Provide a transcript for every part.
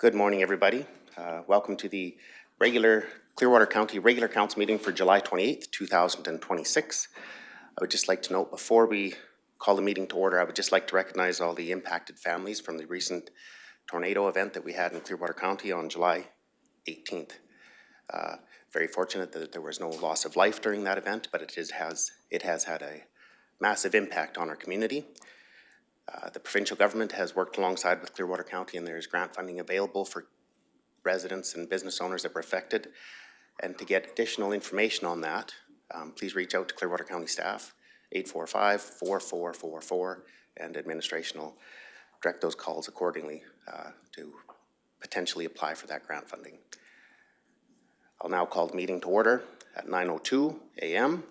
Good morning, everybody. Welcome to the regular Clearwater County Regular Council meeting for July 28th, 2026. I would just like to note before we call the meeting to order, I would just like to recognize all the impacted families from the recent tornado event that we had in Clearwater County on July 18th. Very fortunate that there was no loss of life during that event, but it has had a massive impact on our community. The provincial government has worked alongside with Clearwater County, and there's grant funding available for residents and business owners that were affected. And to get additional information on that, please reach out to Clearwater County staff, 845-4444, and administration will direct those calls accordingly to potentially apply for that grant funding. I'll now call the meeting to order at 9:02 a.m.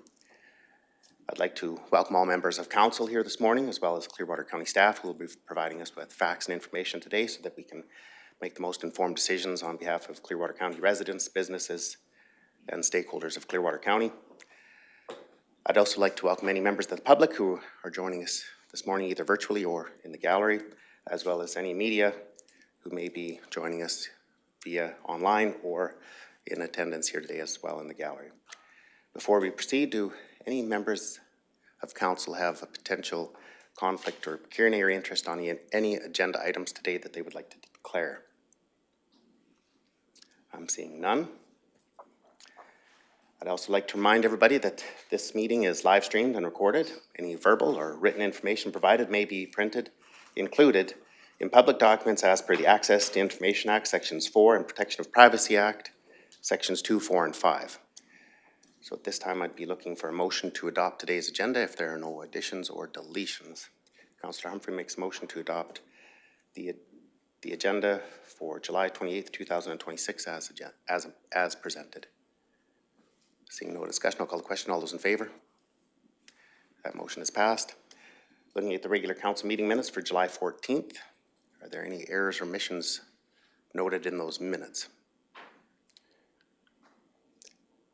I'd like to welcome all members of council here this morning, as well as Clearwater County staff who will be providing us with facts and information today so that we can make the most informed decisions on behalf of Clearwater County residents, businesses, and stakeholders of Clearwater County. I'd also like to welcome any members of the public who are joining us this morning, either virtually or in the gallery, as well as any media who may be joining us via online or in attendance here today as well in the gallery. Before we proceed, do any members of council have a potential conflict or pecuniary interest on any agenda items today that they would like to declare? I'm seeing none. I'd also like to remind everybody that this meeting is live streamed and recorded. Any verbal or written information provided may be included in public documents as per the Access to Information Act, Sections 4, and Protection of Privacy Act, Sections 2, 4, and 5. So at this time, I'd be looking for a motion to adopt today's agenda if there are no additions or deletions. Councillor Humphrey makes a motion to adopt the agenda for July 28th, 2026 as presented. Seeing no discussion, I'll call the question. All those in favor? That motion is passed. Looking at the regular council meeting minutes for July 14th, are there any errors or omissions noted in those minutes?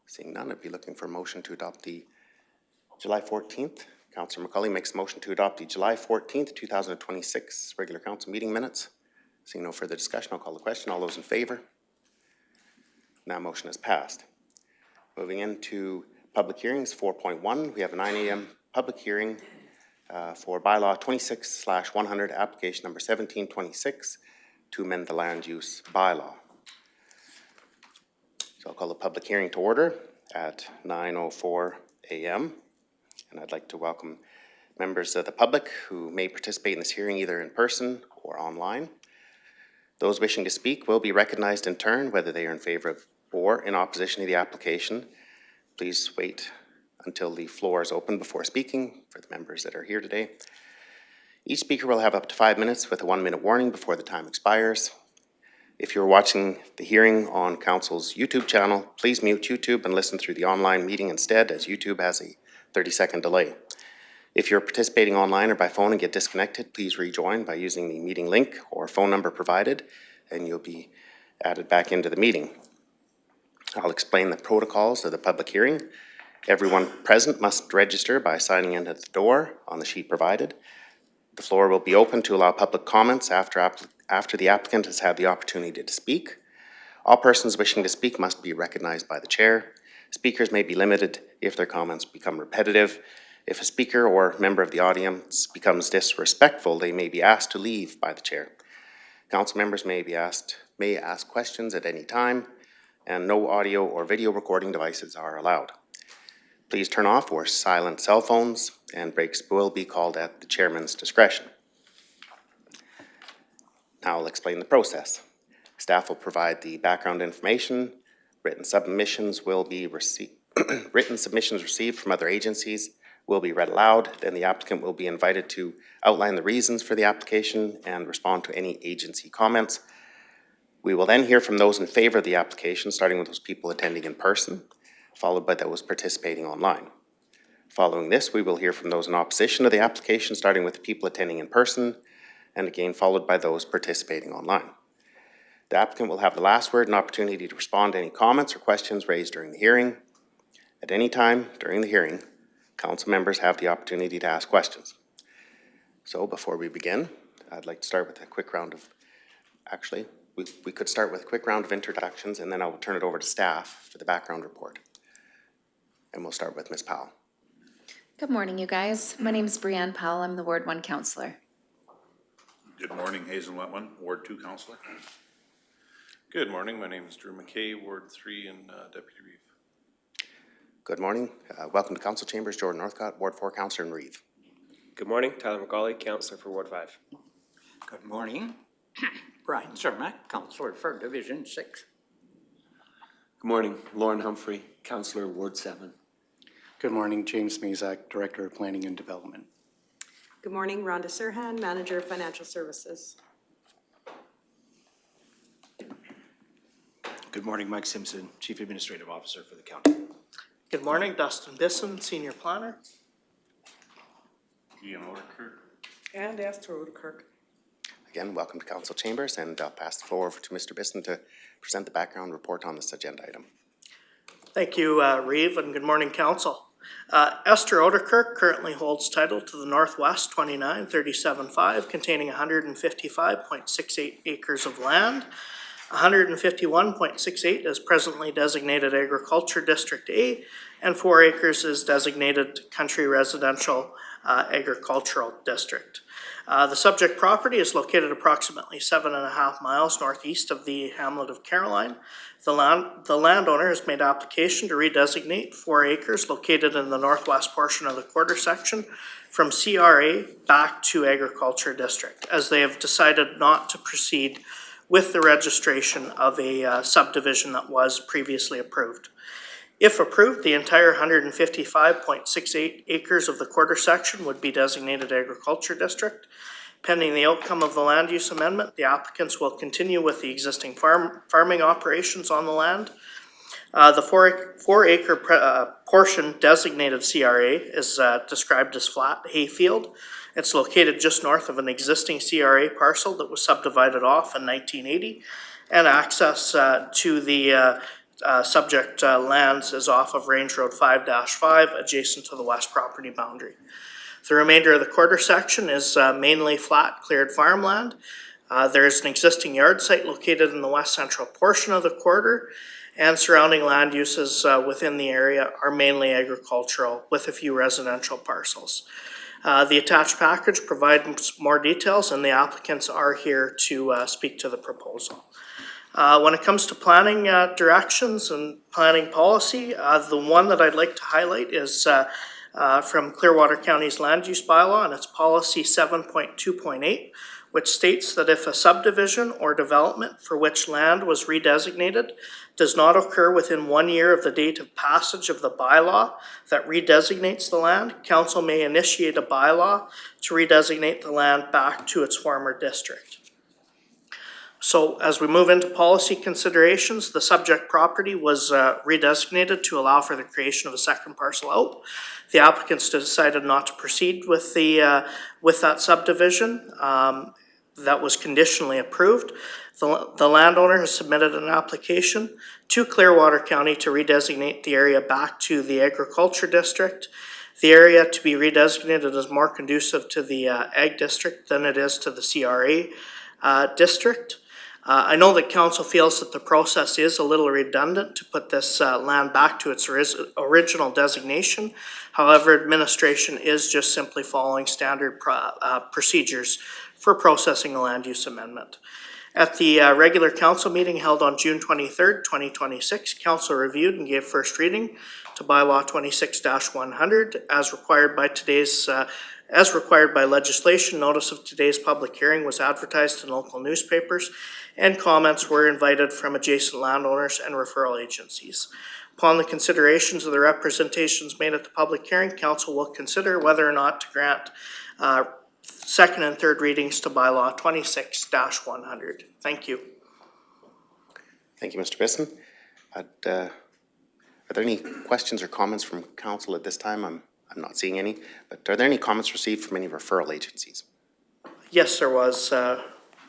Seeing none, I'd be looking for a motion to adopt the July 14th. Councillor McCauley makes a motion to adopt the July 14th, 2026 regular council meeting minutes. Seeing no further discussion, I'll call the question. All those in favor? That motion is passed. Moving into public hearings, 4.1, we have a 9 a.m. public hearing for Bylaw 26/100, application number 1726 to amend the land use bylaw. So I'll call the public hearing to order at 9:04 a.m. And I'd like to welcome members of the public who may participate in this hearing either in person or online. Those wishing to speak will be recognized in turn, whether they are in favor of or in opposition to the application. Please wait until the floor is open before speaking for the members that are here today. Each speaker will have up to 5 minutes with a 1-minute warning before the time expires. If you're watching the hearing on Council's YouTube channel, please mute YouTube and listen through the online meeting instead, as YouTube has a 30-second delay. If you're participating online or by phone and get disconnected, please rejoin by using the meeting link or phone number provided, and you'll be added back into the meeting. I'll explain the protocols of the public hearing. Everyone present must register by signing in at the door on the sheet provided. The floor will be open to allow public comments after the applicant has had the opportunity to speak. All persons wishing to speak must be recognized by the chair. Speakers may be limited if their comments become repetitive. If a speaker or member of the audience becomes disrespectful, they may be asked to leave by the chair. Council members may ask questions at any time, and no audio or video recording devices are allowed. Please turn off or silence cell phones, and breaks will be called at the chairman's discretion. Now I'll explain the process. Staff will provide the background information. Written submissions received from other agencies will be read aloud. Then the applicant will be invited to outline the reasons for the application and respond to any agency comments. We will then hear from those in favor of the application, starting with those people attending in person, followed by those participating online. Following this, we will hear from those in opposition to the application, starting with the people attending in person, and again followed by those participating online. The applicant will have the last word and opportunity to respond to any comments or questions raised during the hearing. At any time during the hearing, council members have the opportunity to ask questions. So before we begin, I'd like to start with a quick round of, we could start with a quick round of introductions, and then I'll turn it over to staff for the background report. And we'll start with Ms. Powell. Good morning, you guys. My name is Brianne Powell. I'm the Ward 1 counselor. Good morning, Hazel Wetman, Ward 2 counselor. Good morning. My name is Drew McKay, Ward 3 and Deputy Reeve. Good morning. Welcome to Council Chambers. Jordan Northcott, Ward 4 counselor in Reeve. Good morning, Tyler McCauley, councillor for Ward 5. Good morning. Brian Cermak, councillor for Division 6. Good morning, Lauren Humphrey, councillor, Ward 7. Good morning, James Mazak, Director of Planning and Development. Good morning, Rhonda Sirhan, Manager of Financial Services. Good morning, Mike Simpson, Chief Administrative Officer for the county. Good morning, Dustin Bisson, Senior Planner. Ian Orkirk. And Esther Odekirk. Again, welcome to Council Chambers, and I'll pass the floor over to Mr. Bisson to present the background report on this agenda item. Thank you, Reeve, and good morning, Council. Esther Odekirk currently holds title to the Northwest 2937-5, containing 155.68 acres of land. 151.68 is presently designated Agriculture District A, and 4 acres is designated Country Residential Agricultural District. The subject property is located approximately 7.5 miles northeast of the hamlet of Caroline. The landowner has made application to redesignate 4 acres located in the northwest portion of the quarter section from CRA back to Agriculture District, as they have decided not to proceed with the registration of a subdivision that was previously approved. If approved, the entire 155.68 acres of the quarter section would be designated Agriculture District. Pending the outcome of the land use amendment, the applicants will continue with the existing farming operations on the land. The 4 acre portion designated CRA is described as flat hayfield. It's located just north of an existing CRA parcel that was subdivided off in 1980, and access to the subject lands is off of Range Road 5-5, adjacent to the west property boundary. The remainder of the quarter section is mainly flat cleared farmland. There is an existing yard site located in the west central portion of the quarter, and surrounding land uses within the area are mainly agricultural, with a few residential parcels. The attached package provides more details, and the applicants are here to speak to the proposal. When it comes to planning directions and planning policy, the one that I'd like to highlight is from Clearwater County's Land Use Bylaw, and it's Policy 7.2.8, which states that if a subdivision or development for which land was redesignated does not occur within 1 year of the date of passage of the bylaw that redesignates the land, council may initiate a bylaw to redesignate the land back to its former district. So as we move into policy considerations, the subject property was redesignated to allow for the creation of a second parcel out. The applicants decided not to proceed with that subdivision. That was conditionally approved. The landowner has submitted an application to Clearwater County to redesignate the area back to the Agriculture District. The area to be redesignated is more conducive to the Ag District than it is to the CRA District. I know that council feels that the process is a little redundant to put this land back to its original designation. However, administration is just simply following standard procedures for processing a land use amendment. At the regular council meeting held on June 23rd, 2026, council reviewed and gave first reading to Bylaw 26-100 as required by legislation. Notice of today's public hearing was advertised in local newspapers, and comments were invited from adjacent landowners and referral agencies. Upon the considerations of the representations made at the public hearing, council will consider whether or not to grant second and third readings to Bylaw 26-100. Thank you. Thank you, Mr. Bisson. Are there any questions or comments from council at this time? I'm not seeing any, but are there any comments received from any referral agencies? Yes, there was,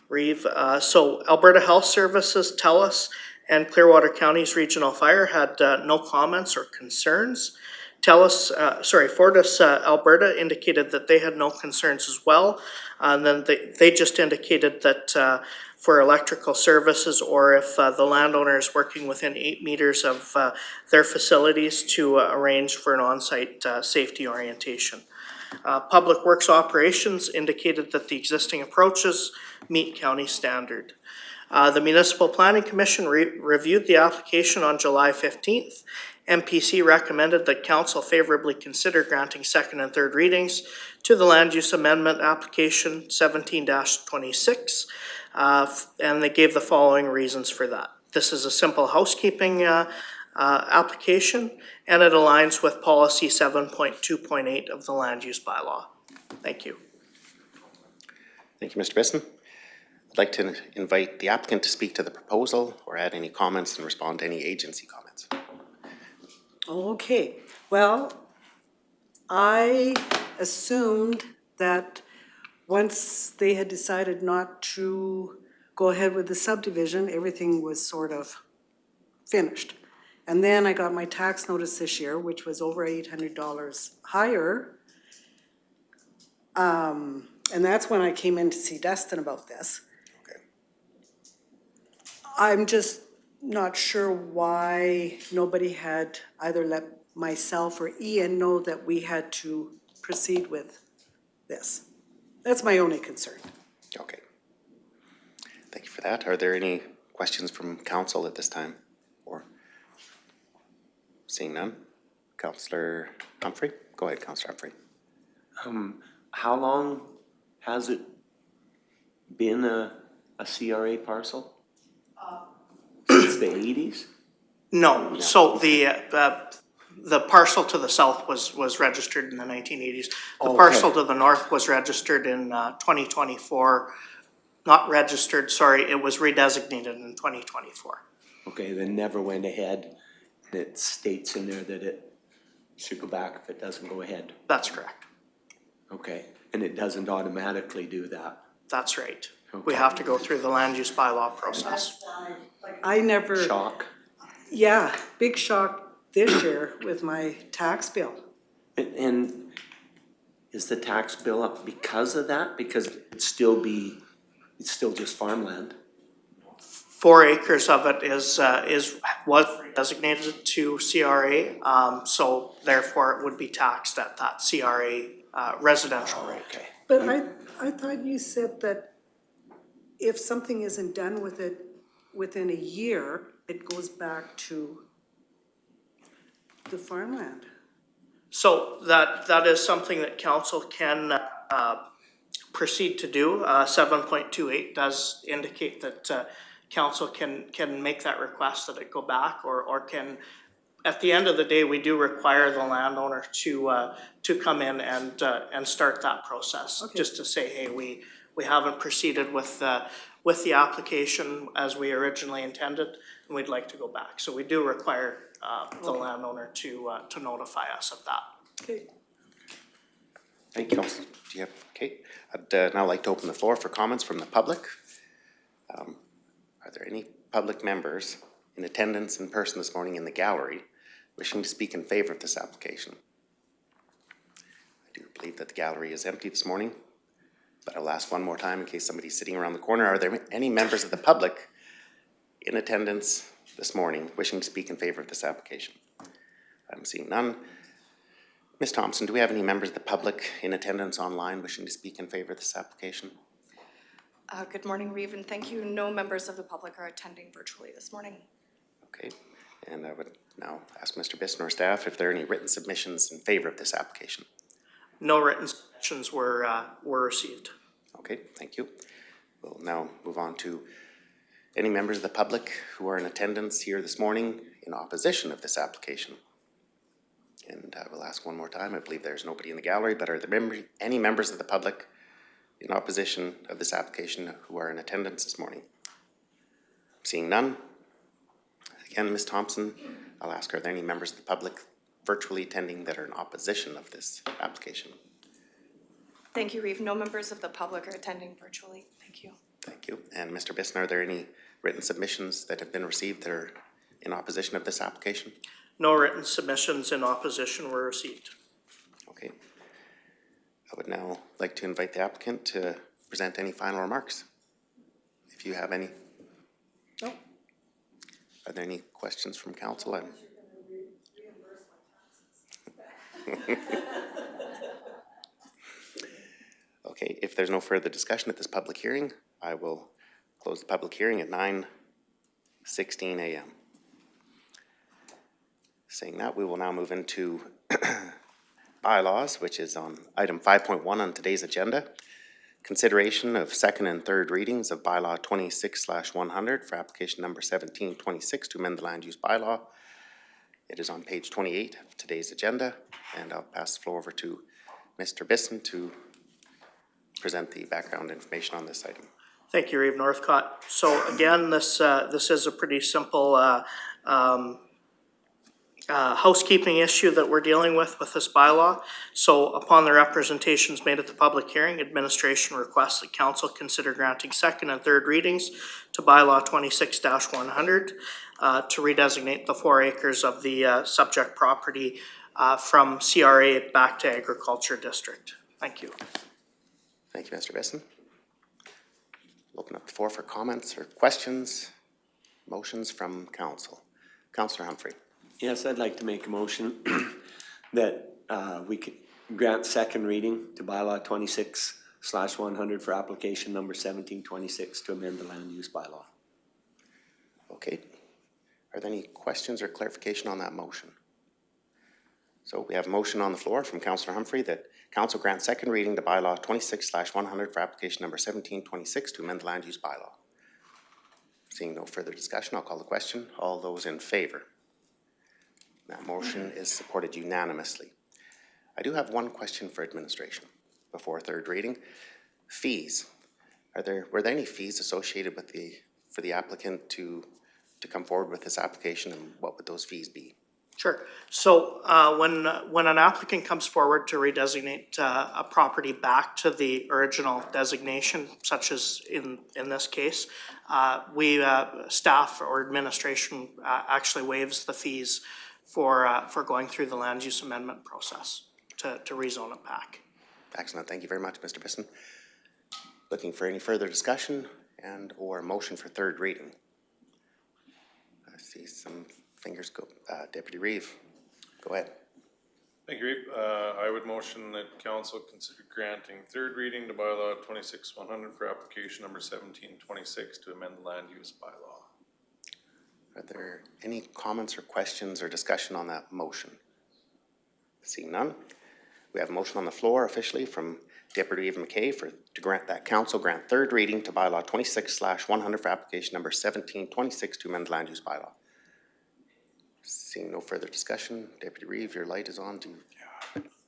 Reeve. So Alberta Health Services, TELUS, and Clearwater County's Regional Fire had no comments or concerns. Fortis Alberta indicated that they had no concerns as well. And then they just indicated that for electrical services, or if the landowner is working within 8 meters of their facilities to arrange for an on-site safety orientation. Public Works Operations indicated that the existing approaches meet county standard. The Municipal Planning Commission reviewed the application on July 15th. MPC recommended that council favorably consider granting second and third readings to the land use amendment application 17-26, and they gave the following reasons for that. This is a simple housekeeping application, and it aligns with policy 7.2.8 of the land use bylaw. Thank you. Thank you, Mr. Bisson. I'd like to invite the applicant to speak to the proposal or add any comments and respond to any agency comments. Okay, well, I assumed that once they had decided not to go ahead with the subdivision, everything was sort of finished. And then I got my tax notice this year, which was over $800 higher. And that's when I came in to see Dustin about this. Okay. I'm just not sure why nobody had either let myself or Ian know that we had to proceed with this. That's my only concern. Okay. Thank you for that. Are there any questions from council at this time? Or seeing none? Councillor Humphrey? Go ahead, Councillor Humphrey. How long has it been a CRA parcel? Since the 80s? No, so the parcel to the south was registered in the 1980s. The Okay. parcel to the north was registered in 2024. Not registered, sorry, it was redesignated in 2024. Okay, then never went ahead. It states in there that it should go back if it doesn't go ahead. That's correct. Okay, and it doesn't automatically do that. That's right. We Okay. have to go through the land use bylaw process. I never, Shock. yeah, big shock this year with my tax bill. And is the tax bill up because of that? Because it's still just farmland. 4 acres of it was designated to CRA, so therefore it would be taxed at that CRA residential rate. Okay. But I thought you said that if something isn't done with it within a year, it goes back to the farmland. So that is something that council can proceed to do. 7.28 does indicate that council can make that request that it go back, or can, at the end of the day, we do require the landowner to come in and start that process. Okay. Just to say, hey, we haven't proceeded with the application as we originally intended, and we'd like to go back. So we do require the landowner to notify us of that. Okay. Thank you. Councillor, do you have, okay. I'd now like to open the floor for comments from the public. Are there any public members in attendance in person this morning in the gallery wishing to speak in favor of this application? I do believe that the gallery is empty this morning, but I'll ask one more time in case somebody's sitting around the corner. Are there any members of the public in attendance this morning wishing to speak in favor of this application? I'm seeing none. Ms. Thompson, do we have any members of the public in attendance online wishing to speak in favor of this application? Good morning, Reeve, and thank you. No members of the public are attending virtually this morning. Okay, and I would now ask Mr. Bisson or staff if there are any written submissions in favor of this application. No written submissions were received. Okay, thank you. We'll now move on to any members of the public who are in attendance here this morning in opposition of this application. And I will ask one more time, I believe there's nobody in the gallery, but are there any members of the public in opposition of this application who are in attendance this morning? Seeing none. Again, Ms. Thompson, I'll ask, are there any members of the public virtually attending that are in opposition of this application? Thank you, Reeve. No members of the public are attending virtually. Thank you. Thank you. And Mr. Bisson, are there any written submissions that have been received that are in opposition of this application? No written submissions in opposition were received. Okay. I would now like to invite the applicant to present any final remarks, if if you have any. No. Are there any questions from council? Okay, if there's no further discussion at this public hearing, I will close the public hearing at 9:16 a.m. Saying that, we will now move into bylaws, which is on item 5.1 on today's agenda. Consideration of second and third readings of bylaw 26/100 for application number 1726 to amend the land use bylaw. It is on page 28 of today's agenda, and I'll pass the floor over to Mr. Bisson to present the background information on this item. Thank you, Reeve Northcott. So again, this is a pretty simple housekeeping issue that we're dealing with this bylaw. So upon the representations made at the public hearing, administration requests that council consider granting second and third readings to bylaw 26-100 to redesignate the 4 acres of the subject property from CRA back to agriculture district. Thank you. Thank you, Mr. Bisson. Open up the floor for comments or questions, motions from council. Councillor Humphrey. Yes, I'd like to make a motion that we could grant second reading to bylaw 26/100 for application number 1726 to amend the land use bylaw. Okay. Are there any questions or clarification on that motion? So we have a motion on the floor from Councillor Humphrey that council grant second reading to bylaw 26/100 for application number 1726 to amend the land use bylaw. Seeing no further discussion, I'll call the question. All those in favor? That motion is supported unanimously. I do have one question for administration before third reading. Fees. Were there any fees associated with for the applicant to come forward with this application, and what would those fees be? Sure. So when an applicant comes forward to redesignate a property back to the original designation, such as in this case, we staff or administration actually waives the fees for going through the land use amendment process to rezone it back. Excellent. Thank you very much, Mr. Bisson. Looking for any further discussion and or motion for third reading? I see some fingers go. Deputy Reeve, go ahead. Thank you, Reeve. I would motion that council consider granting third reading to bylaw 26/100 for application number 1726 to amend the land use bylaw. Are there any comments or questions or discussion on that motion? Seeing none, we have a motion on the floor officially from Deputy Reeve McKay to grant that council grant third reading to bylaw 26/100 for application number 1726 to amend the land use bylaw. Seeing no further discussion, Deputy Reeve, your light is on.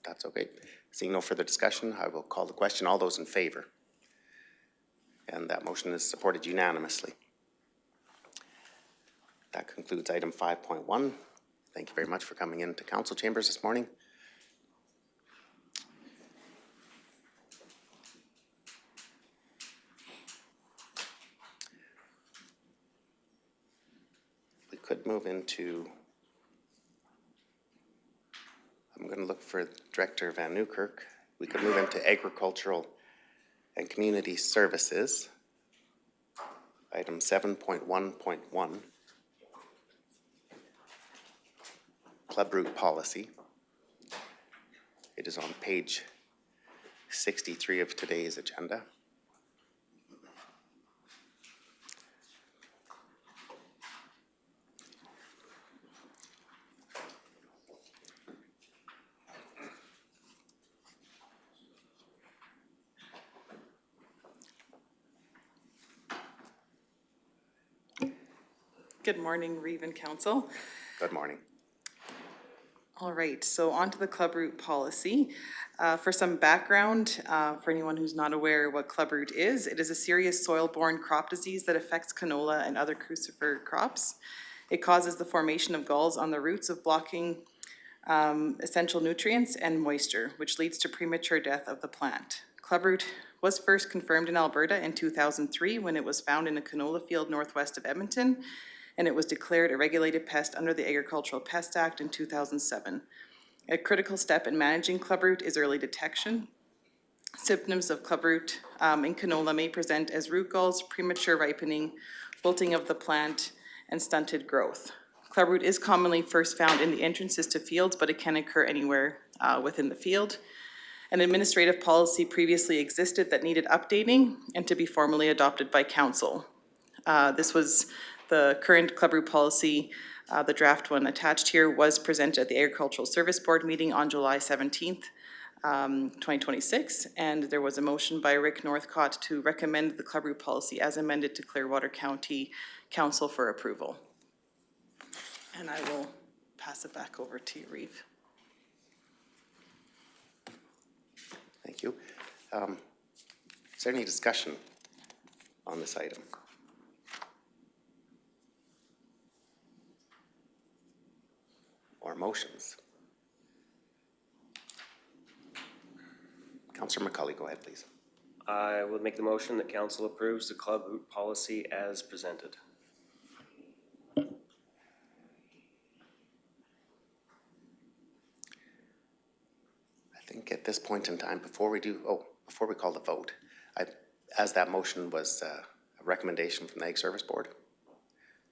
That's okay. Seeing no further discussion, I will call the question. All those in favor? And that motion is supported unanimously. That concludes item 5.1. Thank you very much for coming into council chambers this morning. We could move into, I'm going to look for Director Van Newkirk. We could move into agricultural and community services. Item 7.1.1. Clubroot Policy. It is on page 63 of today's agenda. Good morning, Reeve and Council. Good morning. All right, so on to the Clubroot Policy. For some background, for anyone who's not aware what Clubroot is, it is a serious soil-borne crop disease that affects canola and other crucifer crops. It causes the formation of galls on the roots of blocking essential nutrients and moisture, which leads to premature death of the plant. Clubroot was first confirmed in Alberta in 2003 when it was found in a canola field northwest of Edmonton, and it was declared a regulated pest under the Agricultural Pest Act in 2007. A critical step in managing clubroot is early detection. Symptoms of clubroot in canola may present as root galls, premature ripening, wilting of the plant, and stunted growth. Clubroot is commonly first found in the entrances to fields, but it can occur anywhere within the field. An administrative policy previously existed that needed updating and to be formally adopted by council. This was the current Clubroot policy. The draft one attached here was presented at the Agricultural Service Board meeting on July 17th, 2026, and there was a motion by Rick Northcott to recommend the Clubroot policy as amended to Clearwater County Council for approval. And I will pass it back over to you, Reeve. Thank you. Is there any discussion on this item? Or motions? Councillor McCauley, go ahead, please. I will make the motion that council approves the Clubroot policy as presented. I think at this point in time, before we call the vote, as that motion was a recommendation from the Ag Service Board,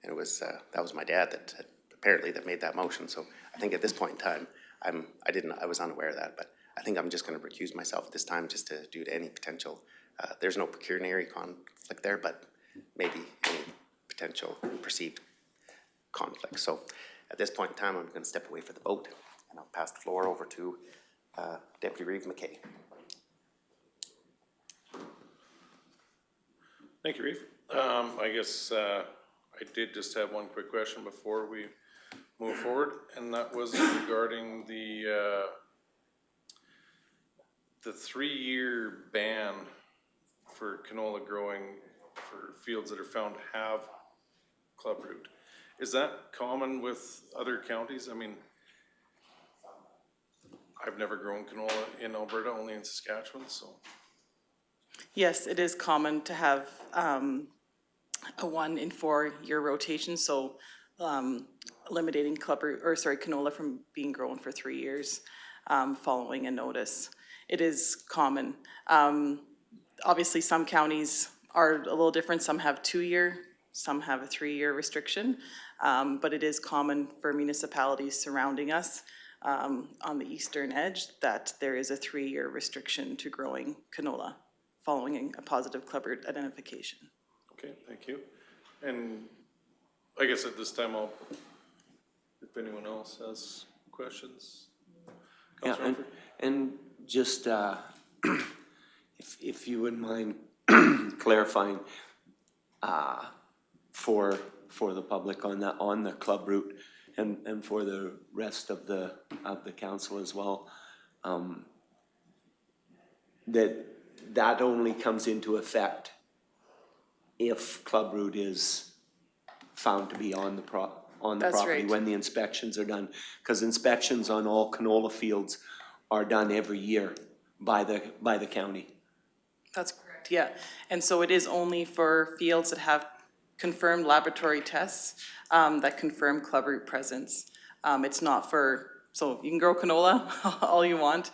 and it was that was my dad that made that motion. So I think at this point in time, I was unaware of that, but I think I'm just going to recuse myself at this time just due to any potential. There's no pecuniary conflict there, but maybe any potential perceived conflict. So at this point in time, I'm going to step away for the vote, and I'll pass the floor over to Deputy Reeve McKay. Thank you, Reeve. I guess I did just have one quick question before we move forward, and that was regarding the 3-year ban for canola growing for fields that are found to have clubroot. Is that common with other counties? I mean, I've never grown canola in Alberta, only in Saskatchewan, so. Yes, it is common to have a 1 in 4 year rotation, so eliminating canola from being grown for 3 years following a notice. It is common. Obviously, some counties are a little different. Some have 2-year, some have a 3-year restriction, but it is common for municipalities surrounding us on the eastern edge that there is a 3-year restriction to growing canola following a positive clubroot identification. Okay, thank you. And I guess at this time, if anyone else has questions. Yeah, and just if you wouldn't mind clarifying for the public on the clubroot and for the rest of the council as well, that only comes into effect if clubroot is found to be on the That's property right. when the inspections are done. Because inspections on all canola fields are done every year by the county. That's correct, yeah. And so it is only for fields that have confirmed laboratory tests that confirm clubroot presence. It's not so you can grow canola all you want.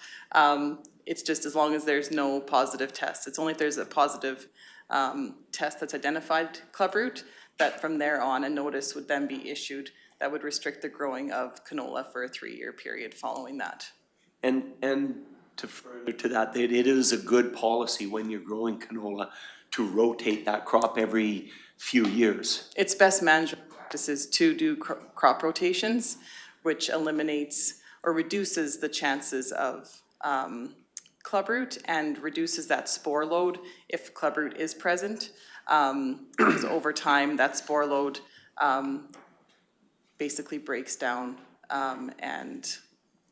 It's just as long as there's no positive test. It's only if there's a positive test that's identified clubroot that from there on a notice would then be issued that would restrict the growing of canola for a 3-year period following that. And to further to that, it is a good policy when you're growing canola to rotate that crop every few years. It's best management practices to do crop rotations, which eliminates or reduces the chances of clubroot and reduces that spore load if clubroot is present. Because over time, that spore load basically breaks down and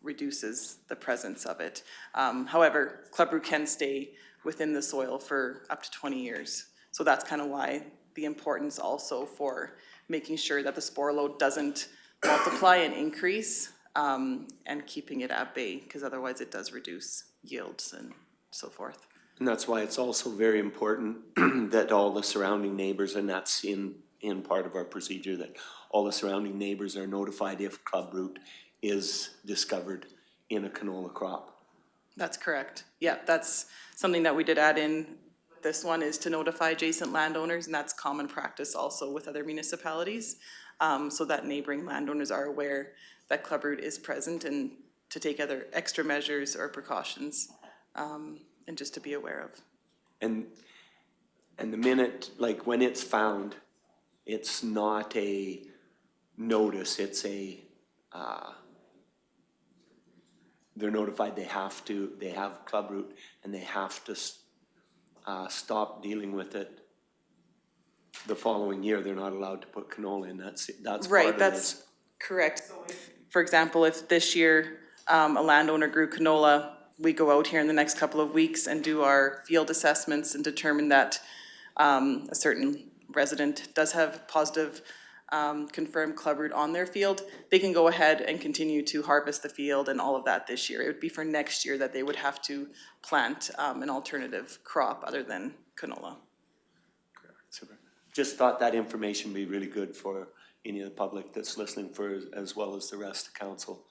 reduces the presence of it. However, clubroot can stay within the soil for up to 20 years. So that's kind of why the importance also for making sure that the spore load doesn't multiply and increase and keeping it at bay, because otherwise it does reduce yields and so forth. And that's why it's also very important that all the surrounding neighbors, and that's in part of our procedure, that all the surrounding neighbors are notified if clubroot is discovered in a canola crop. That's correct. Yeah, that's something that we did add in. This one is to notify adjacent landowners, and that's common practice also with other municipalities, so that neighboring landowners are aware that Clubroot is present and to take other extra measures or precautions, and just to be aware of. And the minute, like when it's found, it's not a notice, it's a, they're notified they have Clubroot and they have to stop dealing with it the following year. They're not allowed to put canola in. That's part Right, of that's this. correct. So if, for example, if this year a landowner grew canola, we go out here in the next couple of weeks and do our field assessments and determine that a certain resident does have positive confirmed Clubroot on their field, they can go ahead and continue to harvest the field and all of that this year. It would be for next year that they would have to plant an alternative crop other than canola. Super. Just thought that information would be really good for any of the public that's listening, for as well as the rest of the council,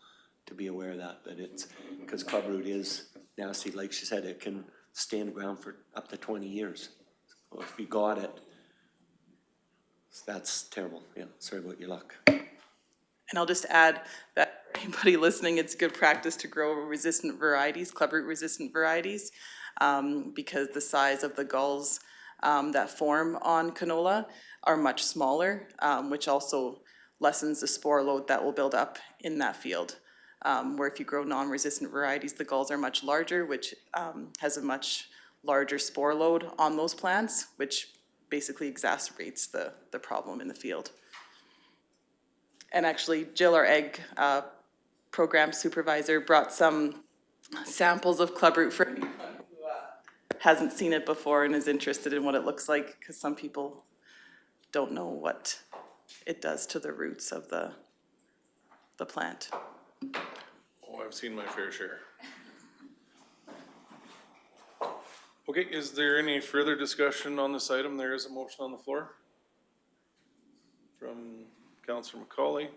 to be aware of that it's, because Clubroot is nasty, like she said, it can stay in the ground for up to 20 years. So if you got it, that's terrible. Yeah, sorry about your luck. And I'll just add that for anybody listening, it's good practice to grow resistant varieties, Clubroot resistant varieties, because the size of the galls that form on canola are much smaller, which also lessens the spore load that will build up in that field. Where if you grow non-resistant varieties, the galls are much larger, which has a much larger spore load on those plants, which basically exacerbates the problem in the field. And actually, Jill, our egg program supervisor, brought some samples of Clubroot for anyone who hasn't seen it before and is interested in what it looks like, because some people don't know what it does to the roots of the plant. Oh, I've seen my fair share. Okay, is there any further discussion on this item? There is a motion on the floor from Councillor McCauley.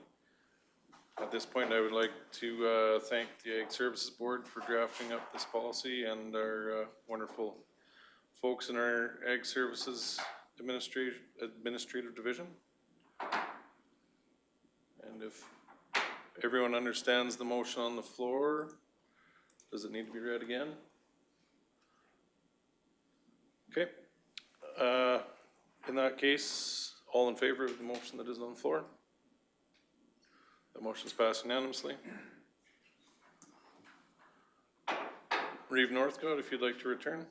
At this point, I would like to thank the Ag Services Board for drafting up this policy, and our wonderful folks in our Ag Services Administrative Division. And if everyone understands the motion on the floor, does it need to be read again? Okay. In that case, all in favor of the motion that is on the floor? The motion is passed unanimously. Reeve Northcote, if you'd like to return.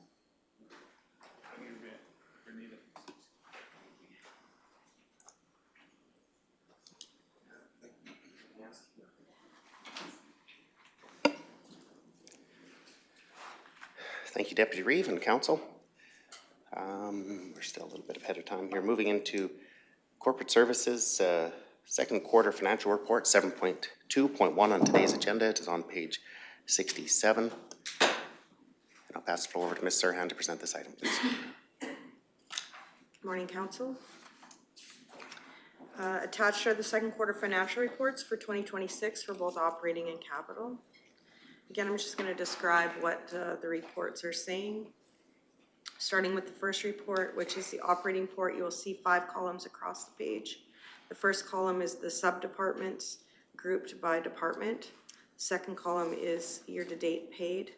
Thank you, Deputy Reeve and Council. We're still a little bit ahead of time here. Moving into Corporate Services, second quarter financial report, 7.2.1 on today's agenda. It is on page 67. And I'll pass the floor over to Ms. Sirhan to present this item, please. Good morning, Council. Attached are the second quarter financial reports for 2026 for both operating and capital. Again, I'm just going to describe what the reports are saying. Starting with the first report, which is the operating report, you will see 5 columns across the page. The first column is the sub-departments grouped by department. The second column is year-to-date paid.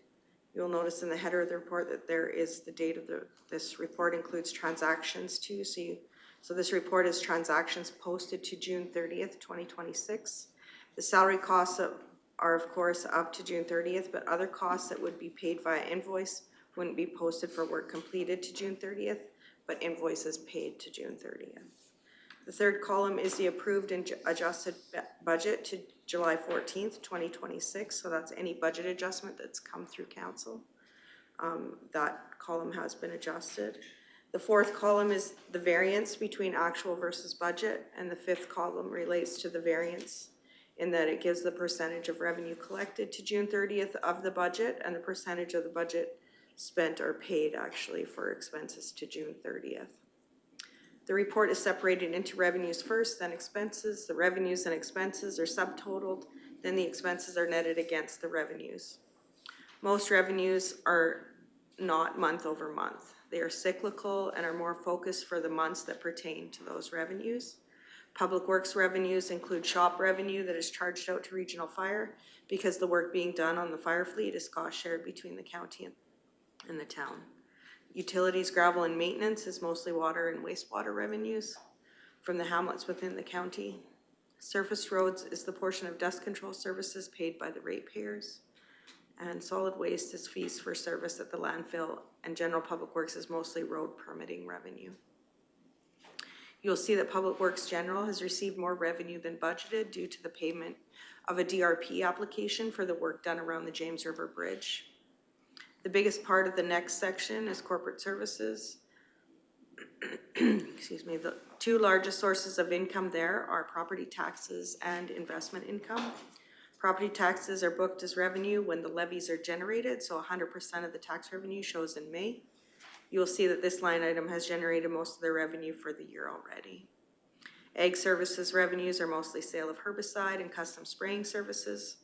You'll notice in the header of the report that there is the date of this report includes transactions too. So this report is transactions posted to June 30th, 2026. The salary costs are of course up to June 30th, but other costs that would be paid via invoice wouldn't be posted for work completed to June 30th, but invoices paid to June 30th. The third column is the approved and adjusted budget to July 14th, 2026. So that's any budget adjustment that's come through council. That column has been adjusted. The fourth column is the variance between actual versus budget, and the fifth column relates to the variance in that it gives the percentage of revenue collected to June 30th of the budget and the percentage of the budget spent or paid actually for expenses to June 30th. The report is separated into revenues first, then expenses. The revenues and expenses are subtotaled, then the expenses are netted against the revenues. Most revenues are not month over month. They are cyclical and are more focused for the months that pertain to those revenues. Public Works revenues include shop revenue that is charged out to regional fire because the work being done on the fire fleet is cost shared between the county and the town. Utilities, gravel, and maintenance is mostly water and wastewater revenues from the hamlets within the county. Surface roads is the portion of dust control services paid by the ratepayers. And solid waste is fees for service at the landfill, and general public works is mostly road permitting revenue. You'll see that Public Works General has received more revenue than budgeted due to the payment of a DRP application for the work done around the James River Bridge. The biggest part of the next section is corporate services. Excuse me, the two largest sources of income there are property taxes and investment income. Property taxes are booked as revenue when the levies are generated, so 100% of the tax revenue shows in May. You will see that this line item has generated most of their revenue for the year already. Ag services revenues are mostly sale of herbicide and custom spraying services.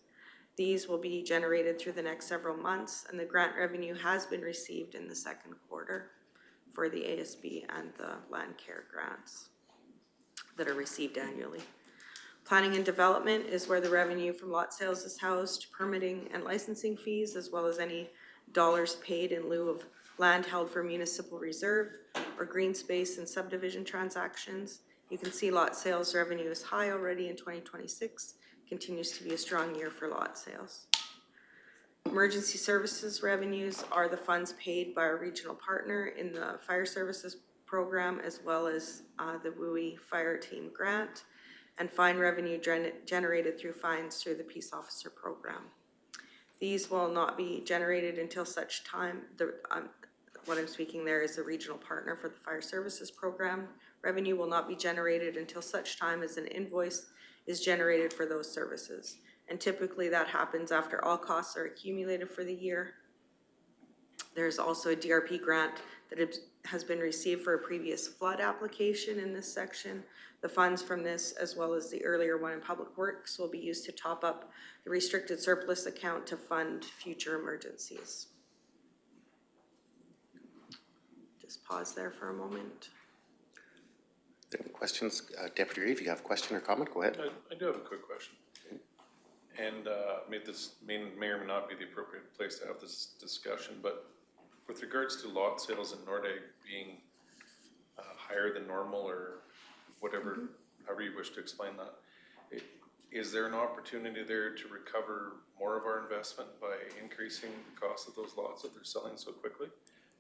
These will be generated through the next several months, and the grant revenue has been received in the second quarter for the ASB and the land care grants that are received annually. Planning and development is where the revenue from lot sales is housed, permitting and licensing fees, as well as any dollars paid in lieu of land held for municipal reserve or green space and subdivision transactions. You can see lot sales revenue is high already in 2026, continues to be a strong year for lot sales. Emergency services revenues are the funds paid by our regional partner in the fire services program, as well as the WUI Fire Team Grant, and fine revenue generated through fines through the Peace Officer Program. These will not be generated until such time, what I'm speaking there is the regional partner for the Fire Services Program. Revenue will not be generated until such time as an invoice is generated for those services. And typically that happens after all costs are accumulated for the year. There's also a DRP grant that has been received for a previous flood application in this section. The funds from this, as well as the earlier one in Public Works, will be used to top up the restricted surplus account to fund future emergencies. Just pause there for a moment. Any questions? Deputy Reeve, if you have a question or comment, go ahead. I do have a quick question. And this may or may not be the appropriate place to have this discussion, but with regards to lot sales in Nordeg being higher than normal or whatever, however you wish to explain that, is there an opportunity there to recover more of our investment by increasing the cost of those lots that they're selling so quickly?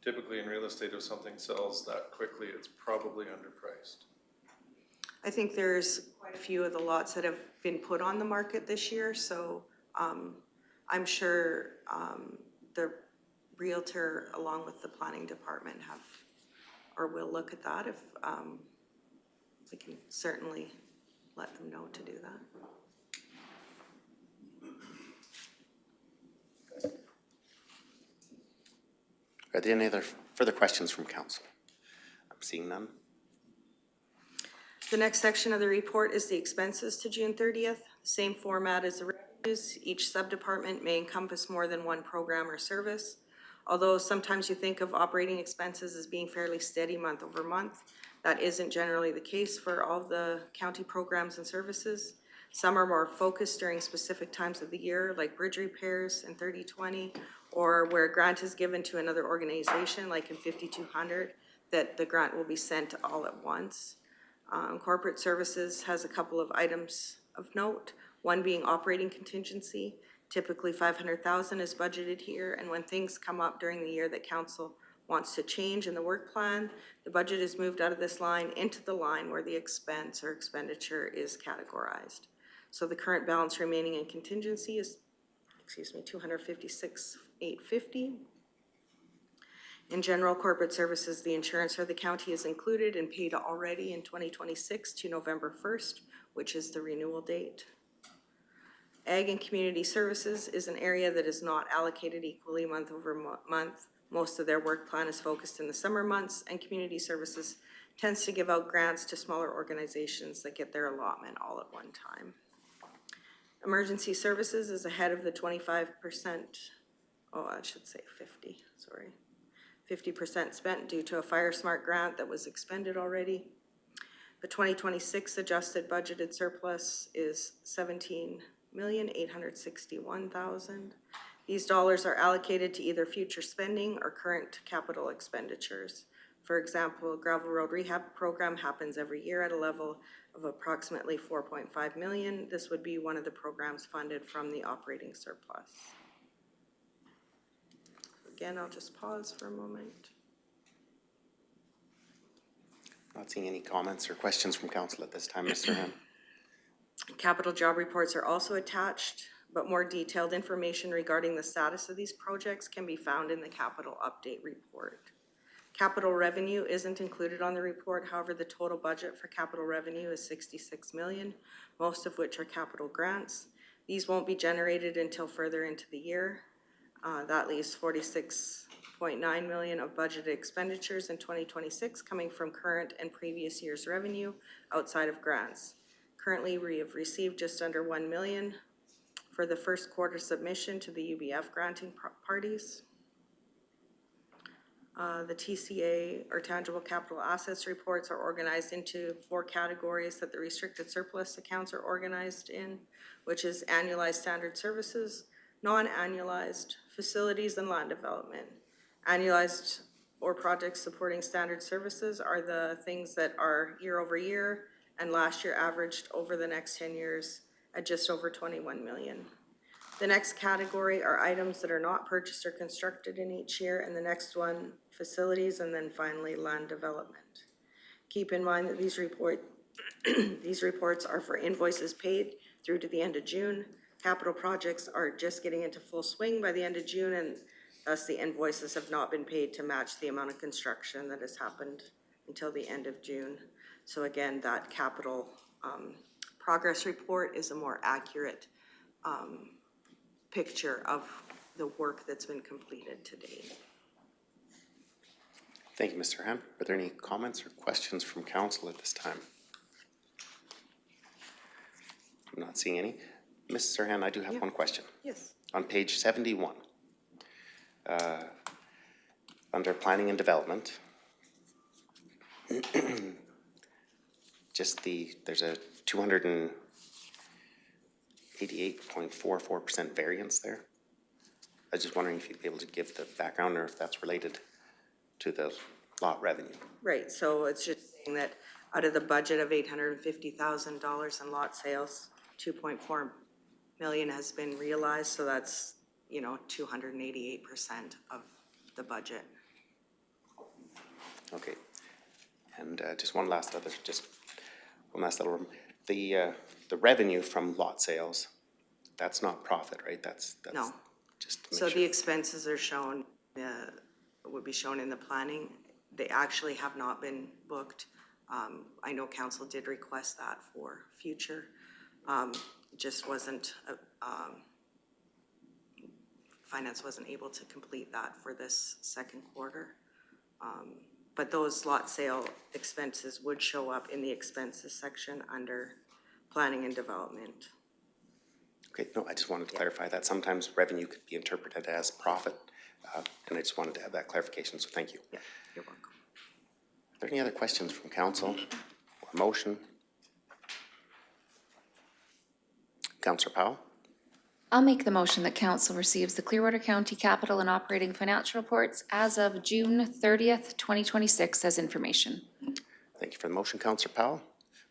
Typically in real estate, if something sells that quickly, it's probably underpriced. I think there's quite a few of the lots that have been put on the market this year, so I'm sure the realtor along with the planning department have, or will look at that if we can certainly let them know to do that. Are there any other further questions from council? I'm seeing none. The next section of the report is the expenses to June 30th. Same format as the revenues. Each sub-department may encompass more than one program or service. Although sometimes you think of operating expenses as being fairly steady month over month, that isn't generally the case for all the county programs and services. Some are more focused during specific times of the year, like bridge repairs in 3020, or where a grant is given to another organization, like in 5200, that the grant will be sent all at once. Corporate services has a couple of items of note, one being operating contingency. Typically 500,000 is budgeted here, and when things come up during the year that council wants to change in the work plan, the budget is moved out of this line into the line where the expense or expenditure is categorized. So the current balance remaining in contingency is, $256,850. In general corporate services, the insurance for the county is included and paid already in 2026 to November 1st, which is the renewal date. Ag and community services is an area that is not allocated equally month over month. Most of their work plan is focused in the summer months, and community services tends to give out grants to smaller organizations that get their allotment all at one time. Emergency services is ahead of the 25% I should say 50, sorry. 50% spent due to a Fire Smart grant that was expended already. The 2026 adjusted budgeted surplus is $17,861,000. These dollars are allocated to either future spending or current capital expenditures. For example, gravel road rehab program happens every year at a level of approximately 4.5 million. This would be one of the programs funded from the operating surplus. Again, I'll just pause for a moment. Not seeing any comments or questions from council at this time, Ms. Serhan. Capital job reports are also attached, but more detailed information regarding the status of these projects can be found in the capital update report. Capital revenue isn't included on the report. However, the total budget for capital revenue is 66 million, most of which are capital grants. These won't be generated until further into the year. That leaves 46.9 million of budgeted expenditures in 2026 coming from current and previous year's revenue outside of grants. Currently, we have received just under 1 million for the first quarter submission to the UBF granting parties. The TCA, or Tangible Capital Assets reports, are organized into 4 categories that the restricted surplus accounts are organized in, which is annualized standard services, non-annualized, facilities and land development. Annualized or projects supporting standard services are the things that are year over year and last year averaged over the next 10 years at just over 21 million. The next category are items that are not purchased or constructed in each year, and the next one, facilities, and then finally land development. Keep in mind that these reports are for invoices paid through to the end of June. Capital projects are just getting into full swing by the end of June, and thus the invoices have not been paid to match the amount of construction that has happened until the end of June. So again, that capital progress report is a more accurate picture of the work that's been completed to date. Thank you, Mr. Serhan. Are there any comments or questions from council at this time? I'm not seeing any. Ms. Serhan, I do have one question. Yes. On page 71, under planning and development, there's a 288.44% variance there. I was just wondering if you'd be able to give the background or if that's related to the lot revenue. Right, so it's just saying that out of the budget of $850,000 in lot sales, 2.4 million has been realized, so that's, 288% of the budget. Okay. And just one last little, the revenue from lot sales, that's not profit, right? That's No. just to make So sure. the expenses are shown, would be shown in the planning. They actually have not been booked. I know council did request that for future. Just wasn't, finance wasn't able to complete that for this second quarter. But those lot sale expenses would show up in the expenses section under planning and development. Okay, no, I just wanted to clarify that. Sometimes revenue could be interpreted as profit, and I just wanted to have that clarification, so thank you. Yeah, you're welcome. Are there any other questions from council or motion? Councillor Powell? I'll make the motion that council receives the Clearwater County capital and operating financial reports as of June 30th, 2026 as information. Thank you for the motion, Councillor Powell.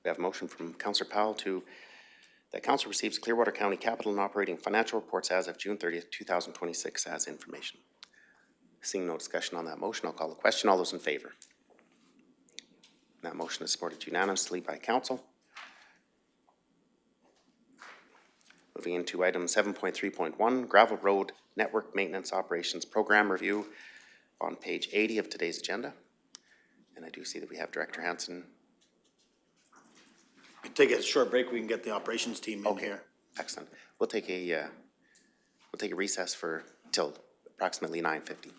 We have a motion from Councillor Powell that council receives Clearwater County capital and operating financial reports as of June 30th, 2026 as information. Seeing no discussion on that motion, I'll call the question. All those in favor? That motion is supported unanimously by council. Moving into item 7.3.1, Gravel Road Network Maintenance Operations Program Review on page 80 of today's agenda. And I do see that we have Director Hansen. Take a short break, we can get the operations team in here. Excellent. We'll take a recess till approximately 9:50.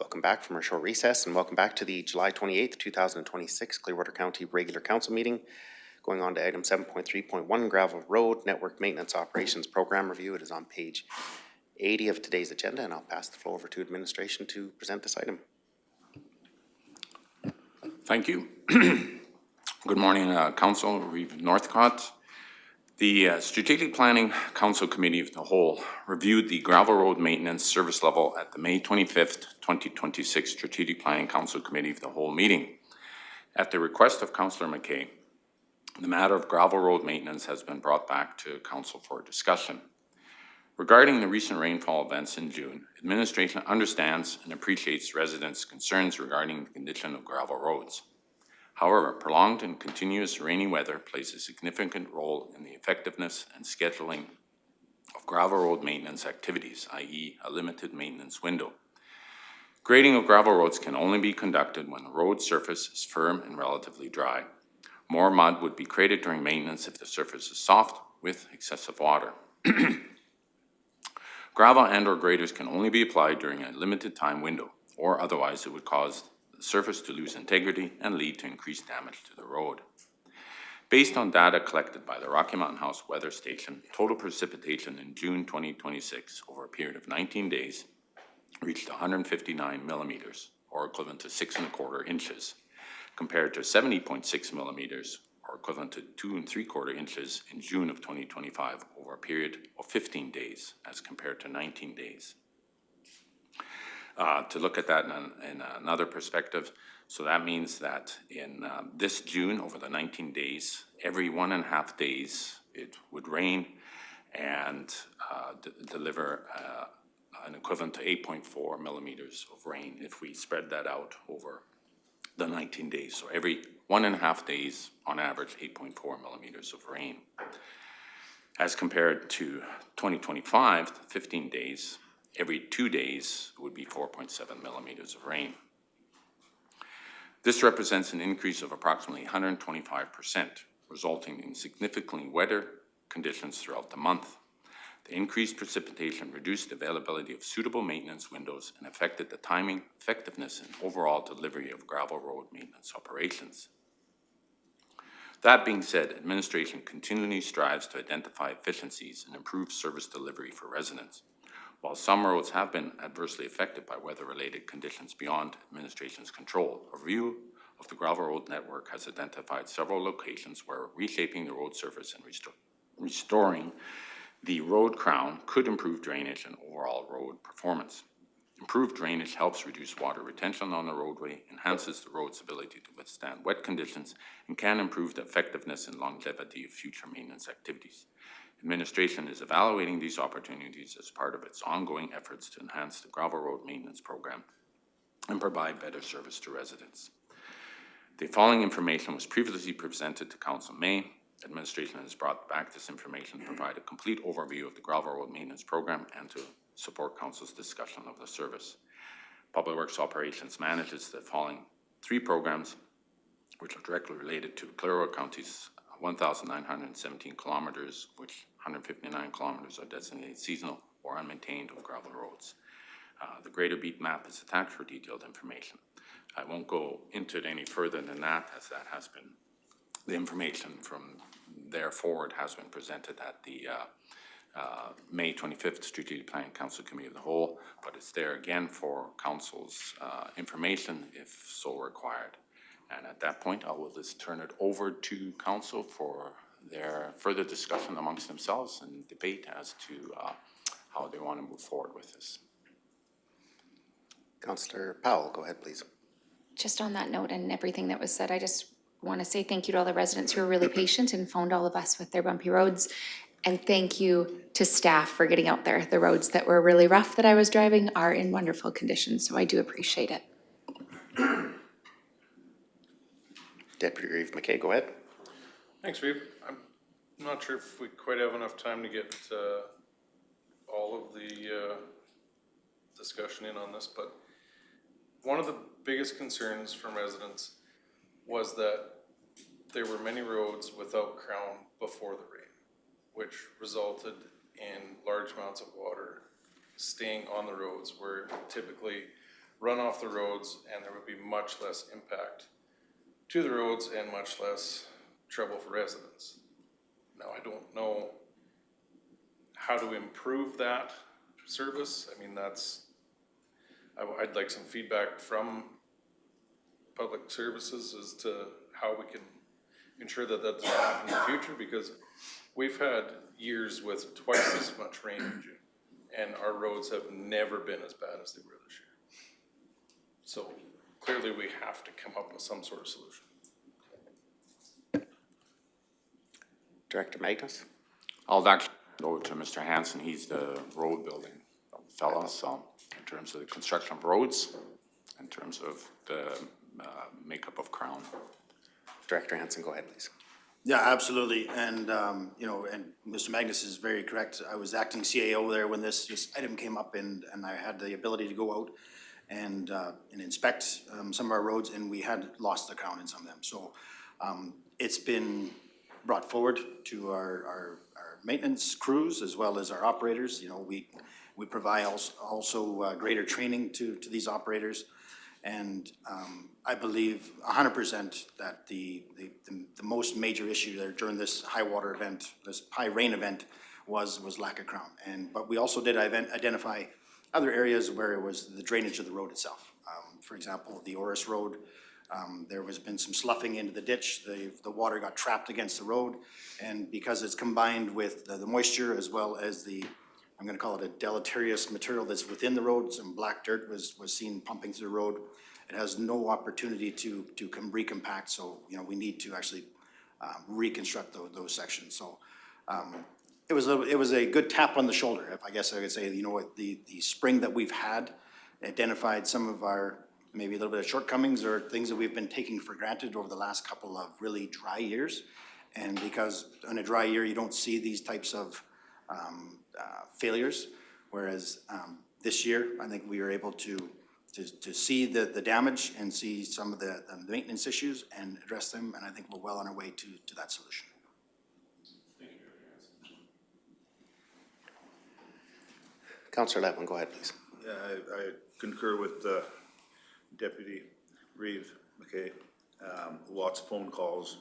Welcome back from our short recess, and welcome back to the July 28th, 2026 Clearwater County Regular Council meeting. Going on to item 7.3.1, Gravel Road Network Maintenance Operations Program Review. It is on page 80 of today's agenda, and I'll pass the floor over to administration to present this item. Thank you. Good morning, Council. Reeve Northcott. The Strategic Planning Council Committee of the Whole reviewed the gravel road maintenance service level at the May 25th, 2026 Strategic Planning Council Committee of the Whole meeting. At the request of Councillor McKay, the matter of gravel road maintenance has been brought back to Council for discussion. Regarding the recent rainfall events in June, administration understands and appreciates residents' concerns regarding the condition of gravel roads. However, prolonged and continuous rainy weather plays a significant role in the effectiveness and scheduling of gravel road maintenance activities, i.e. a limited maintenance window. Grading of gravel roads can only be conducted when the road surface is firm and relatively dry. More mud would be created during maintenance if the surface is soft with excessive water. Gravel and/or graders can only be applied during a limited time window, or otherwise it would cause the surface to lose integrity and lead to increased damage to the road. Based on data collected by the Rocky Mountain House Weather Station, total precipitation in June 2026 over a period of 19 days reached 159 millimeters, or equivalent to 6¼ inches, compared to 70.6 millimeters, or equivalent to 2¾ inches in June of 2025 over a period of 15 days as compared to 19 days. To look at that in another perspective, so that means that in this June, over the 19 days, every 1.5 days it would rain and deliver an equivalent to 8.4 millimeters of rain if we spread that out over the 19 days. So every 1.5 days, on average, 8.4 millimeters of rain. As compared to 2025, 15 days, every 2 days would be 4.7 millimeters of rain. This represents an increase of approximately 125%, resulting in significantly wetter conditions throughout the month. The increased precipitation reduced the availability of suitable maintenance windows and affected the timing, effectiveness, and overall delivery of gravel road maintenance operations. That being said, administration continually strives to identify efficiencies and improve service delivery for residents. While some roads have been adversely affected by weather-related conditions beyond administration's control, a review of the gravel road network has identified several locations where reshaping the road surface and restoring the road crown could improve drainage and overall road performance. Improved drainage helps reduce water retention on the roadway, enhances the road's ability to withstand wet conditions, and can improve the effectiveness and longevity of future maintenance activities. Administration is evaluating these opportunities as part of its ongoing efforts to enhance the gravel road maintenance program and provide better service to residents. The following information was previously presented to Council in May. Administration has brought back this information to provide a complete overview of the gravel road maintenance program and to support Council's discussion of the service. Public Works Operations manages the following 3 programs, which are directly related to Clearwater County's 1,917 kilometers, which 159 kilometers are designated seasonal or unmaintained of gravel roads. The greater beat map is attached for detailed information. I won't go into it any further than that, as that has been, the information from there forward has been presented at the May 25th Strategic Planning Council Committee of the Whole, but it's there again for Council's information if so required. And at that point, I will just turn it over to Council for their further discussion amongst themselves and debate as to how they want to move forward with this. Councillor Powell, go ahead, please. Just on that note and everything that was said, I just want to say thank you to all the residents who were really patient and phoned all of us with their bumpy roads. And thank you to staff for getting out there. The roads that were really rough that I was driving are in wonderful condition, so I do appreciate it. Deputy Reeve McKay, go ahead. Thanks, Reeve. I'm not sure if we quite have enough time to get all of the discussion in on this, but one of the biggest concerns from residents was that there were many roads without crown before the rain, which resulted in large amounts of water staying on the roads where typically run off the roads, and there would be much less impact to the roads and much less trouble for residents. Now, I don't know how to improve that service. I mean, I'd like some feedback from public services as to how we can ensure that that doesn't happen in the future, because we've had years with twice as much rain in June, and our roads have never been as bad as they were this year. So clearly we have to come up with some sort of solution. Director Magnus? I'll actually go to Mr. Hanson. He's the road building fellow, so in terms of the construction of roads, in terms of the makeup of Crown. Director Hanson, go ahead, please. Yeah, absolutely, and, you know, and Mr. Magnus is very correct. I was acting CAO there when this item came up, and I had the ability to go out and inspect some of our roads, and we had lost the crown in some of them. So it's been brought forward to our maintenance crews as well as our operators. You know, we provide also greater training to these operators. And I believe 100% that the most major issue there during this high water event, this high rain event, was lack of crown. But we also did identify other areas where it was the drainage of the road itself. For example, the Oris Road, there has been some sloughing into the ditch. The water got trapped against the road, and because it's combined with the moisture as well as the, I'm going to call it a deleterious material that's within the road, some black dirt was seen pumping through the road. It has no opportunity to recompact, so you know we need to actually reconstruct those sections. So it was a good tap on the shoulder, if I guess I could say. You know what, the spring that we've had identified some of our maybe a little bit of shortcomings or things that we've been taking for granted over the last couple of really dry years. And because in a dry year you don't see these types of failures, whereas this year I think we were able to see the damage and see some of the maintenance issues and address them, and I think we're well on our way to that solution. Councillor Letwin, go ahead, please. Yeah, I concur with Deputy Reeve McKay. Lots of phone calls,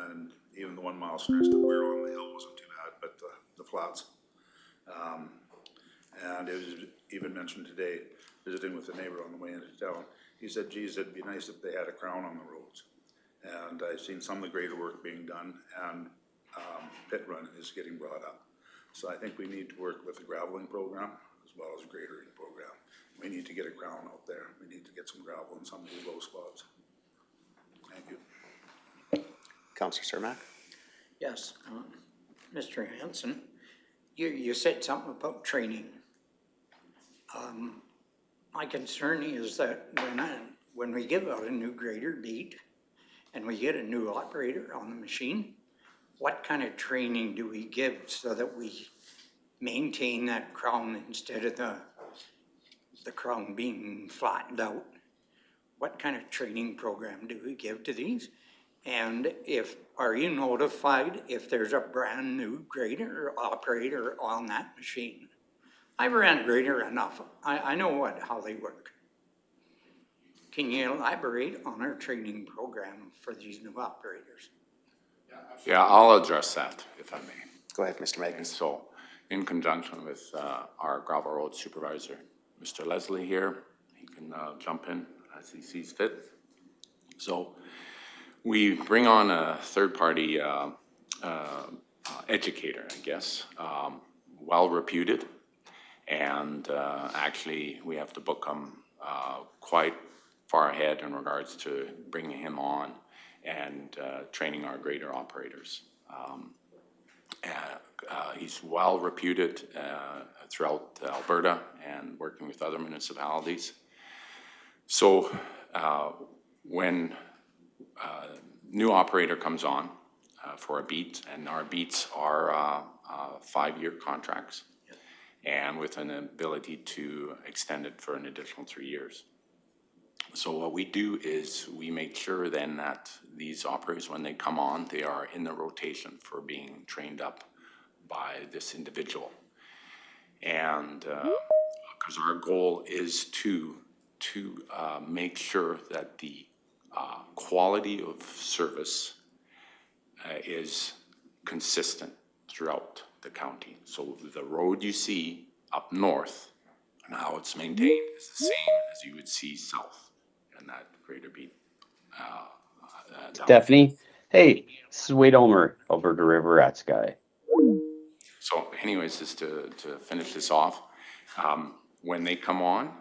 and even the 1 mile stretch that we're on the hill wasn't too bad, but the flats. And it was even mentioned today, visiting with a neighbor on the way into town. He said, geez, it'd be nice if they had a crown on the roads. And I've seen some of the greater work being done, and pit run is getting brought up. So I think we need to work with the graveling program as well as a gradering program. We need to get a crown out there. We need to get some gravel in some of these low spots. Thank you. Councillor Cermak? Yes, Mr. Hanson, you said something about training. My concern is that when we give out a new grader beat and we get a new operator on the machine, what kind of training do we give so that we maintain that crown instead of the crown being flattened out? What kind of training program do we give to these? And are you notified if there's a brand new grader or operator on that machine? I've ran grader enough. I know how they work. Can you elaborate on our training program for these new operators? Yeah, I'll address that, if I may. Go ahead, Mr. Magnus. So, in conjunction with our gravel road supervisor, Mr. Leslie here, he can jump in as he sees fit. So, we bring on a third-party educator, I guess, well-reputed, and actually we have to book him quite far ahead in regards to bringing him on and training our grader operators. He's well reputed throughout Alberta and working with other municipalities. So when new operator comes on for a beat, and our beats are 5-year contracts, and with an ability to extend it for an additional 3 years. So what we do is we make sure then that these operators, when they come on, they are in the rotation for being trained up by this individual. And because our goal is to to make sure that the quality of service is consistent throughout the county. So the road you see up north and how it's maintained is the same as you would see south in that greater beat. Stephanie, hey, this is Wade Omer, Alberta River Rats guy. So anyways, just to finish this off, when they come on,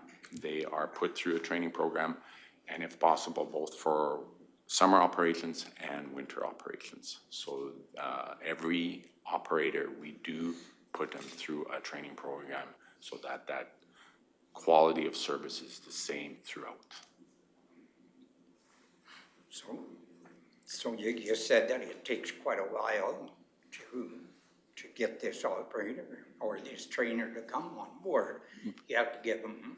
they are put through a training program, and if possible, both for summer operations and winter operations. So every operator, we do put them through a training program so that that quality of service is the same throughout. So you said that it takes quite a while to get this operator or this trainer to come on board. You have to give them.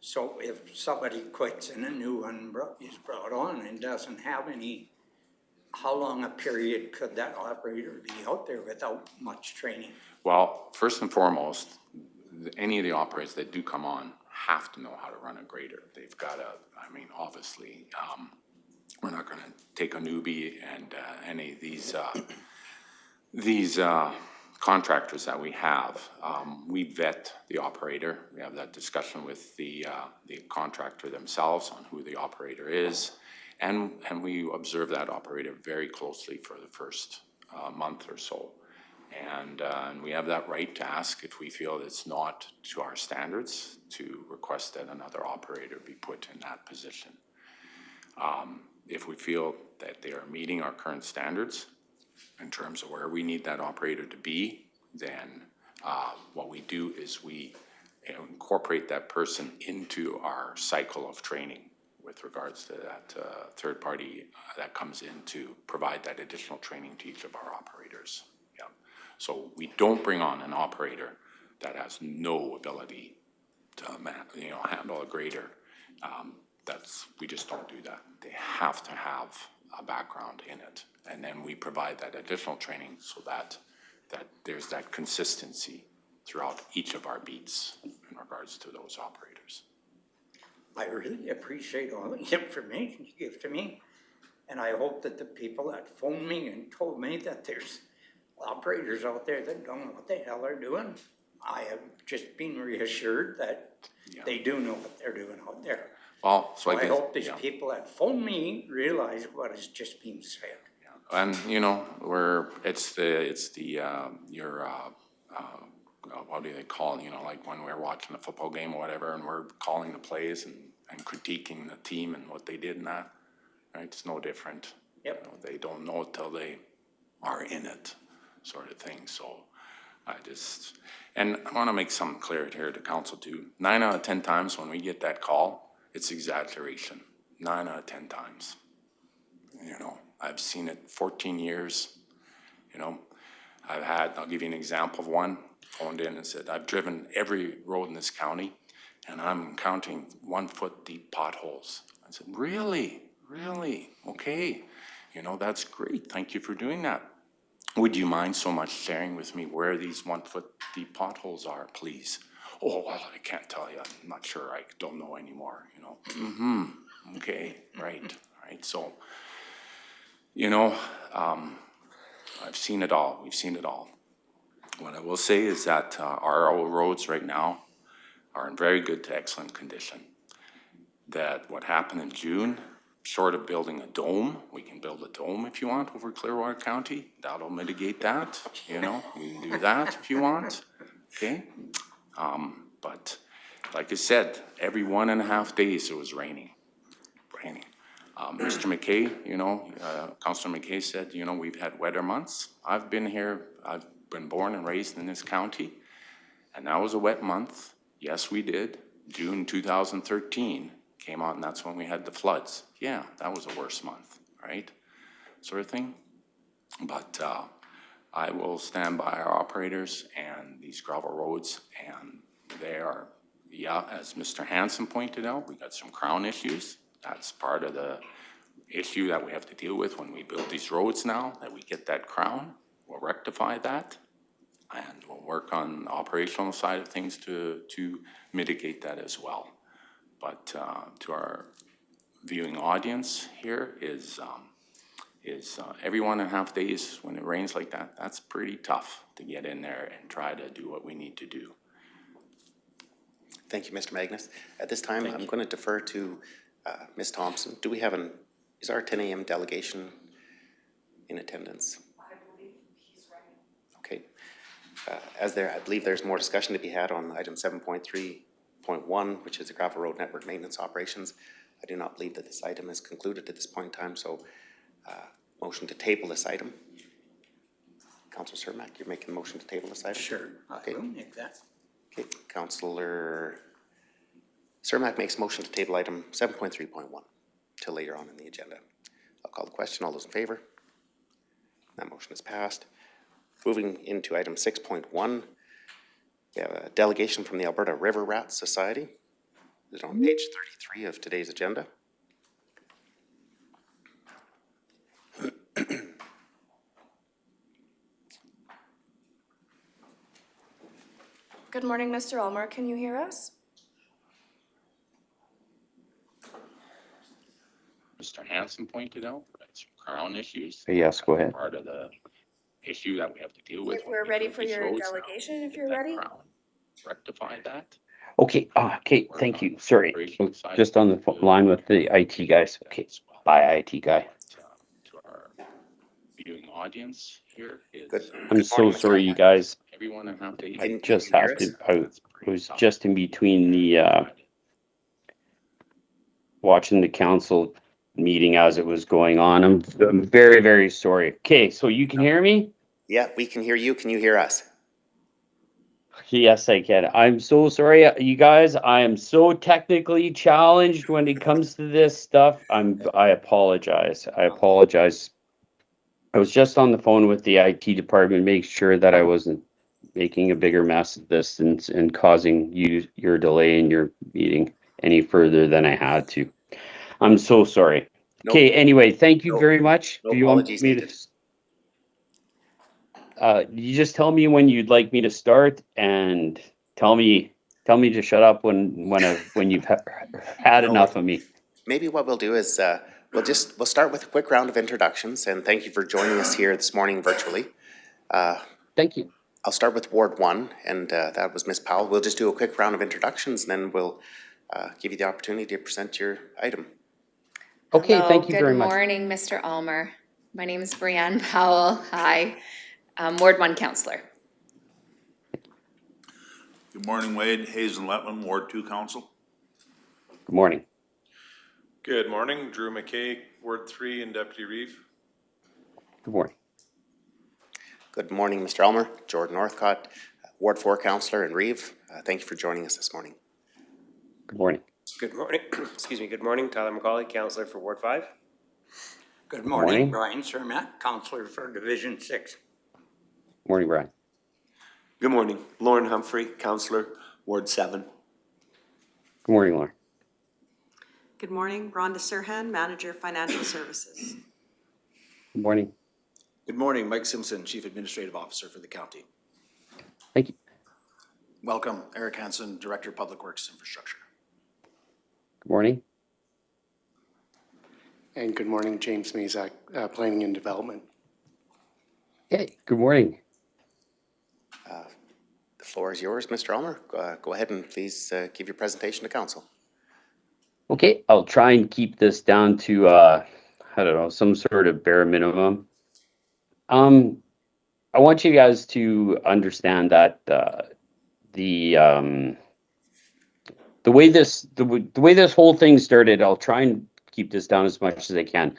So if somebody quits and a new one is brought on and doesn't have any, how long a period could that operator be out there without much training? Well, first and foremost, any of the operators that do come on have to know how to run a grader. They've got to, I mean, obviously, we're not going to take a newbie and any of these contractors that we have. We vet the operator. We have that discussion with the contractor themselves on who the operator is, and we observe that operator very closely for the first month or so. And we have that right to ask if we feel it's not to our standards to request that another operator be put in that position. If we feel that they are meeting our current standards in terms of where we need that operator to be, then what we do is we incorporate that person into our cycle of training with regards to that third party that comes in to provide that additional training to each of our operators. Yeah. So we don't bring on an operator that has no ability to handle a grader. We just don't do that. They have to have a background in it. And then we provide that additional training so that there's that consistency throughout each of our beats in regards to those operators. I really appreciate all the information you give to me. And I hope that the people that phoned me and told me that there's operators out there that don't know what the hell they're doing, I have just been reassured that they do know what they're doing out there. Well, so I hope these people that phone me realize what has just been said. And what do they call it? Like when we're watching a football game or whatever, and we're calling the plays and critiquing the team and what they did in that. Right? It's no different. Yep. They don't know it till they are in it, sort of thing. So and I want to make something clear here to council too. 9 out of 10 times when we get that call, it's exaggeration. 9 out of 10 times. I've seen it 14 years. I'll give you an example of one. Phoned in and said, I've driven every road in this county and I'm counting 1 foot deep potholes. I said, really? Really? Okay. That's great. Thank you for doing that. Would you mind so much sharing with me where these 1 foot deep potholes are, please? Oh, well, I can't tell you. I'm not sure. I don't know anymore, Okay, right. So, I've seen it all. We've seen it all. What I will say is that our roads right now are in very good to excellent condition. That what happened in June, short of building a dome, we can build a dome if you want over Clearwater County. That'll mitigate that, we can do that if you want, okay? But like I said, every 1.5 days it was raining. Mr. McKay, Councillor McKay said, we've had wetter months. I've been here, I've been born and raised in this county, and that was a wet month. Yes, we did. June 2013 came out, and that's when we had the floods. Yeah, that was a worse month, right? Sort of thing. But I will stand by our operators and these gravel roads, and they are, as Mr. Hansen pointed out, we got some crown issues. That's part of the issue that we have to deal with when we build these roads now, that we get that crown. We'll rectify that, and we'll work on the operational side of things to mitigate that as well. But to our viewing audience here is every 1.5 days when it rains like that, that's pretty tough to get in there and try to do what we need to do. Thank you, Mr. Magnus. At this time, I'm going to defer to Ms. Thompson. Do we have is our 10 a.m. delegation in attendance? I believe he's ready. Okay. I believe there's more discussion to be had on item 7.3.1, which is the gravel road network maintenance operations. I do not believe that this item is concluded at this point in time, so motion to table this item. Councillor Cermak, you're making a motion to table this item? Sure, Okay. I will make that. Okay, Councillor Cermak makes a motion to table item 7.3.1 till later on in the agenda. I'll call the question. All those in favor? That motion is passed. Moving into item 6.1, we have a delegation from the Alberta River Rat Society. It's on page 33 of today's agenda. Good morning, Mr. Ulmer. Can you hear us? Mr. Hanson pointed out, that's crown issues. Yes, go ahead. Part of the issue that we have to deal with. We're ready for your delegation if you're ready. Rectify that. Okay, thank you. Sorry. Just on the line with the IT guys. Okay, bye, IT guy. To our viewing audience here is. Good. I'm so sorry, you guys. Every 1.5 days. I just have to, I was just in between the, watching the council meeting as it was going on. I'm very, very sorry. Okay, so you can hear me? Yeah, we can hear you. Can you hear us? Yes, I can. I'm so sorry, you guys. I am so technically challenged when it comes to this stuff. I apologize. I apologize. I was just on the phone with the IT department, make sure that I wasn't making a bigger mess of this and causing your delay in your meeting any further than I had to. I'm so sorry. No, Okay, anyway, thank you very much. no Do you want apologies me needed. you just tell me when you'd like me to start and tell me to shut up when you've had No, enough of me. Maybe what we'll do is we'll start with a quick round of introductions, and thank you for joining us here this morning virtually. Thank you. I'll start with Ward 1, and that was Ms. Powell. We'll just do a quick round of introductions, and then we'll give you the opportunity to present your item. Okay, Hello, thank you very much. Good morning, Mr. Ulmer. My name is Brianne Powell. Hi. Ward 1 Councillor. Good morning, Wade. Hazen Letland, Ward 2 Council. Good morning. Good morning, Drew McKay, Ward 3 and Deputy Reeve. Good morning. Good morning, Mr. Elmer. Jordan Northcott, Ward 4 Councillor and Reeve. Thank you for joining us this morning. Good morning. Good morning, excuse me, good morning, Tyler McCauley, Councillor for Ward 5. Good morning, morning. Brian Cermak, Counselor for Division 6. Morning, Brian. Good morning. Lauren Humphrey, Councillor, Ward 7. Good morning, Lauren. Good morning, Rhonda Serhan, Manager Financial Services. Good morning. Good morning, Mike Simpson, Chief Administrative Officer for the county. Thank you. Welcome, Eric Hansen, Director of Public Works Infrastructure. Good morning. And good morning, James Mazak, Planning and Development. Hey, good morning. The floor is yours, Mr. Elmer. Go ahead and please give your presentation to council. Okay, I'll try and keep this down to, I don't know, some sort of bare minimum. I want you guys to understand that the way this whole thing started, I'll try and keep this down as much as I can.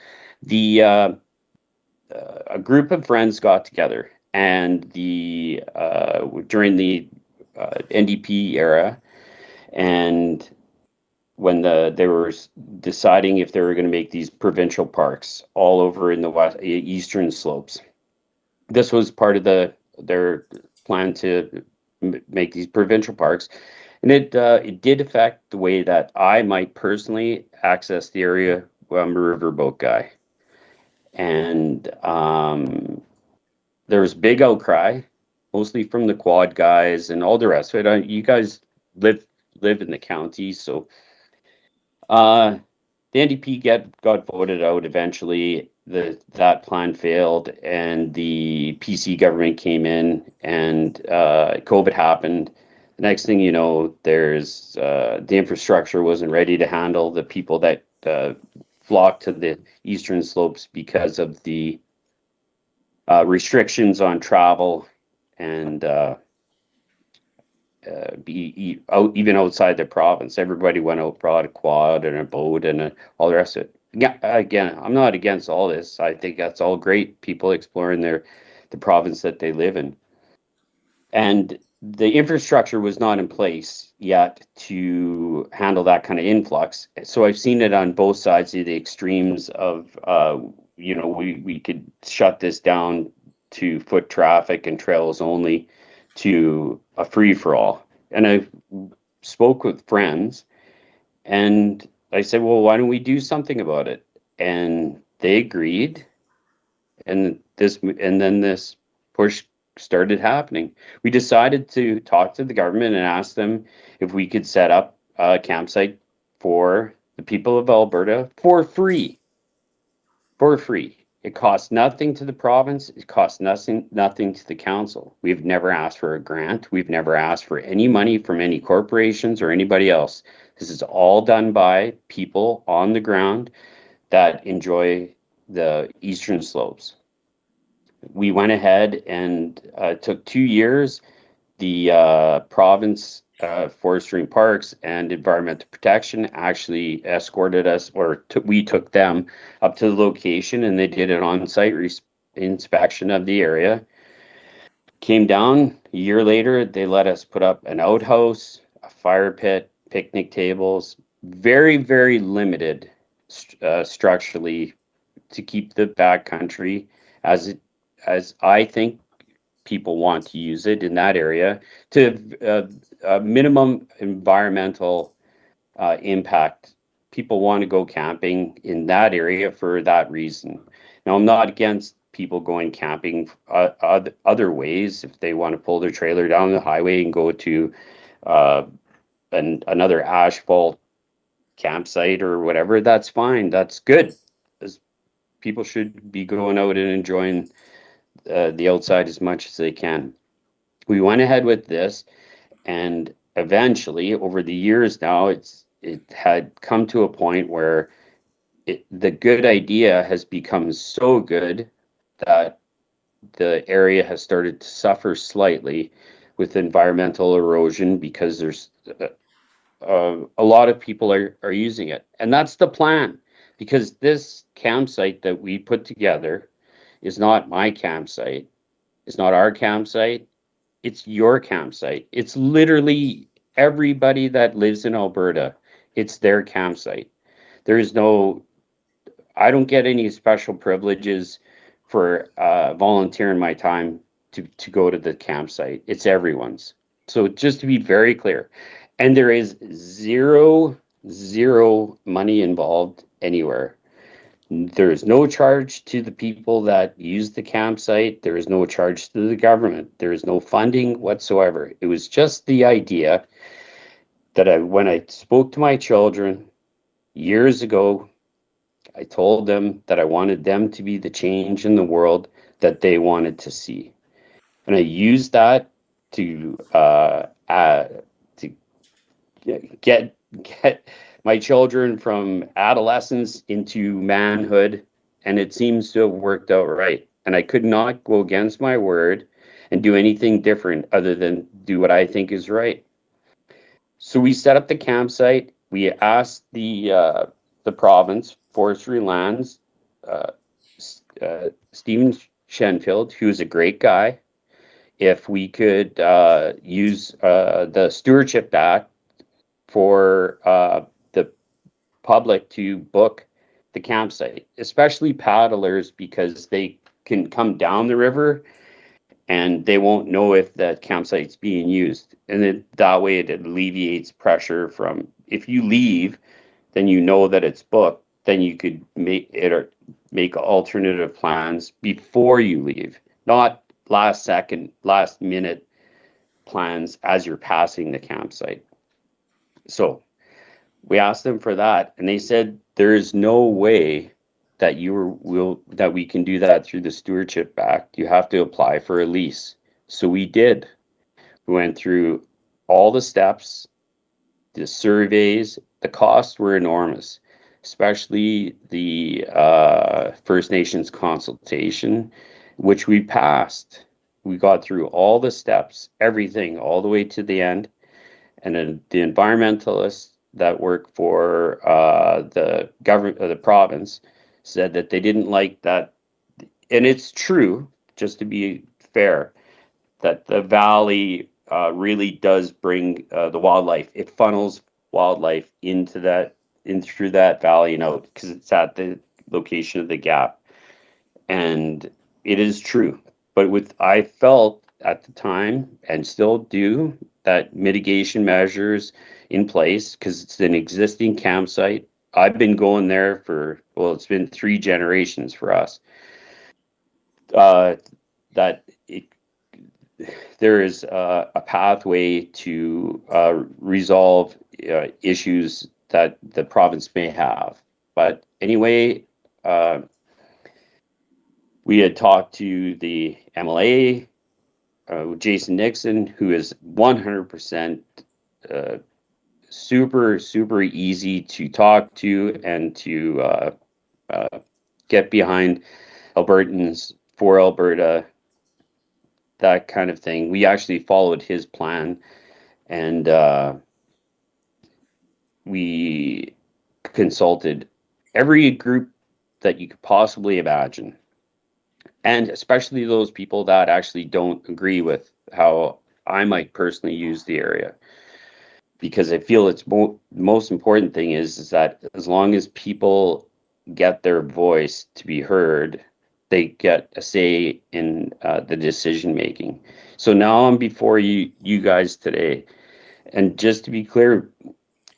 A group of friends got together, and during the NDP era, and when they were deciding if they were going to make these provincial parks all over in the eastern slopes. This was part of their plan to make these provincial parks, and it did affect the way that I might personally access the area. Well, I'm a riverboat guy, and there was big outcry, mostly from the quad guys and all the rest of it. You guys live in the county, so The NDP got voted out eventually. That plan failed, and the PC government came in, and COVID happened. The next thing you know, there's the infrastructure wasn't ready to handle the people that flocked to the eastern slopes because of the restrictions on travel and even outside the province. Everybody went out, brought a quad and a boat and all the rest of it. Yeah, again, I'm not against all this. I think that's all great. People exploring the province that they live in. And the infrastructure was not in place yet to handle that kind of influx. So I've seen it on both sides of the extremes of, we could shut this down to foot traffic and trails only, to a free for all. And I spoke with friends and I said, well, why don't we do something about it? And they agreed. And then this push started happening. We decided to talk to the government and ask them if we could set up a campsite for the people of Alberta for free. For free. It costs nothing to the province. It costs nothing to the council. We've never asked for a grant. We've never asked for any money from any corporations or anybody else. This is all done by people on the ground that enjoy the eastern slopes. We went ahead and it took 2 years. The province Forestry and Parks and Environmental Protection actually escorted us, or we took them up to the location, and they did an on-site inspection of the area. Came down a year later, they let us put up an outhouse, a fire pit, picnic tables, very, very limited structurally to keep the backcountry as I think people want to use it in that area, to minimum environmental impact. People want to go camping in that area for that reason. Now, I'm not against people going camping other ways. If they want to pull their trailer down the highway and go to another asphalt campsite or whatever, that's fine. That's good. People should be going out and enjoying the outside as much as they can. We went ahead with this, and eventually, over the years now, it had come to a point where the good idea has become so good that the area has started to suffer slightly with environmental erosion because there's a lot of people are using it. And that's the plan, because this campsite that we put together is not my campsite. It's not our campsite. It's your campsite. It's literally everybody that lives in Alberta. It's their campsite. There is no, I don't get any special privileges for volunteering my time to go to the campsite. It's everyone's. So just to be very clear, and there is zero money involved anywhere. There is no charge to the people that use the campsite. There is no charge to the government. There is no funding whatsoever. It was just the idea that when I spoke to my children years ago, I told them that I wanted them to be the change in the world that they wanted to see. And I used that to get my children from adolescence into manhood, and it seems to have worked out right. And I could not go against my word and do anything different other than do what I think is right. So we set up the campsite. We asked the province, Forestry Lands, Stephen Shenfield, who's a great guy, if we could use the Stewardship Act for the public to book the campsite, especially paddlers, because they can come down the river and they won't know if that campsite's being used. And that way it alleviates pressure from, if you leave, then you know that it's booked, then you could make alternative plans before you leave, not last minute plans as you're passing the campsite. So We asked them for that, and they said there is no way that that we can do that through the Stewardship Act. You have to apply for a lease. So we did. We went through all the steps, the surveys. The costs were enormous, especially the First Nations consultation, which we passed. We got through all the steps, everything, all the way to the end. And then the environmentalists that work for the government of the province said that they didn't like that. And it's true, just to be fair, that the valley really does bring the wildlife. It funnels wildlife into that, in through that valley and out, because it's at the location of the gap. And it is true. But I felt at the time, and still do, that mitigation measures in place, because it's an existing campsite. I've been going there for, well, it's been 3 generations for us. That there is a pathway to resolve issues that the province may have. But anyway, we had talked to the MLA, Jason Nixon, who is 100% super easy to talk to and to get behind Albertans for Alberta, that kind of thing. We actually followed his plan, and we consulted every group that you could possibly imagine, and especially those people that actually don't agree with how I might personally use the area. Because I feel it's most important thing is that as long as people get their voice to be heard, they get a say in the decision making. So now I'm before you guys today, and just to be clear,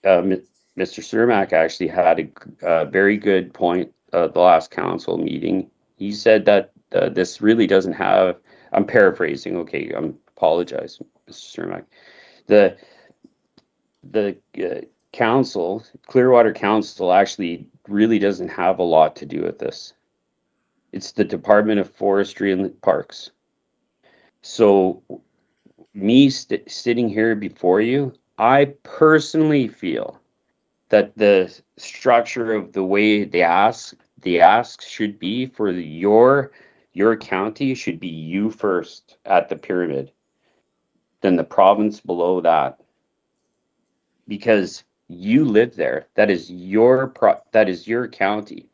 Mr. Cermak actually had a very good point the last council meeting. He said that this really doesn't have. I'm paraphrasing. Okay, I apologize, Mr. Cermak. The council, Clearwater Council, actually really doesn't have a lot to do with this. It's the Department of Forestry and Parks. So me sitting here before you, I personally feel that the structure of the way the asks should be for your county should be you first at the pyramid, then the province below that. Because you live there. That is your county.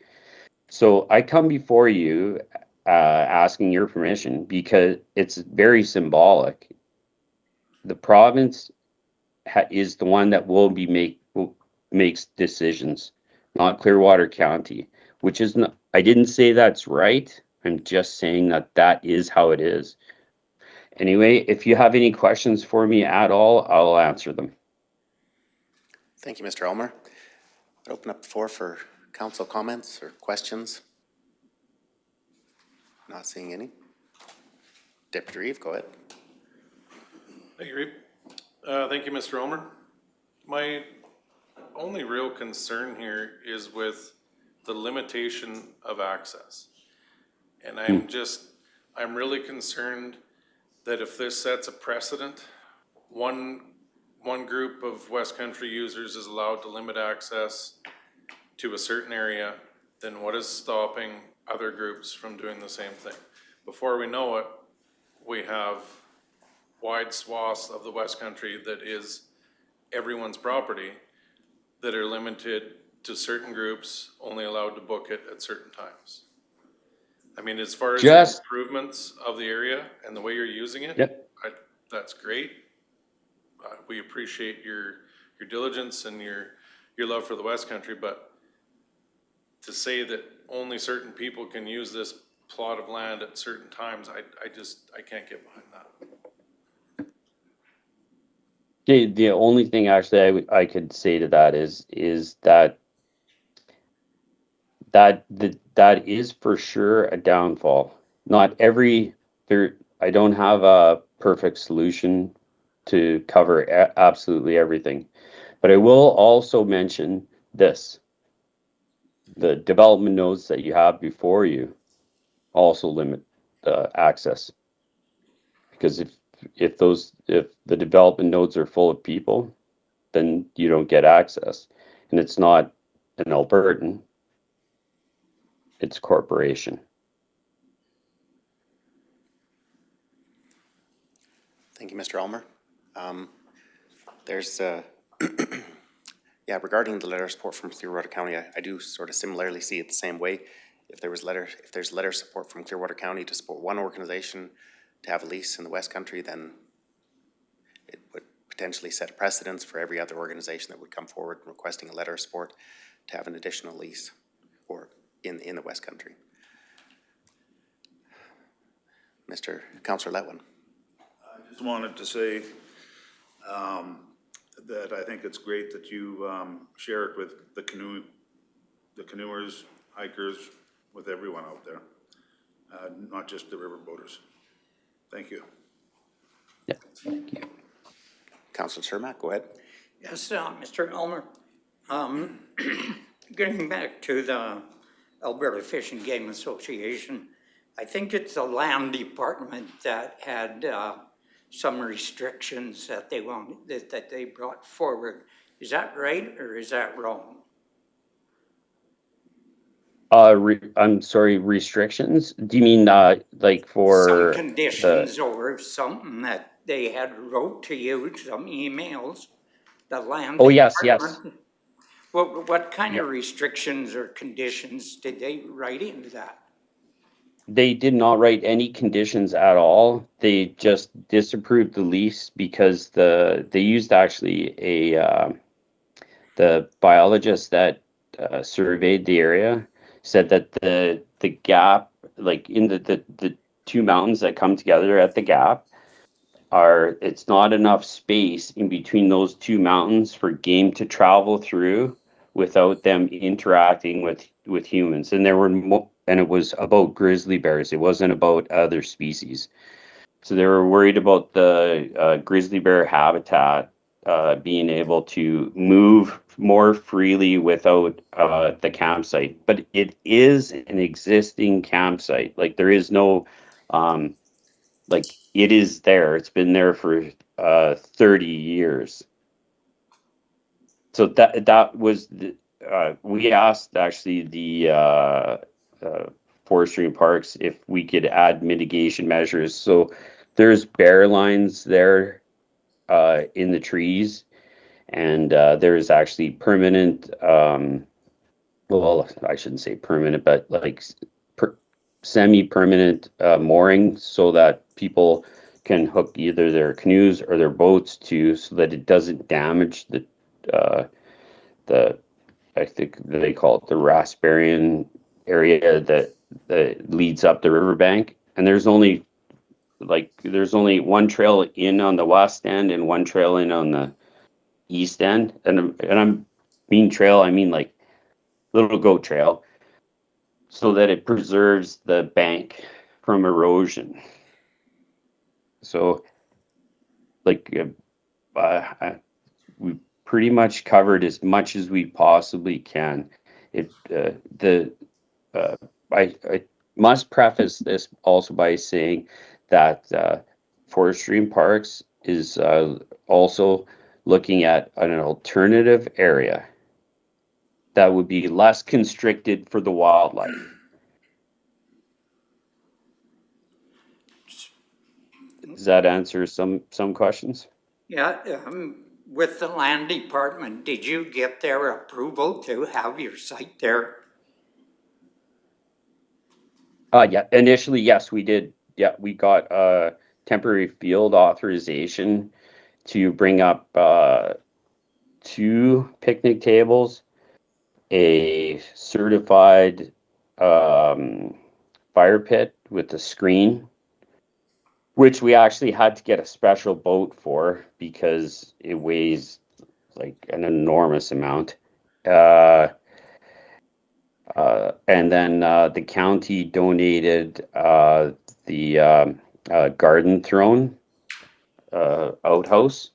So I come before you asking your permission because it's very symbolic. The province is the one that makes decisions, not Clearwater County, which is not, I didn't say that's right. I'm just saying that is how it is. Anyway, if you have any questions for me at all, I'll answer them. Thank you, Mr. Elmer. I'll open up the floor for council comments or questions. Not seeing any. Deputy Reeve, go ahead. Thank you, Reeve. Thank you, Mr. Elmer. My only real concern here is with the limitation of access. And I'm really concerned that if this sets a precedent, one group of West Country users is allowed to limit access to a certain area, then what is stopping other groups from doing the same thing? Before we know it, we have wide swaths of the West Country that is everyone's property that are limited to certain groups, only allowed to book it at certain times. I mean, as far as the improvements of the area and the way you're using it, yep. That's great. We appreciate your diligence and your love for the West Country, but to say that only certain people can use this plot of land at certain times, I can't get behind that. The only thing actually I could say to that is that is for sure a downfall. Not every I don't have a perfect solution to cover absolutely everything, But I will also mention this. The development nodes that you have before you also limit access. Because if the development nodes are full of people, then you don't get access. And it's not an Albertan, it's a corporation. Thank you, Mr. Elmer. There's, yeah, regarding the letter of support from Clearwater County, I do sort of similarly see it the same way. If there's letter of support from Clearwater County to support one organization to have a lease in the West Country, then it would potentially set a precedence for every other organization that would come forward requesting a letter of support to have an additional lease or in the West Country. Mr. Councillor Letwin. I just wanted to say that I think it's great that you share it with the canoers, hikers, with everyone out there, not just the riverboaters. Thank you. Yeah, thank you. Councillor Cermak, go ahead. Yes, Mr. Elmer. Getting back to the Alberta Fish and Game Association, I think it's the land department that had some restrictions that they wanted, that they brought forward. Is that right or is that wrong? I'm sorry, restrictions? Do you mean like for some conditions or something that they had wrote to you, some emails, the land Oh, yes, department? yes. What kind Yeah. of restrictions or conditions did they write into that? They did not write any conditions at all. They just disapproved the lease because they used actually the biologist that surveyed the area said that the gap, like in the two mountains that come together at the gap, it's not enough space in between those two mountains for game to travel through without them interacting with humans. And and it was about grizzly bears. It wasn't about other species. So they were worried about the grizzly bear habitat being able to move more freely without the campsite. But it is an existing campsite. Like there is no like it is there. It's been there for 30 years. So that was we asked actually the forestry and parks if we could add mitigation measures. So there's bear lines there in the trees, and there's actually permanent. Well, I shouldn't say permanent, but like semi-permanent mooring so that people can hook either their canoes or their boats to, so that it doesn't damage the I think they call it the Raspberrian area that leads up the riverbank. And there's only one trail in on the west end and one trail in on the east end. And I'm mean trail, I mean like little goat trail, so that it preserves the bank from erosion. So like we pretty much covered as much as we possibly can. I must preface this also by saying that Forestry and Parks is also looking at an alternative area that would be less constricted for the wildlife. Does that answer some questions? Yeah, with the land department, did you get their approval to have your site there? Yeah, initially, yes, we did. Yeah, we got temporary field authorization to bring up 2 picnic tables, a certified fire pit with a screen, which we actually had to get a special boat for because it weighs like an enormous amount. And then the county donated the garden throne outhouse.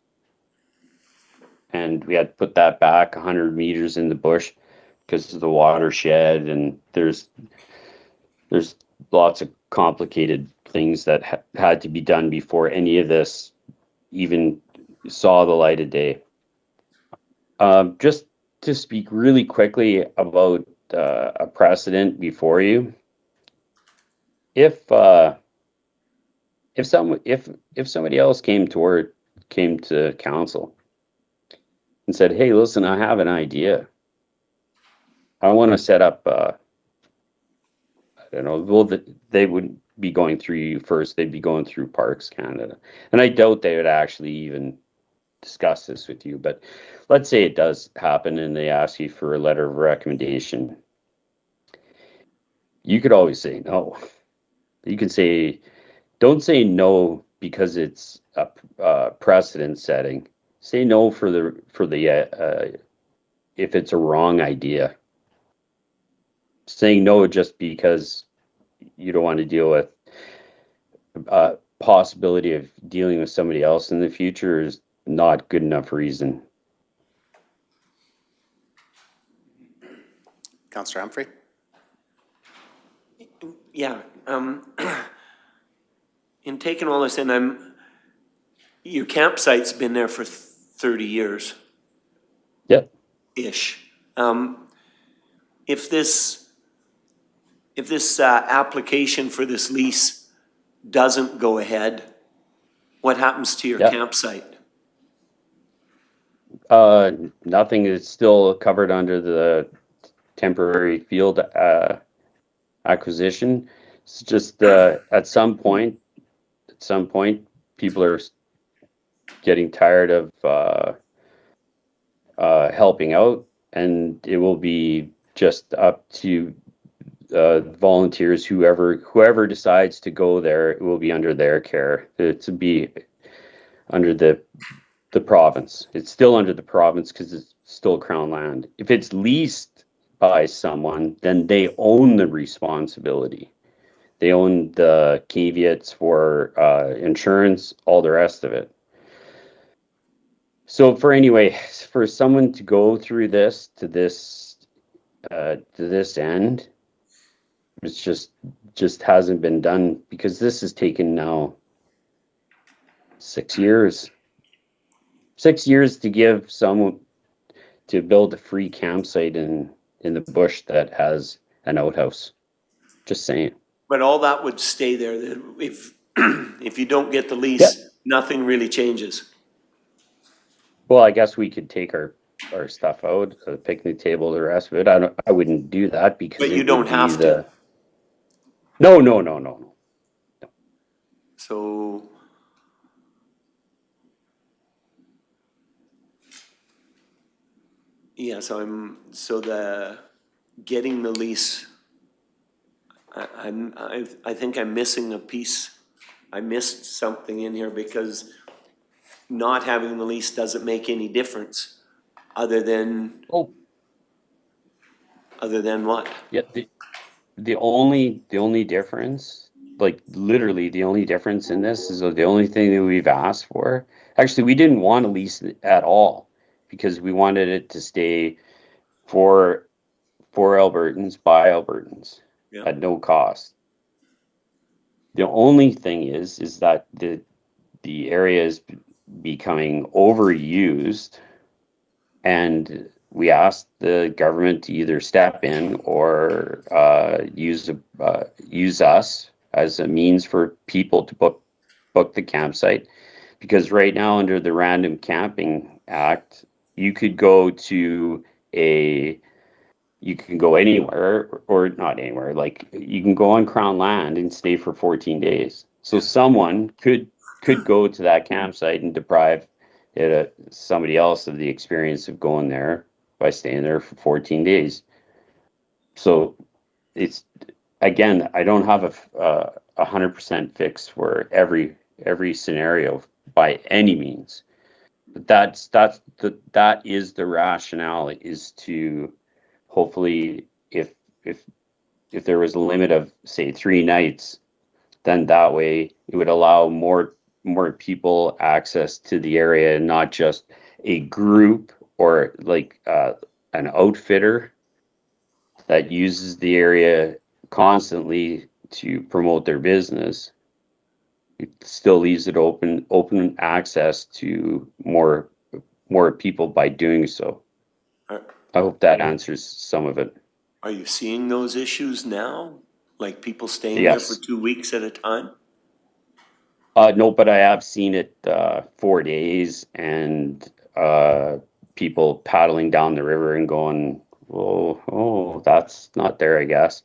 and we had to put that back 100 meters in the bush because of the watershed, and there's lots of complicated things that had to be done before any of this even saw the light of day. Just to speak really quickly about a precedent before you, if somebody else came to council and said, "Hey, listen, I have an idea. I want to set up." I don't know. Well, they wouldn't be going through you first. They'd be going through Parks Canada, and I doubt they would actually even discuss this with you. But let's say it does happen, and they ask you for a letter of recommendation. You could always say no. You can say, don't say no because it's a precedent setting. Say no for the if it's a wrong idea. Saying no just because you don't want to deal with possibility of dealing with somebody else in the future is not good enough reason. Councillor Humphrey? Yeah, in taking all this in, your campsite's been there for 30 years. Yep. Ish. If this application for this lease doesn't go ahead, what happens to your campsite? Nothing is still covered under the temporary field acquisition. It's just at some point, people are getting tired of helping out, and it will be just up to volunteers. Whoever decides to go there, it will be under their care. It's be under the province. It's still under the province because it's still Crown land. If it's leased by someone, then they own the responsibility. They own the caveats for insurance, all the rest of it. So for someone to go through this to this end, it's just hasn't been done because this has taken now 6 years. 6 years to give someone to build a free campsite in the bush that has an outhouse. Just saying. But all that would stay there. If if you don't get the lease, nothing really changes. Well, I guess we could take our stuff out, the picnic table, the rest of it. I wouldn't do that because But you don't have to. No. So yeah, so the getting the lease, I think I'm missing a piece. I missed something in here because not having the lease doesn't make any difference other than what? Yeah, the only difference, like literally the only difference in this is the only thing that we've asked for. Actually, we didn't want to lease it at all because we wanted it to stay for Albertans by Albertans at no cost. The only thing is that the area is becoming overused, and we asked the government to either step in or use us as a means for people to book the campsite, because right now under the Random Camping Act, you could go to you can go anywhere, or not anywhere, like you can go on Crown land and stay for 14 days. So someone could go to that campsite and deprive somebody else of the experience of going there by staying there for 14 days. So it's, again, I don't have a 100% fix for every scenario by any means. But that is the rationale, is to hopefully, if there was a limit of say 3 nights, then that way it would allow more people access to the area, and not just a group or like an outfitter that uses the area constantly to promote their business, it still leaves it open access to more people by doing so. Are, I hope that answers some of it. are you seeing those issues now? Like people staying there for Yes. 2 weeks at a time? No, but I have seen it 4 days and people paddling down the river and going, oh, that's not there, I guess.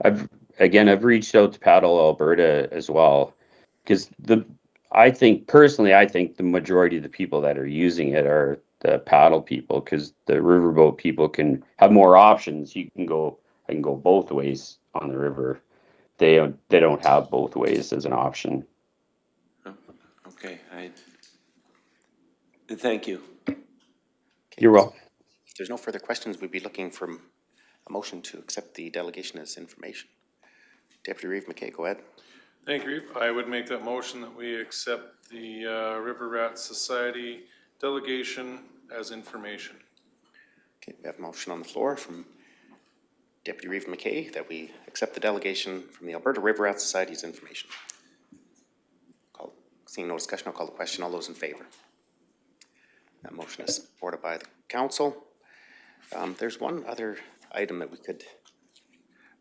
I've reached out to Paddle Alberta as well, because I think the majority of the people that are using it are the paddle people, because the riverboat people can have more options. I can go both ways on the river. They don't have both ways as an option. Okay, thank you. You're welcome. If there's no further questions, we'd be looking for a motion to accept the delegation as information. Deputy Reeve McKay, go ahead. Thank you, Reeve. I would make that motion that we accept the River Rat Society delegation as information. Okay, we have a motion on the floor from Deputy Reeve McKay that we accept the delegation from the Alberta River Rat Society as information. Seeing no discussion, I'll call the question. All those in favor? That motion is supported by the council. There's one other item that we could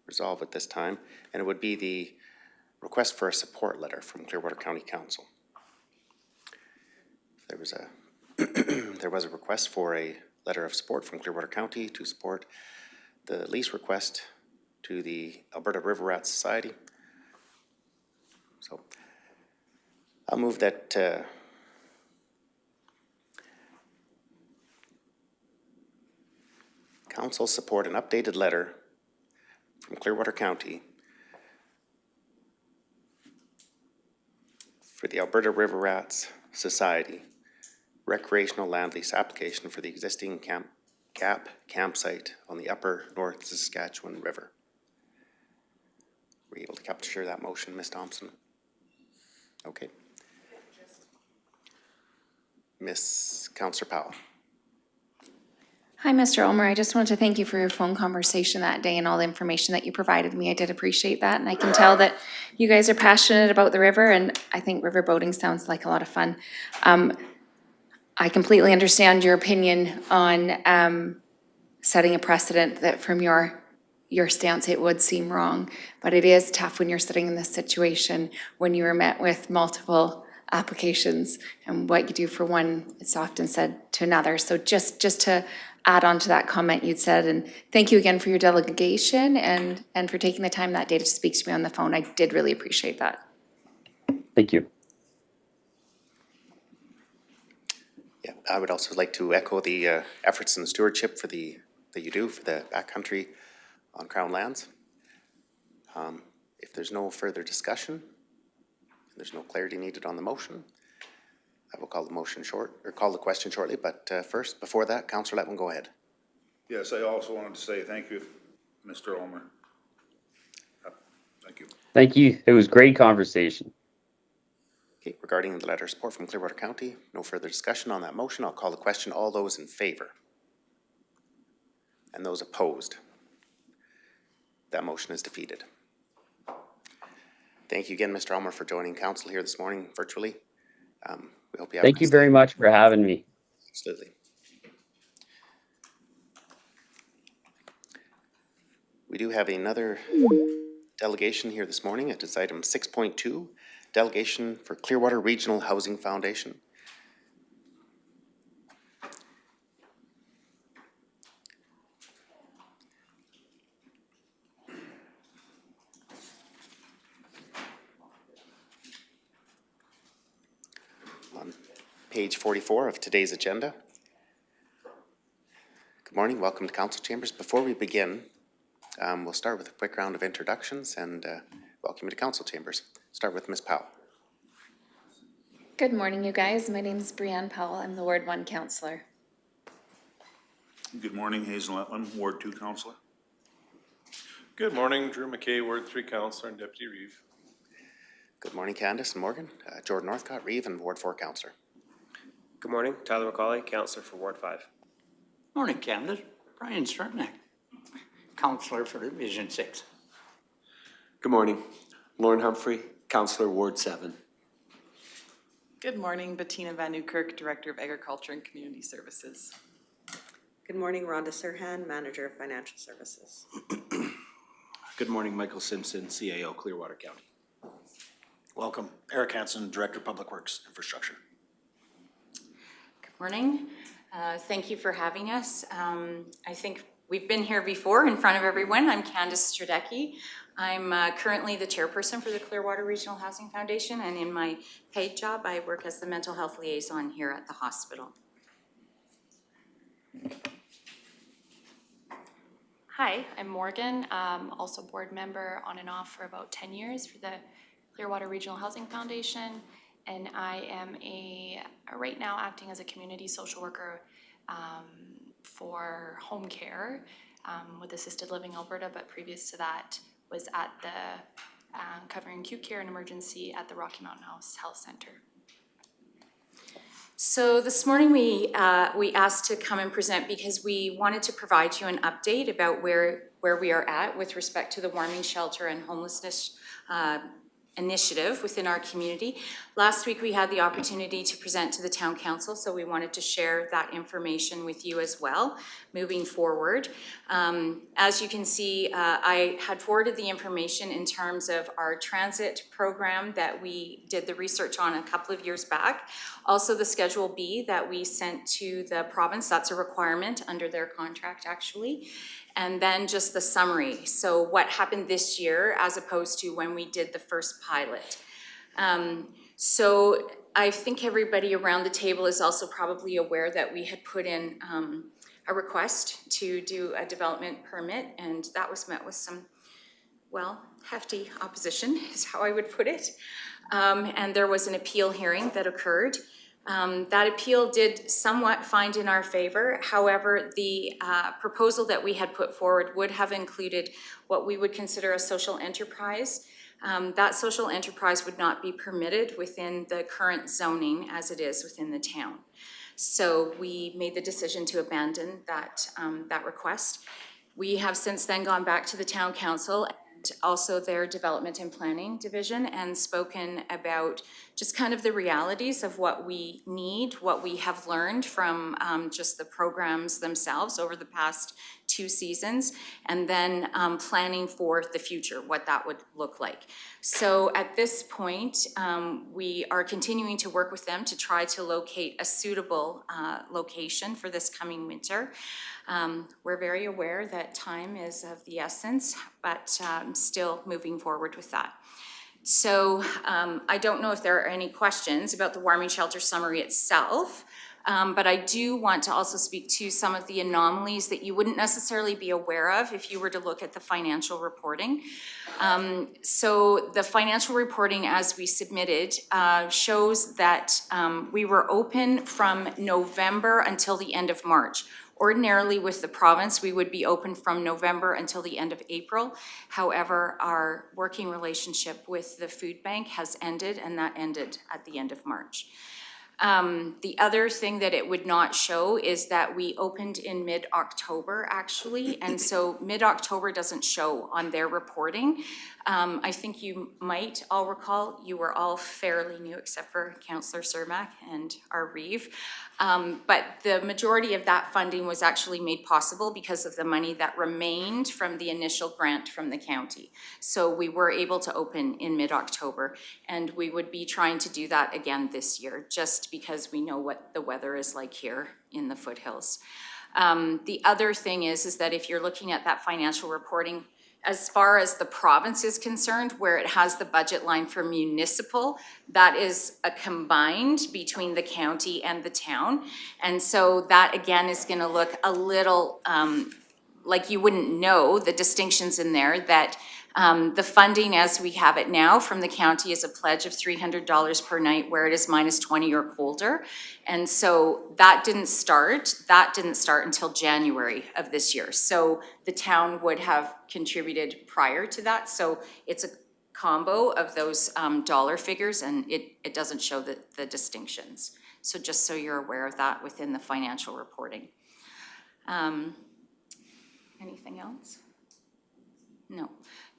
resolve at this time, and it would be the request for a support letter from Clearwater County Council. There was a request for a letter of support from Clearwater County to support the lease request to the Alberta River Rat Society. So I'll move that council support an updated letter from Clearwater County for the Alberta River Rats Society recreational land lease application for the existing campsite on the upper North Saskatchewan River. Were you able to capture that motion, Ms. Thompson? Okay. Ms. Councillor Powell. Hi, Mr. Ulmer. I just wanted to thank you for your phone conversation that day and all the information that you provided me. I did appreciate that, and I can tell that you guys are passionate about the river, and I think river boating sounds like a lot of fun. I completely understand your opinion on setting a precedent that from your stance, it would seem wrong, but it is tough when you're sitting in this situation, when you are met with multiple applications, and what you do for one, it's often said to another. So just to add on to that comment you'd said, and thank you again for your delegation and for taking the time that day to speak to me on the phone. I did really appreciate that. Thank you. Yeah, I would also like to echo the efforts and stewardship that you do for the backcountry on Crown lands. If there's no further discussion, there's no clarity needed on the motion, I will call the question shortly, but first, before that, Councillor Letwin, go ahead. Yes, I also wanted to say thank you, Mr. Ulmer. Thank you. Thank you. It was great conversation. Okay, regarding the letter of support from Clearwater County, no further discussion on that motion. I'll call the question. All those in favor? And those opposed? That motion is defeated. Thank you again, Mr. Ulmer, for joining council here this morning virtually. We hope you have a Thank you nice very day. much for having me. Absolutely. We do have another delegation here this morning. It is item 6.2, delegation for Clearwater Regional Housing Foundation. On page 44 of today's agenda. Good morning, welcome to council chambers. Before we begin, we'll start with a quick round of introductions and welcome you to council chambers. Start with Ms. Powell. Good morning, you guys. My name is Brianne Powell. I'm the Ward 1 councillor. Good morning, Hazel Letwin, Ward 2 Councillor. Good morning, Drew McKay, Ward 3 councillor and Deputy Reeve. Good morning, Candace and Morgan. Jordan Northcott, Reeve, and Ward 4 councillor. Good morning, Tyler McCauley, Councillor for Ward 5. Morning, Candace. Brian Cernak, Councillor for Division 6. Good morning. Lauren Humphrey, Councillor Ward 7. Good morning, Bettina Van Newkirk, Director of Agriculture and Community Services. Good morning, Rhonda Serhan, Manager of Financial Services. Good morning, Michael Simpson, CAO, Clearwater County. Welcome, Eric Hansen, Director of Public Works Infrastructure. Good morning. Thank you for having us. I think we've been here before in front of everyone. I'm Candace Stradecki. I'm currently the chairperson for the Clearwater Regional Housing Foundation, and in my paid job, I work as the mental health liaison here at the hospital. Hi, I'm Morgan, also board member on and off for about 10 years for the Clearwater Regional Housing Foundation, and I am right now acting as a community social worker for home care with Assisted Living Alberta, but previous to that was at the covering acute care and emergency at the Rocky Mountain House Health Center. So this morning we asked to come and present because we wanted to provide you an update about where we are at with respect to the warming shelter and homelessness initiative within our community. Last week we had the opportunity to present to the town council, so we wanted to share that information with you as well moving forward. As you can see, I had forwarded the information in terms of our transit program that we did the research on a couple of years back. Also the Schedule B that we sent to the province, that's a requirement under their contract actually. And then just the summary. So what happened this year as opposed to when we did the first pilot. So I think everybody around the table is also probably aware that we had put in a request to do a development permit, and that was met with some, well, hefty opposition is how I would put it. And there was an appeal hearing that occurred. That appeal did somewhat find in our favor. However, the proposal that we had put forward would have included what we would consider a social enterprise. That social enterprise would not be permitted within the current zoning as it is within the town. So we made the decision to abandon that request. We have since then gone back to the town council and also their development and planning division and spoken about just kind of the realities of what we need, what we have learned from just the programs themselves over the past 2 seasons, and then planning for the future, what that would look like. So at this point, we are continuing to work with them to try to locate a suitable location for this coming winter. We're very aware that time is of the essence, but still moving forward with that. So I don't know if there are any questions about the warming shelter summary itself, but I do want to also speak to some of the anomalies that you wouldn't necessarily be aware of if you were to look at the financial reporting. So the financial reporting as we submitted shows that we were open from November until the end of March. Ordinarily with the province, we would be open from November until the end of April. However, our working relationship with the food bank has ended, and that ended at the end of March. The other thing that it would not show is that we opened in mid-October actually, and so mid-October doesn't show on their reporting. I think you might all recall, you were all fairly new except for Councillor Cermak and our Reeve. But the majority of that funding was actually made possible because of the money that remained from the initial grant from the county. So we were able to open in mid-October, and we would be trying to do that again this year, just because we know what the weather is like here in the foothills. The other thing is that if you're looking at that financial reporting, as far as the province is concerned, where it has the budget line for municipal, that is a combined between the county and the town. And so that again is gonna look a little like you wouldn't know the distinctions in there, that the funding as we have it now from the county is a pledge of $300 per night where it is -20 or colder. And so that didn't start until January of this year. So the town would have contributed prior to that. So it's a combo of those dollar figures, and it doesn't show the distinctions. So just so you're aware of that within the financial reporting. Anything else? No.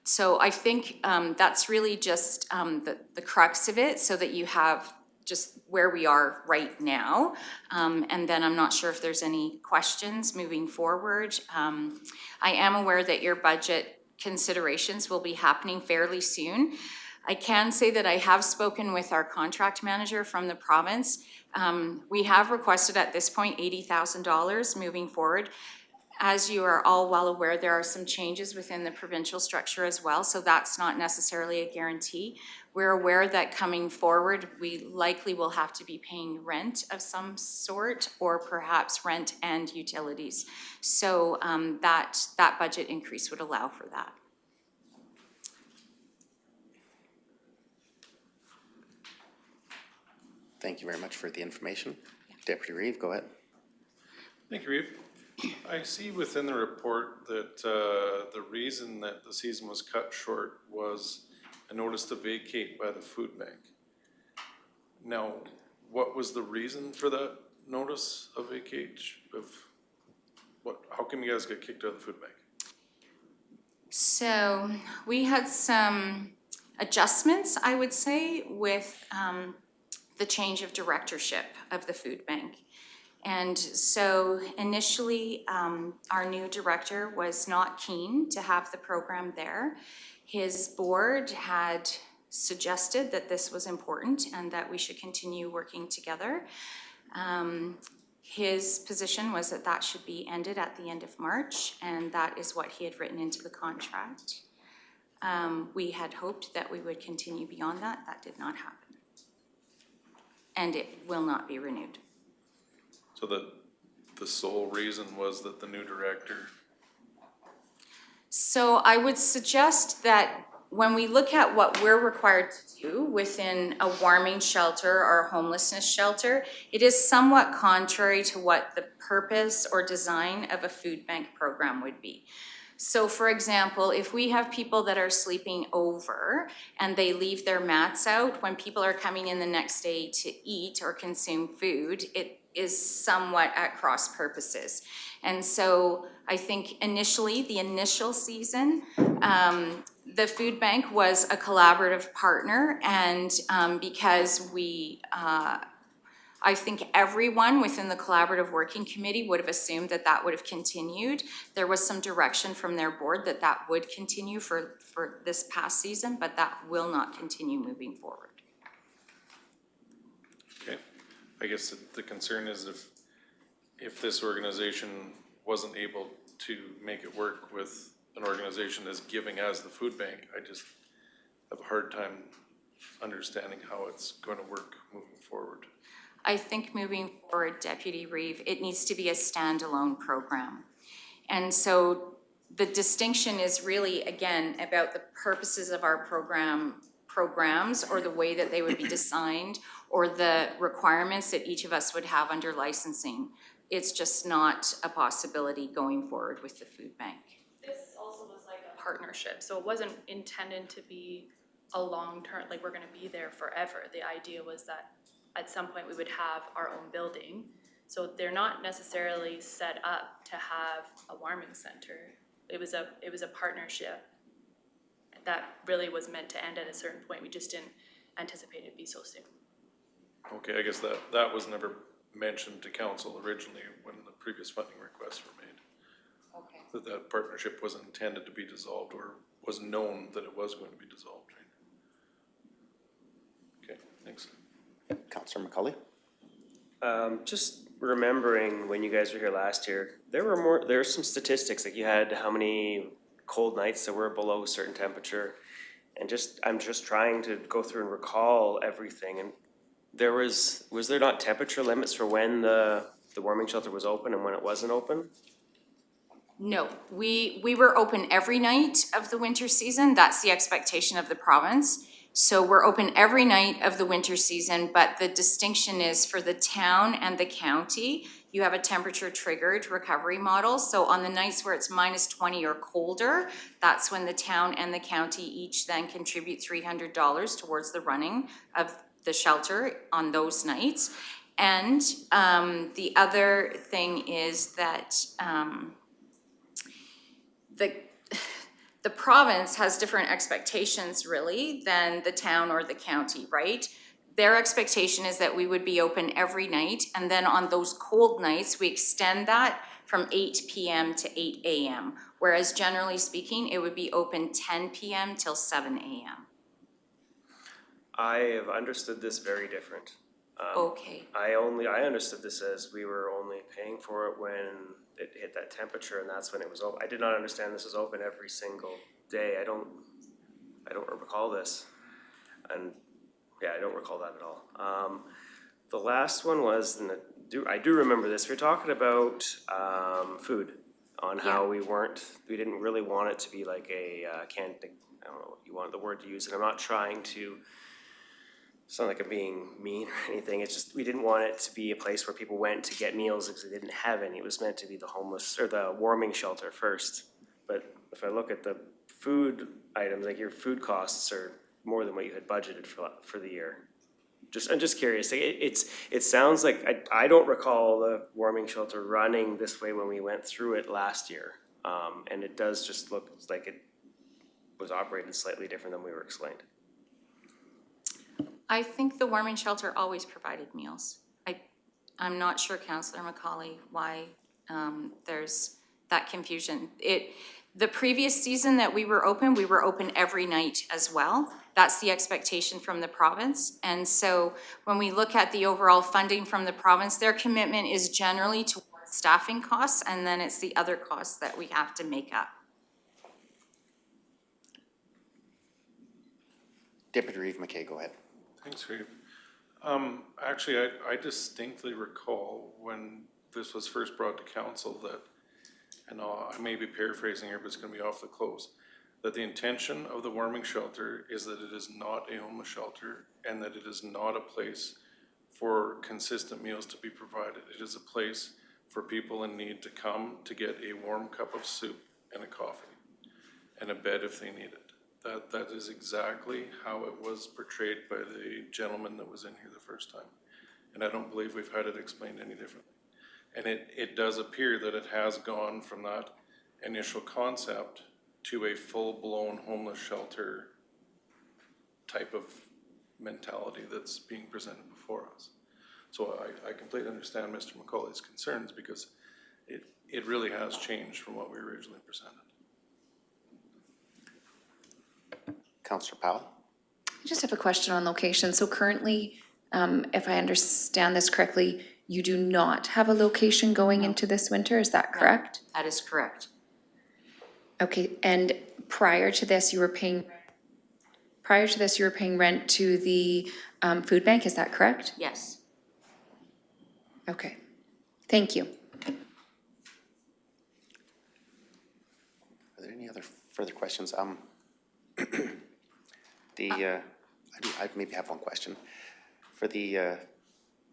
So I think that's really just the crux of it, so that you have just where we are right now. And then I'm not sure if there's any questions moving forward. I am aware that your budget considerations will be happening fairly soon. I can say that I have spoken with our contract manager from the province. We have requested at this point $80,000 moving forward. As you are all well aware, there are some changes within the provincial structure as well, so that's not necessarily a guarantee. We're aware that coming forward, we likely will have to be paying rent of some sort, or perhaps rent and utilities. So that budget increase would allow for that. Thank you very much for the information. Deputy Reeve, go ahead. Thank you, Reeve. I see within the report that the reason that the season was cut short was a notice to vacate by the food bank. Now, what was the reason for that notice of vacate? How come you guys got kicked out of the food bank? So we had some adjustments, I would say, with the change of directorship of the food bank. And so initially, our new director was not keen to have the program there. His board had suggested that this was important and that we should continue working together. His position was that that should be ended at the end of March, and that is what he had written into the contract. We had hoped that we would continue beyond that. That did not happen. And it will not be renewed. So the sole reason was that the new director. So I would suggest that when we look at what we're required to do within a warming shelter or a homelessness shelter, it is somewhat contrary to what the purpose or design of a food bank program would be. So for example, if we have people that are sleeping over and they leave their mats out, when people are coming in the next day to eat or consume food, it is somewhat at cross purposes. And so I think initially, the initial season, the food bank was a collaborative partner, and because I think everyone within the collaborative working committee would have assumed that that would have continued. There was some direction from their board that that would continue for this past season, but that will not continue moving forward. Okay. I guess the concern is if this organization wasn't able to make it work with an organization as giving as the food bank, I just have a hard time understanding how it's going to work moving forward. I think moving forward, Deputy Reeve, it needs to be a standalone program. And so the distinction is really, again, about the purposes of our programs or the way that they would be designed or the requirements that each of us would have under licensing. It's just not a possibility going forward with the food bank. This also was like a partnership, so it wasn't intended to be a long-term, like we're gonna be there forever. The idea was that at some point we would have our own building. So they're not necessarily set up to have a warming center. It was a partnership that really was meant to end at a certain point. We just didn't anticipate it'd be so soon. Okay, I guess that was never mentioned to council originally when the previous funding requests were made. Okay. That partnership was intended to be dissolved, or was known that it was going to be dissolved, right? Okay, thanks. Councillor McCauley? Just remembering when you guys were here last year, there were some statistics, like you had how many cold nights that were below a certain temperature. And I'm just trying to go through and recall everything. And was there not temperature limits for when the warming shelter was open and when it wasn't open? No, we were open every night of the winter season. That's the expectation of the province. So we're open every night of the winter season, but the distinction is for the town and the county, you have a temperature triggered recovery model. So on the nights where it's -20 or colder, that's when the town and the county each then contribute $300 towards the running of the shelter on those nights. And the other thing is that the province has different expectations really than the town or the county, right? Their expectation is that we would be open every night, and then on those cold nights, we extend that from 8 p.m. to 8 a.m. Whereas generally speaking, it would be open 10 p.m. till 7 a.m. I have understood this very different. Okay, I understood this as we were only paying for it when it hit that temperature, and that's when it was open. I did not understand this was open every single day. I don't recall this, and yeah, I don't recall that at all. The last one was, and I do remember this. We were talking about food, on how we didn't really want it to be like a I don't know what you want the word to use, and I'm not trying to. It's not like I'm being mean or anything. It's just we didn't want it to be a place where people went to get meals because they didn't have any. It was meant to be the homeless or the warming shelter first. But if I look at the food items, like your food costs are more than what you had budgeted for the year. I'm just curious. It sounds like I don't recall the warming shelter running this way when we went through it last year, and it does just look like it was operated slightly different than we were explained. I think the warming shelter always provided meals. I'm not sure, Councillor McCauley, why there's that confusion. The previous season that we were open every night as well. That's the expectation from the province. And so when we look at the overall funding from the province, their commitment is generally towards staffing costs, and then it's the other costs that we have to make up. Deputy Reeve McKay, go ahead. Thanks, Reeve. Actually, I distinctly recall when this was first brought to council that, and I may be paraphrasing here, but it's gonna be off the close, that the intention of the warming shelter is that it is not a homeless shelter and that it is not a place for consistent meals to be provided. It is a place for people in need to come to get a warm cup of soup and a coffee and a bed if they need it. That is exactly how it was portrayed by the gentleman that was in here the first time. And I don't believe we've had it explained any differently. And it does appear that it has gone from that initial concept to a full-blown homeless shelter type of mentality that's being presented before us. So I completely understand Mr. McCauley's concerns because it really has changed from what we originally presented. Councillor Powell? I just have a question on location. So currently, if I understand this correctly, you do not have a location going into this winter, is that correct? That is correct. Okay, and prior to this, you were paying rent to the food bank, is that correct? Yes. Okay, thank you. Are there any other further questions? I maybe have one question. For the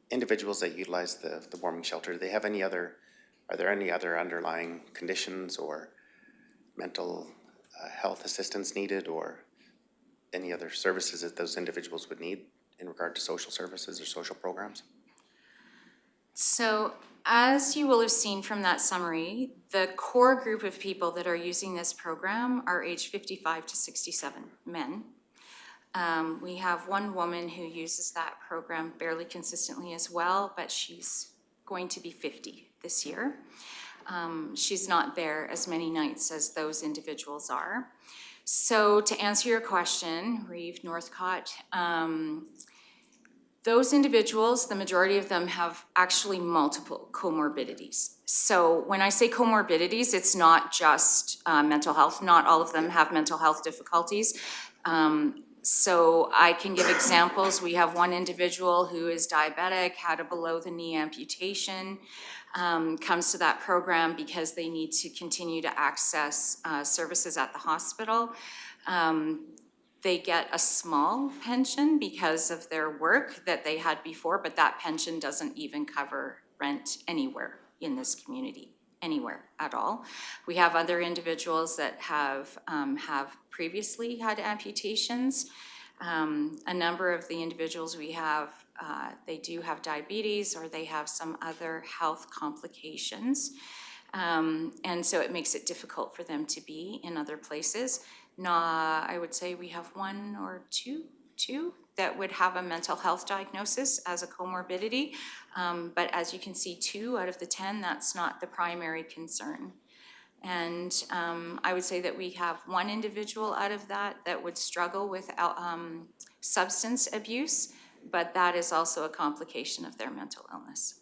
individuals that utilize the warming shelter, do they have are there any other underlying conditions or mental health assistance needed or any other services that those individuals would need in regard to social services or social programs? So as you will have seen from that summary, the core group of people that are using this program are aged 55 to 67 men. We have one woman who uses that program fairly consistently as well, but she's going to be 50 this year. She's not there as many nights as those individuals are. So to answer your question, Reeve Northcott, those individuals, the majority of them have actually multiple comorbidities. So when I say comorbidities, it's not just mental health. Not all of them have mental health difficulties. So I can give examples. We have one individual who is diabetic, had a below-the-knee amputation, comes to that program because they need to continue to access services at the hospital. They get a small pension because of their work that they had before, but that pension doesn't even cover rent anywhere in this community, anywhere at all. We have other individuals that have previously had amputations. A number of the individuals we have, they do have diabetes or they have some other health complications. And so it makes it difficult for them to be in other places. I would say we have one or two that would have a mental health diagnosis as a comorbidity. But as you can see, 2 out of the 10, that's not the primary concern. And I would say that we have 1 individual out of that would struggle with substance abuse, but that is also a complication of their mental illness.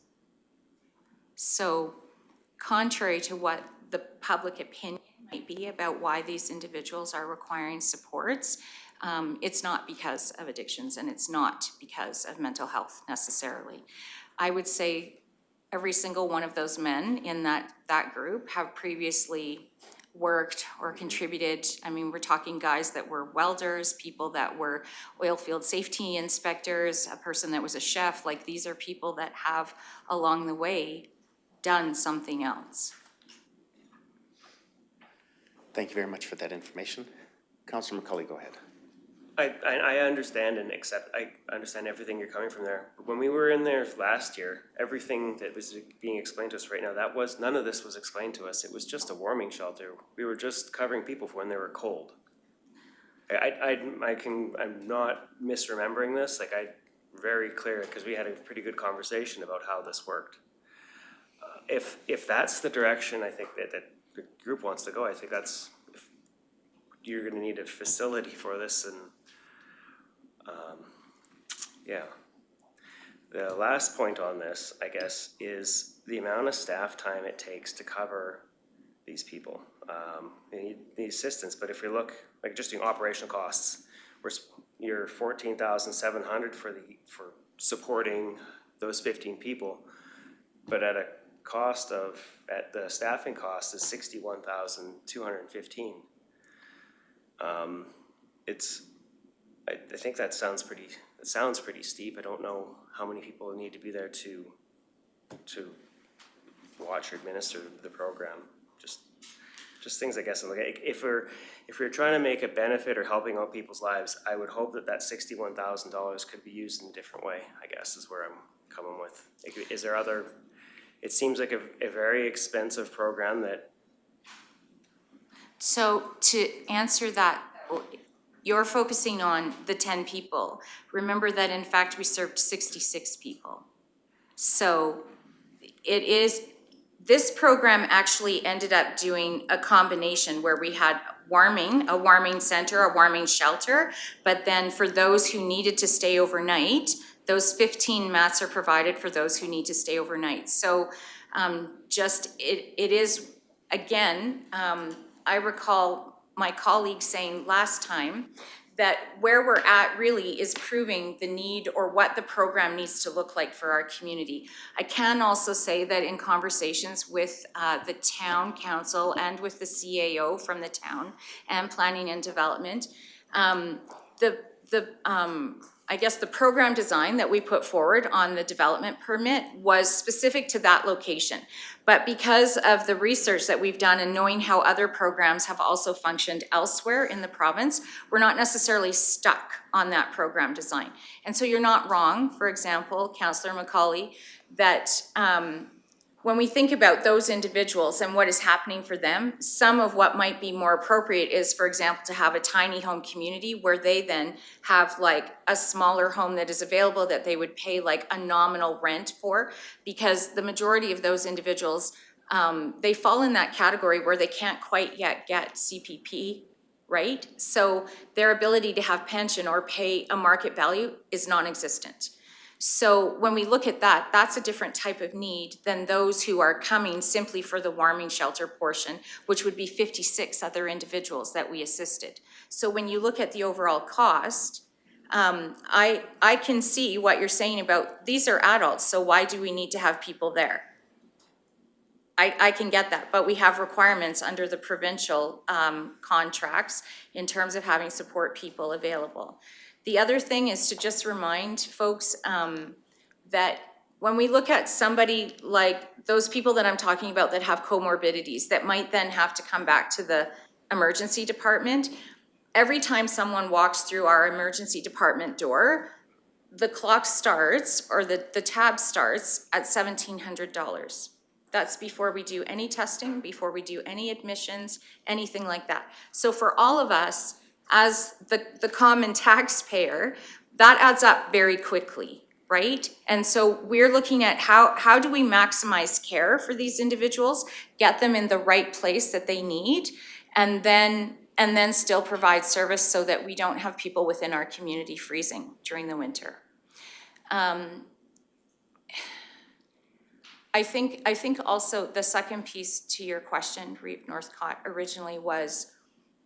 So contrary to what the public opinion might be about why these individuals are requiring supports, it's not because of addictions and it's not because of mental health necessarily. I would say every single one of those men in that group have previously worked or contributed. I mean, we're talking guys that were welders, people that were oil field safety inspectors, a person that was a chef. Like, these are people that have along the way done something else. Thank you very much for that information. Councillor McCauley, go ahead. I understand and accept, I understand everything you're coming from there. But when we were in there last year, everything that was being explained to us right now, none of this was explained to us. It was just a warming shelter. We were just covering people for when they were cold. I'm not misremembering this. Like, very clear, because we had a pretty good conversation about how this worked. If that's the direction I think that the group wants to go, I think you're gonna need a facility for this, and yeah. The last point on this, I guess, is the amount of staff time it takes to cover these people. They need the assistance, but if we look, like, just doing operational costs, you're $14,700 for supporting those 15 people, but at the staffing cost is $61,215. I think that sounds pretty steep. I don't know how many people need to be there to watch or administer the program. Just things, I guess. Like, if we're trying to make a benefit or helping out people's lives, I would hope that $61,000 could be used in a different way, I guess, is where I'm coming with. Like, is there other? It seems like a very expensive program that. So to answer that, you're focusing on the 10 people. Remember that in fact we served 66 people. So this program actually ended up doing a combination where we had a warming center, a warming shelter, but then for those who needed to stay overnight, those 15 mats are provided for those who need to stay overnight. So it is, again, I recall my colleague saying last time that where we're at really is proving the need or what the program needs to look like for our community. I can also say that in conversations with the town council and with the CAO from the town and planning and development, I guess the program design that we put forward on the development permit was specific to that location. But because of the research that we've done and knowing how other programs have also functioned elsewhere in the province, we're not necessarily stuck on that program design. And so you're not wrong, for example, Councillor McCauley, that when we think about those individuals and what is happening for them, some of what might be more appropriate is, for example, to have a tiny home community where they then have like a smaller home that is available that they would pay like a nominal rent for, because the majority of those individuals, they fall in that category where they can't quite yet get CPP, right? So their ability to have pension or pay a market value is non-existent. So when we look at that, that's a different type of need than those who are coming simply for the warming shelter portion, which would be 56 other individuals that we assisted. So when you look at the overall cost, I can see what you're saying about these are adults, so why do we need to have people there? I can get that, but we have requirements under the provincial contracts in terms of having support people available. The other thing is to just remind folks that when we look at somebody like those people that I'm talking about that have comorbidities that might then have to come back to the emergency department, every time someone walks through our emergency department door, the clock starts, or the tab starts at $1,700. That's before we do any testing, before we do any admissions, anything like that. So for all of us, as the common taxpayer, that adds up very quickly, right? And so we're looking at how do we maximize care for these individuals, get them in the right place that they need, and then still provide service so that we don't have people within our community freezing during the winter. I think also the second piece to your question, Reeve Northcott, originally was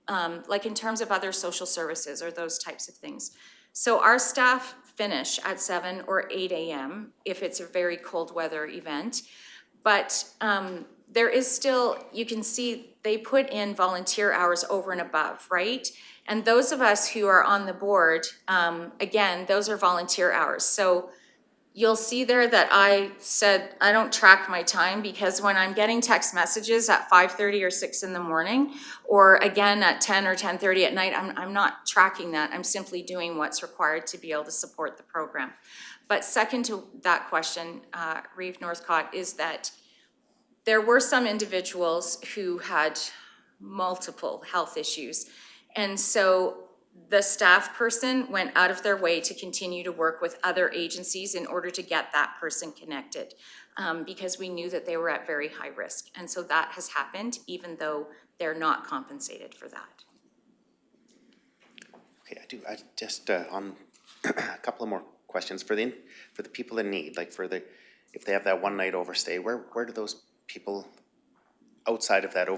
like in terms of other social services or those types of things. So our staff finish at 7 or 8 a.m. if it's a very cold weather event, but there is still, you can see they put in volunteer hours over and above, right? And those of us who are on the board, again, those are volunteer hours. So you'll see there that I said I don't track my time, because when I'm getting text messages at 5:30 or 6 in the morning, or again at 10 or 10:30 at night, I'm not tracking that. I'm simply doing what's required to be able to support the program. But second to that question, Reeve Northcott, is that there were some individuals who had multiple health issues. And so the staff person went out of their way to continue to work with other agencies in order to get that person connected, because we knew that they were at very high risk. And so that has happened, even though they're not compensated for that. Okay, I just, on a couple of more questions for the people in need, like if they have that one night overstay, where do those people, outside of that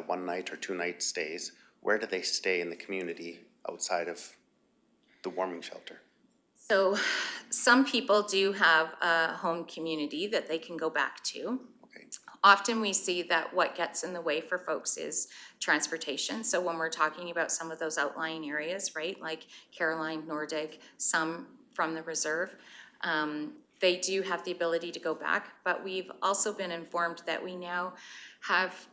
one night or 2 night stays, where do they stay in the community outside of the warming shelter? So some people do have a home community that they can go back to. Okay. Often we see that what gets in the way for folks is transportation. So when we're talking about some of those outlying areas, right, like Caroline, Nordig, some from the reserve, they do have the ability to go back, but we've also been informed that we now have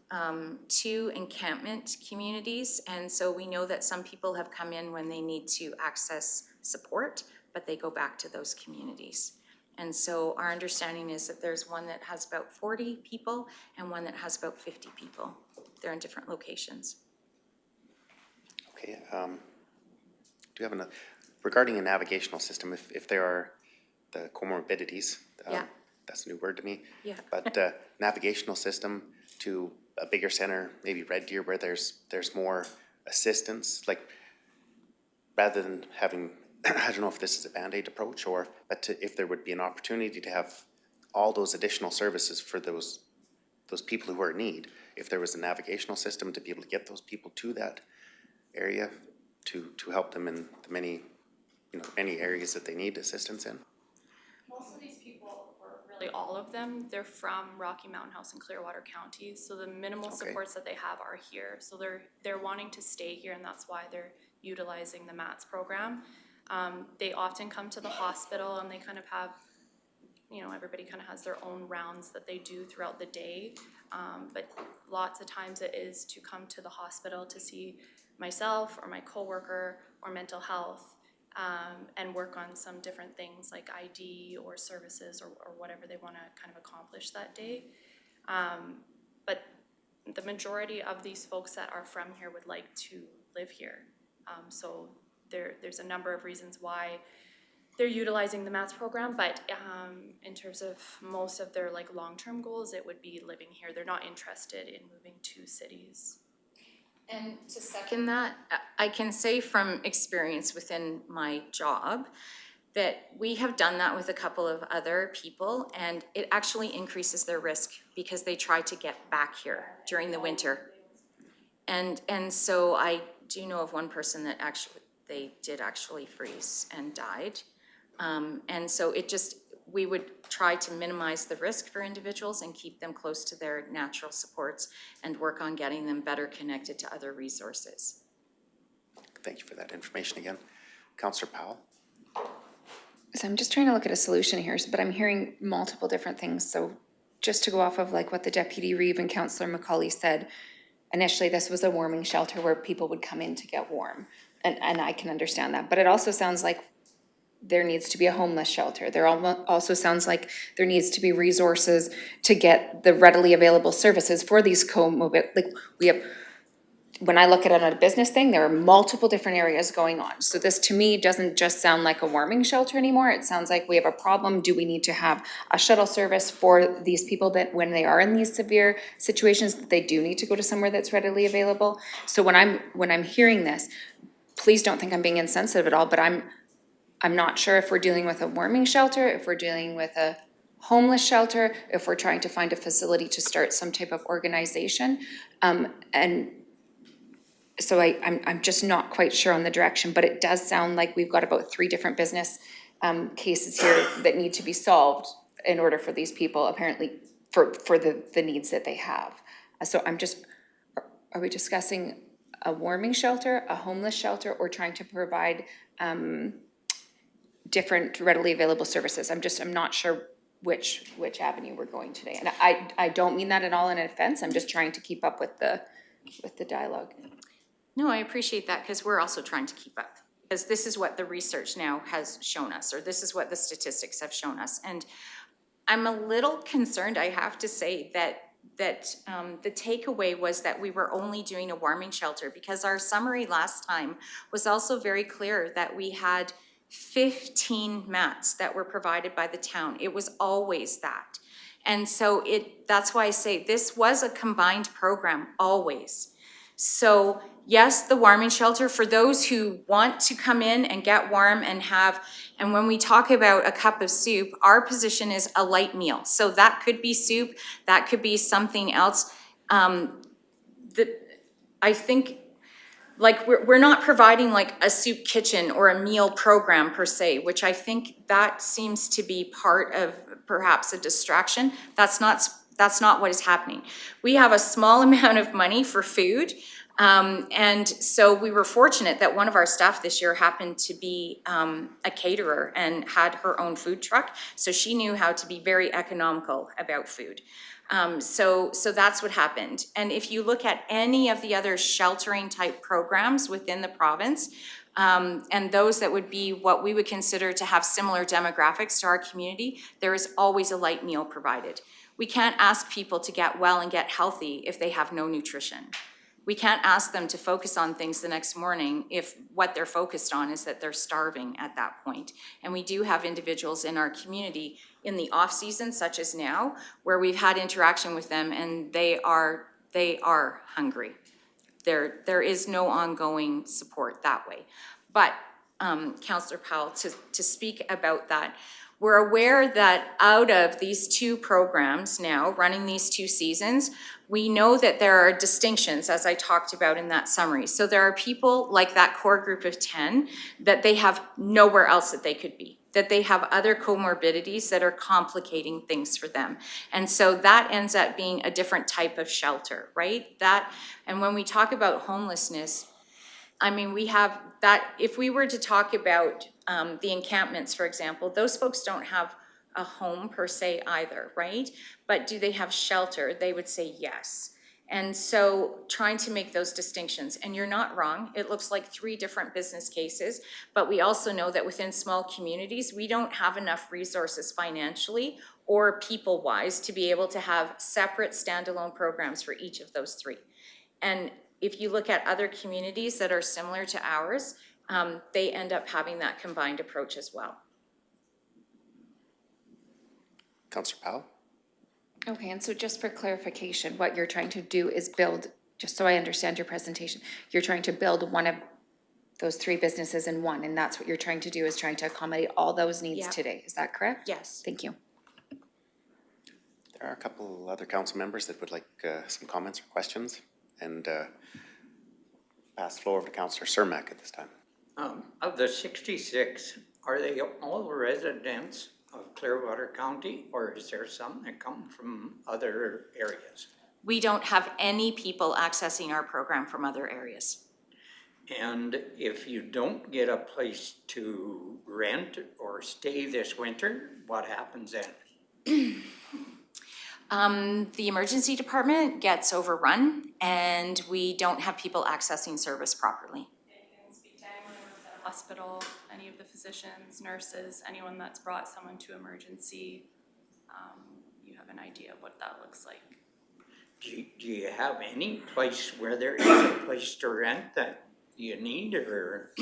2 encampment communities, and so we know that some people have come in when they need to access support, but they go back to those communities. And so our understanding is that there's one that has about 40 people and one that has about 50 people. They're in different locations. Okay, do you have regarding a navigational system, if there are the comorbidities, Yeah. that's a new word to me. Yeah. But navigational system to a bigger center, maybe Red Deer, where there's more assistance, like rather than having, I don't know if this is a Band-Aid approach, but if there would be an opportunity to have all those additional services for those people who are in need, if there was a navigational system to be able to get those people to that area to help them in the many areas that they need assistance in. Most of these people, or really all of them, they're from Rocky Mountain House in Clearwater County, so the minimal supports that they have are here. So they're wanting to stay here, and that's why they're utilizing the MATS program. They often come to the hospital, and they kind of have, everybody kind of has their own rounds that they do throughout the day. But lots of times it is to come to the hospital to see myself or my coworker or mental health, and work on some different things like ID or services or whatever they want to kind of accomplish that day. But the majority of these folks that are from here would like to live here. So there's a number of reasons why they're utilizing the MATS program, but in terms of most of their long-term goals, it would be living here. They're not interested in moving to cities. And to second that, I can say from experience within my job that we have done that with a couple of other people, and it actually increases their risk because they try to get back here during the winter. And so I do know of one person that they did actually freeze and died. And so we would try to minimize the risk for individuals and keep them close to their natural supports and work on getting them better connected to other resources. Thank you for that information again. Councillor Powell. So I'm just trying to look at a solution here, but I'm hearing multiple different things. So just to go off of like what the Deputy Reeve and Councillor McCauley said, initially this was a warming shelter where people would come in to get warm. And I can understand that, but it also sounds like there needs to be a homeless shelter. There also sounds like there needs to be resources to get the readily available services for these like we have, when I look at it on a business thing, there are multiple different areas going on. So this to me doesn't just sound like a warming shelter anymore. It sounds like we have a problem. Do we need to have a shuttle service for these people that when they are in these severe situations, that they do need to go to somewhere that's readily available? So when I'm hearing this, please don't think I'm being insensitive at all, but I'm not sure if we're dealing with a warming shelter, if we're dealing with a homeless shelter, if we're trying to find a facility to start some type of organization. And so I'm just not quite sure on the direction, but it does sound like we've got about 3 different business cases here that need to be solved in order for these people, apparently, for the needs that they have. So I'm just, are we discussing a warming shelter, a homeless shelter, or trying to provide different readily available services? I'm not sure which avenue we're going today. And I don't mean that at all in offense. I'm just trying to keep up with the dialogue. No, I appreciate that because we're also trying to keep up. Because this is what the research now has shown us, or this is what the statistics have shown us. And I'm a little concerned, I have to say, that the takeaway was that we were only doing a warming shelter, because our summary last time was also very clear that we had 15 mats that were provided by the town. It was always that. And so that's why I say this was a combined program always. So yes, the warming shelter for those who want to come in and get warm and and when we talk about a cup of soup, our position is a light meal. So that could be soup, that could be something else. I think like we're not providing like a soup kitchen or a meal program per se, which I think that seems to be part of perhaps a distraction. That's not what is happening. We have a small amount of money for food. And so we were fortunate that one of our staff this year happened to be a caterer and had her own food truck. So she knew how to be very economical about food. So that's what happened. And if you look at any of the other sheltering type programs within the province, and those that would be what we would consider to have similar demographics to our community, there is always a light meal provided. We can't ask people to get well and get healthy if they have no nutrition. We can't ask them to focus on things the next morning if what they're focused on is that they're starving at that point. And we do have individuals in our community in the off season, such as now, where we've had interaction with them and they are hungry. There is no ongoing support that way. But Councillor Powell, to speak about that, we're aware that out of these 2 programs now, running these 2 seasons, we know that there are distinctions, as I talked about in that summary. So there are people like that core group of 10 that they have nowhere else that they could be, that they have other comorbidities that are complicating things for them. And so that ends up being a different type of shelter, right? And when we talk about homelessness, I mean, we have that, if we were to talk about the encampments, for example, those folks don't have a home per se either, right? But do they have shelter? They would say yes. And so trying to make those distinctions, and you're not wrong, it looks like 3 different business cases, but we also know that within small communities, we don't have enough resources financially or people-wise to be able to have separate standalone programs for each of those 3. And if you look at other communities that are similar to ours, they end up having that combined approach as well. Councillor Powell? Okay, and so just for clarification, what you're trying to do is build, just so I understand your presentation, you're trying to build one of those 3 businesses in one, and that's what you're trying to do, is trying to accommodate all those needs today. Is that correct? Yes. Thank you. There are a couple other council members that would like some comments or questions, and pass the floor over to Councillor Cermak at this time. Of the 66, are they all residents of Clearwater County, or is there some that come from other areas? We don't have any people accessing our program from other areas. And if you don't get a place to rent or stay this winter, what happens then? The emergency department gets overrun and we don't have people accessing service properly. Speak to anyone who works at a hospital, any of the physicians, nurses, anyone that's brought someone to emergency, you have an idea of what that looks like. Do you have any place where there is a place to rent that you need, or?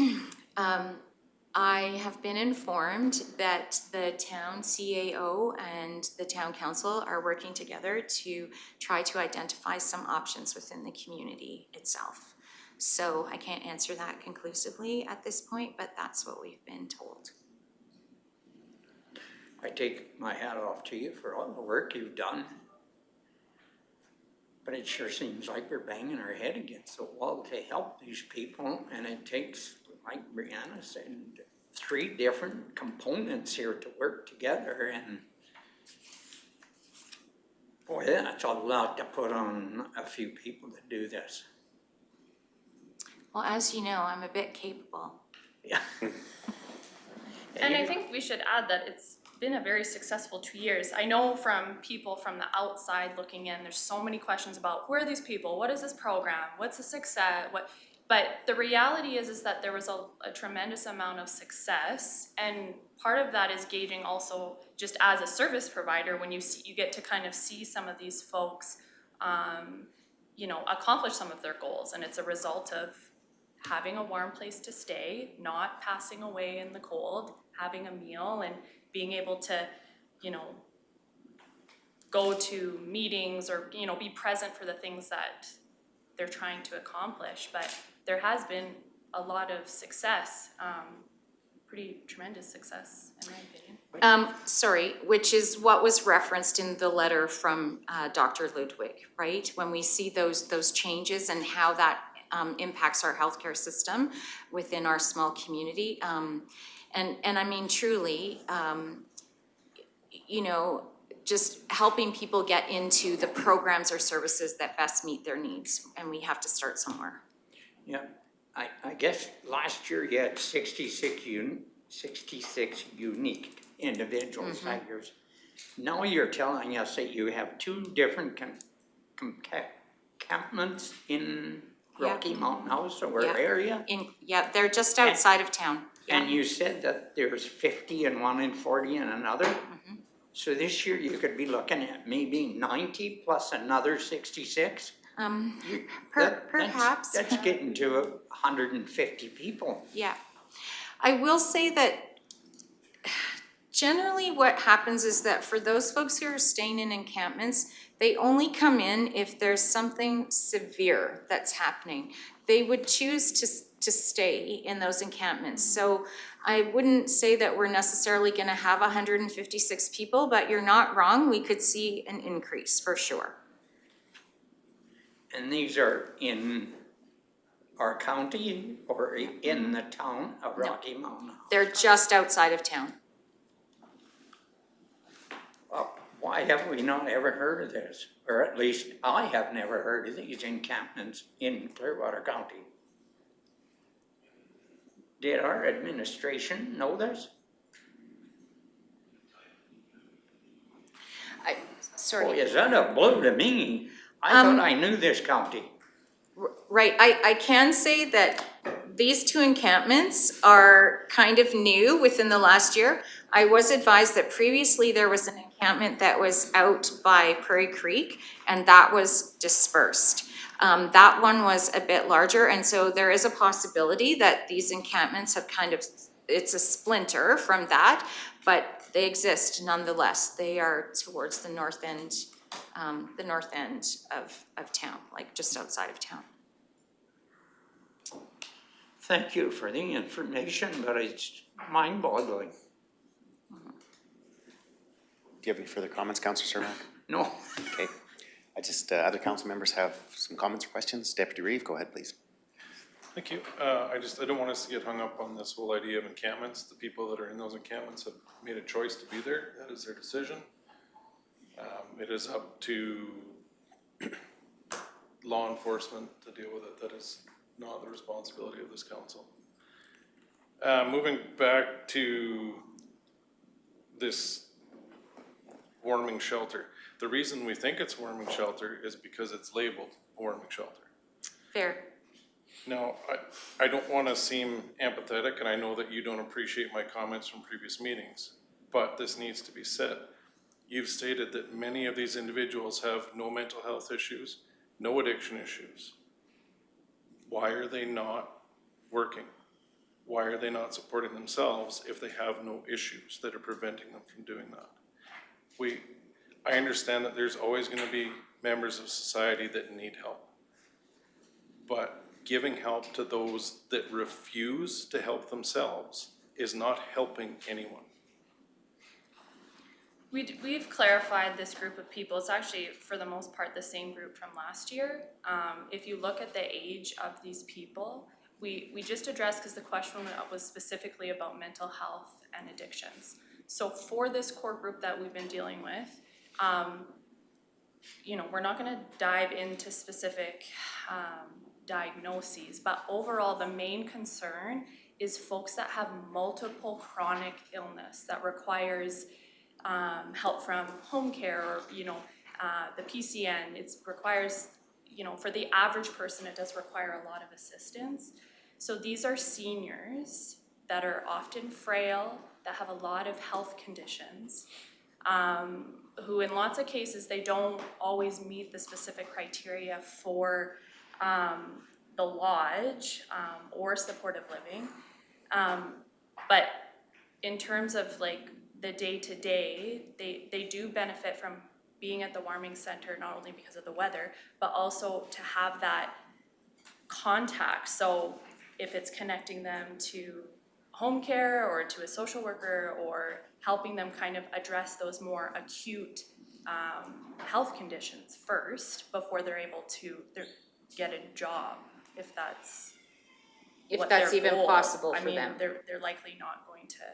I have been informed that the town CAO and the town council are working together to try to identify some options within the community itself. So I can't answer that conclusively at this point, but that's what we've been told. I take my hat off to you for all the work you've done. But it sure seems like we're banging our head against the wall to help these people, and it takes, like Brianna said, 3 different components here to work together, and boy, that's a lot to put on a few people to do this. Well, as you know, I'm a bit capable. Yeah. And I think we should add that it's been a very successful 2 years. I know from people from the outside looking in, there's so many questions about who are these people? What is this program? What's the success? But the reality is that there was a tremendous amount of success, and part of that is gauging also just as a service provider when you get to kind of see some of these folks, you know, accomplish some of their goals, and it's a result of having a warm place to stay, not passing away in the cold, having a meal, and being able to, you know, go to meetings or, you know, be present for the things that they're trying to accomplish. But there has been a lot of success, pretty tremendous success in my opinion. Sorry, which is what was referenced in the letter from Dr. Ludwig, right? When we see those changes and how that impacts our healthcare system within our small community. And I mean, truly, you know, just helping people get into the programs or services that best meet their needs, and we have to start somewhere. Yeah, I guess last year you had 66 unique individuals at yours. Now you're telling us that you have 2 different encampments in Rocky Mountain House or area? They're just outside of town. And you said that there's 50 in one and 40 in another? So this year you could be looking at maybe 90 plus another 66? Perhaps. That's getting to 150 people. Yeah. I will say that generally what happens is that for those folks who are staying in encampments, they only come in if there's something severe that's happening. They would choose to stay in those encampments. So I wouldn't say that we're necessarily gonna have 156 people, but you're not wrong, we could see an increase for sure. And these are in our county or in the town of Rocky Mountain? They're just outside of town. Why have we not ever heard of this? Or at least I have never heard of these encampments in Clearwater County. Did our administration know this? Sorry. Boy, is that a blow to me? I thought I knew this county. Right, I can say that these 2 encampments are kind of new within the last year. I was advised that previously there was an encampment that was out by Prairie Creek, and that was dispersed. That one was a bit larger, and so there is a possibility that these encampments have kind of, it's a splinter from that, but they exist nonetheless. They are towards the north end of town, like just outside of town. Thank you for the information, but it's mind-boggling. Do you have any further comments, Councillor Cermak? No. Okay. I just, other council members have some comments or questions. Deputy Reeve, go ahead, please. Thank you. I don't want us to get hung up on this whole idea of encampments. The people that are in those encampments have made a choice to be there. That is their decision. It is up to law enforcement to deal with it. That is not the responsibility of this council. Moving back to this warming shelter. The reason we think it's warming shelter is because it's labeled warming shelter. Fair. Now, I don't want to seem empathetic, and I know that you don't appreciate my comments from previous meetings, but this needs to be said. You've stated that many of these individuals have no mental health issues, no addiction issues. Why are they not working? Why are they not supporting themselves if they have no issues that are preventing them from doing that? I understand that there's always going to be members of society that need help. But giving help to those that refuse to help themselves is not helping anyone. We've clarified this group of people. It's actually, for the most part, the same group from last year. If you look at the age of these people, we just addressed, because the question was specifically about mental health and addictions. So for this core group that we've been dealing with, you know, we're not gonna dive into specific diagnoses, but overall the main concern is folks that have multiple chronic illness that requires help from home care, or, you know, the PCN. It requires, you know, for the average person, it does require a lot of assistance. So these are seniors that are often frail, that have a lot of health conditions, who in lots of cases, they don't always meet the specific criteria for the lodge or supportive living. But in terms of like the day-to-day, they do benefit from being at the warming center, not only because of the weather, but also to have that contact. So if it's connecting them to home care or to a social worker, or helping them kind of address those more acute health conditions first before they're able to get a job, if that's If even possible for them. I mean, they're likely not going to,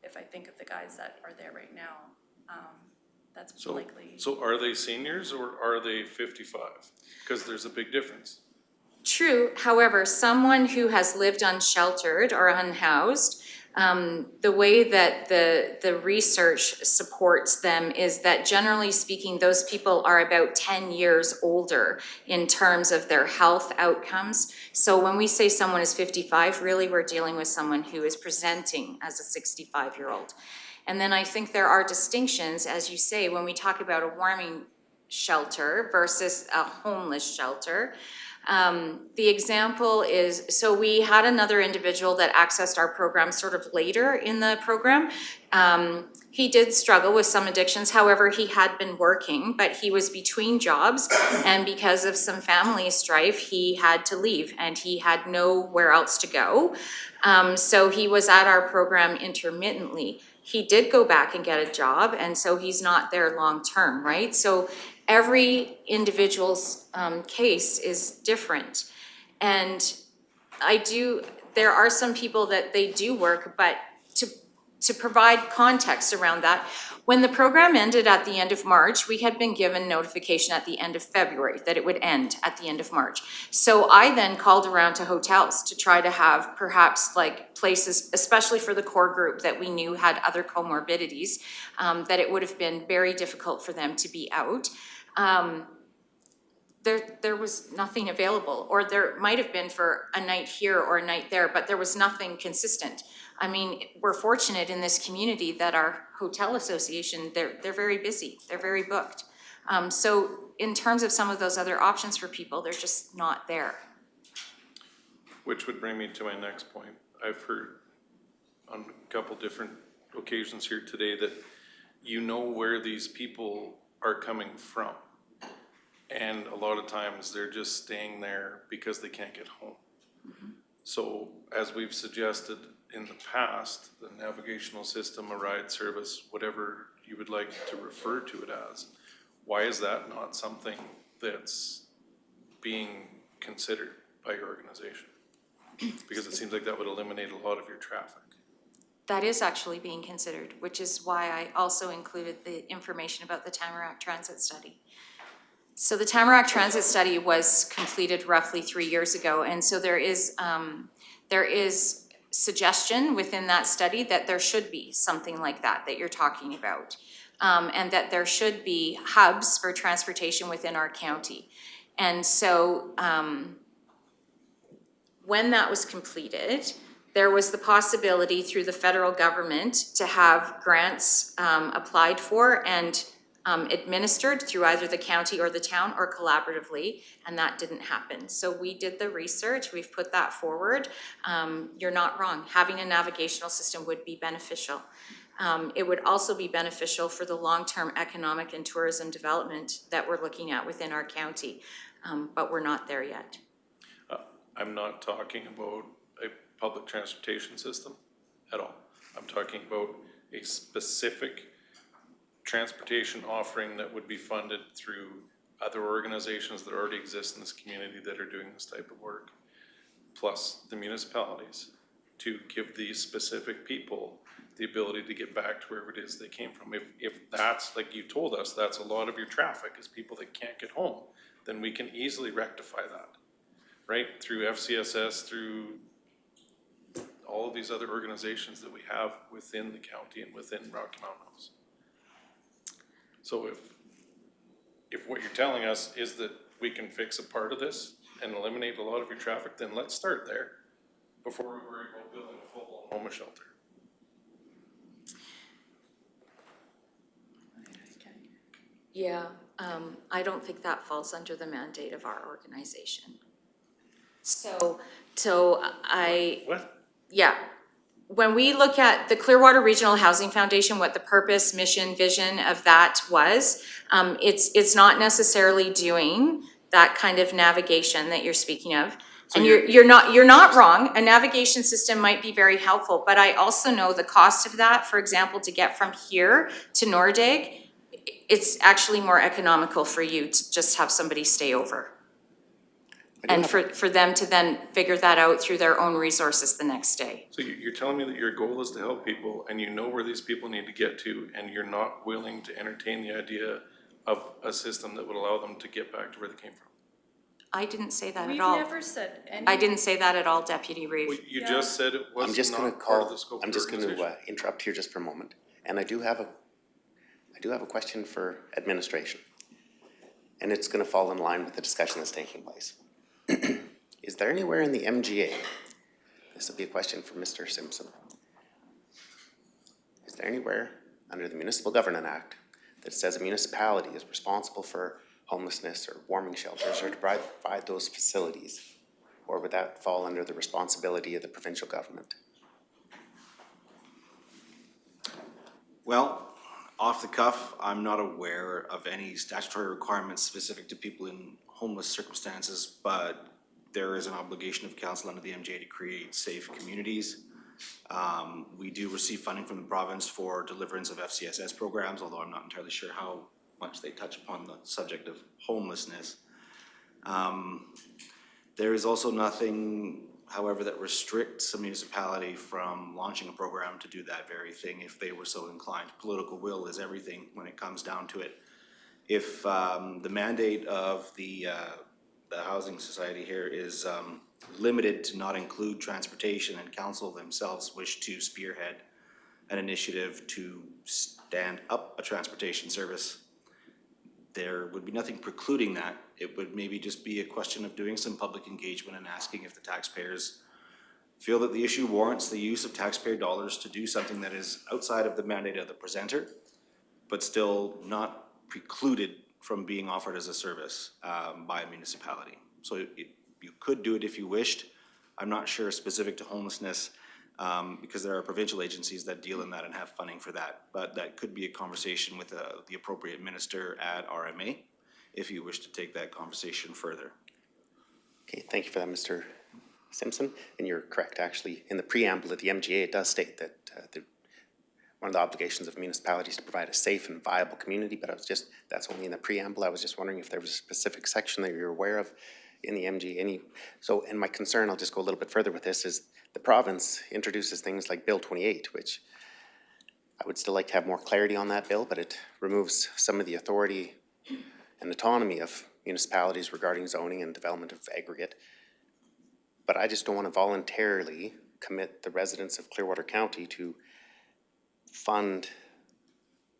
if I think of the guys that are there right now, that's likely. So are they seniors or are they 55? Because there's a big difference. True, however, someone who has lived unsheltered or unhoused, the way that the research supports them is that generally speaking, those people are about 10 years older in terms of their health outcomes. So when we say someone is 55, really we're dealing with someone who is presenting as a 65-year-old. And then I think there are distinctions, as you say, when we talk about a warming shelter versus a homeless shelter. The example is, so we had another individual that accessed our program sort of later in the program. He did struggle with some addictions. However, he had been working, but he was between jobs, and because of some family strife, he had to leave and he had nowhere else to go. So he was at our program intermittently. He did go back and get a job, and so he's not there long-term, right? So every individual's case is different. And there are some people that they do work, but to provide context around that, when the program ended at the end of March, we had been given notification at the end of February that it would end at the end of March. So I then called around to hotels to try to have perhaps like places, especially for the core group that we knew had other comorbidities, that it would have been very difficult for them to be out. There was nothing available, or there might have been for a night here or a night there, but there was nothing consistent. I mean, we're fortunate in this community that our hotel association, they're very busy, they're very booked. So in terms of some of those other options for people, they're just not there. Which would bring me to my next point. I've heard on a couple different occasions here today that you know where these people are coming from. And a lot of times they're just staying there because they can't get home. Mm-hmm. So as we've suggested in the past, the navigational system, a ride service, whatever you would like to refer to it as, why is that not something that's being considered by your organization? Because it seems like that would eliminate a lot of your traffic. That is actually being considered, which is why I also included the information about the Tamarack Transit Study. So the Tamarack Transit Study was completed roughly 3 years ago, and so there is suggestion within that study that there should be something like that you're talking about. And that there should be hubs for transportation within our county. And so, when that was completed, there was the possibility through the federal government to have grants applied for and administered through either the county or the town or collaboratively, and that didn't happen. So we did the research, we've put that forward. You're not wrong, having a navigational system would be beneficial. It would also be beneficial for the long-term economic and tourism development that we're looking at within our county, but we're not there yet. I'm not talking about a public transportation system at all. I'm talking about a specific transportation offering that would be funded through other organizations that already exist in this community that are doing this type of work, plus the municipalities, to give these specific people the ability to get back to wherever it is they came from. If that's, like you told us, that's a lot of your traffic is people that can't get home, then we can easily rectify that, right? Through FCSS, through all of these other organizations that we have within the county and within Rocky Mountain House. So if what you're telling us is that we can fix a part of this and eliminate a lot of your traffic, then let's start there before we worry about building a full-blown homeless shelter. Yeah, I don't think that falls under the mandate of our organization. So What? yeah. When we look at the Clearwater Regional Housing Foundation, what the purpose, mission, vision of that was, it's not necessarily doing that kind of navigation that you're speaking of. So And you're not wrong. A navigation system might be very helpful, but I also know the cost of that, for example, to get from here to Nordegg, it's actually more economical for you to just have somebody stay over. And for them to then figure that out through their own resources the next day. So you're telling me that your goal is to help people and you know where these people need to get to, and you're not willing to entertain the idea of a system that would allow them to get back to where they came from? I didn't say that We've at all. never said any. I didn't say that at all, Deputy Reeve. Well, you just said it was I'm just gonna not part of call, the scope I'm of the just gonna organization. interrupt here just for a moment. And I do have a question for administration. And it's gonna fall in line with the discussion that's taking place. Is there anywhere in the MGA, this will be a question for Mr. Simpson. Is there anywhere under the Municipal Governance Act that says a municipality is responsible for homelessness or warming shelters or to provide those facilities? Or would that fall under the responsibility of the provincial government? Well, off the cuff, I'm not aware of any statutory requirements specific to people in homeless circumstances, but there is an obligation of council under the MGA to create safe communities. We do receive funding from the province for deliverance of FCSS programs, although I'm not entirely sure how much they touch upon the subject of homelessness. There is also nothing, however, that restricts a municipality from launching a program to do that very thing if they were so inclined. Political will is everything when it comes down to it. If the mandate of the Housing Society here is limited to not include transportation, and council themselves wish to spearhead an initiative to stand up a transportation service, there would be nothing precluding that. It would maybe just be a question of doing some public engagement and asking if the taxpayers feel that the issue warrants the use of taxpayer dollars to do something that is outside of the mandate of the presenter, but still not precluded from being offered as a service by a municipality. So you could do it if you wished. I'm not sure specific to homelessness because there are provincial agencies that deal in that and have funding for that. But that could be a conversation with the appropriate minister at RMA if you wish to take that conversation further. Okay, thank you for that, Mr. Simpson. And you're correct, actually, in the preamble of the MGA, it does state that one of the obligations of municipalities to provide a safe and viable community, but that's only in the preamble. I was just wondering if there was a specific section that you're aware of in the MGA. And my concern, I'll just go a little bit further with this, is the province introduces things like Bill 28, which I would still like to have more clarity on that bill, but it removes some of the authority and autonomy of municipalities regarding zoning and development of aggregate. But I just don't want to voluntarily commit the residents of Clearwater County to fund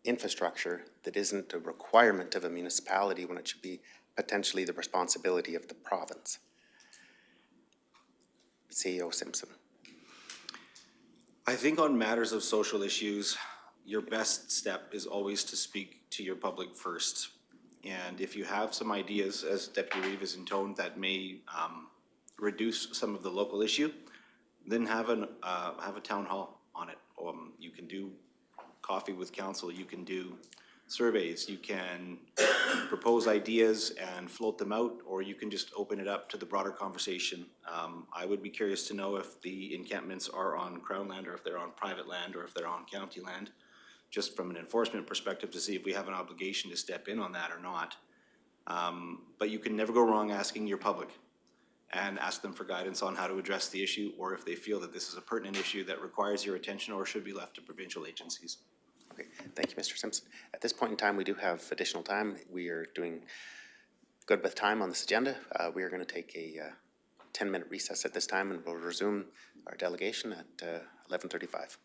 infrastructure that isn't a requirement of a municipality when it should be potentially the responsibility of the province. CEO Simpson. I think on matters of social issues, your best step is always to speak to your public first. And if you have some ideas, as Deputy Reeve has intoned, that may reduce some of the local issue, then have a town hall on it. You can do coffee with council, you can do surveys, you can propose ideas and float them out, or you can just open it up to the broader conversation. I would be curious to know if the encampments are on Crown land, or if they're on private land, or if they're on county land, just from an enforcement perspective, to see if we have an obligation to step in on that or not. But you can never go wrong asking your public and ask them for guidance on how to address the issue, or if they feel that this is a pertinent issue that requires your attention or should be left to provincial agencies. Okay, thank you, Mr. Simpson. At this point in time, we do have additional time. We are doing good with time on this agenda. We are going to take a 10-minute recess at this time, and we'll resume our delegation at 11:35.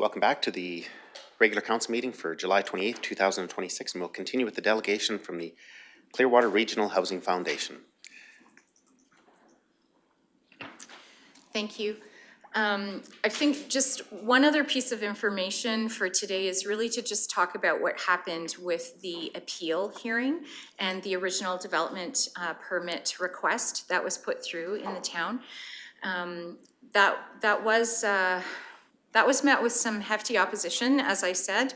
welcome back to the regular council meeting for July 28th, 2026, and we'll continue with the delegation from the Clearwater Regional Housing Foundation. Thank you. I think just one other piece of information for today is really to just talk about what happened with the appeal hearing and the original development permit request that was put through in the town. That was met with some hefty opposition, as I said.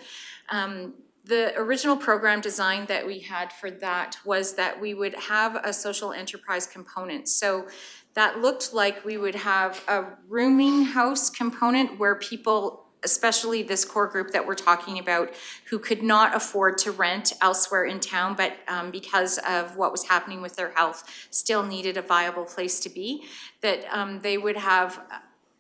The original program design that we had for that was that we would have a social enterprise component. So that looked like we would have a rooming house component where people, especially this core group that we're talking about, who could not afford to rent elsewhere in town, but because of what was happening with their health, still needed a viable place to be, that they would have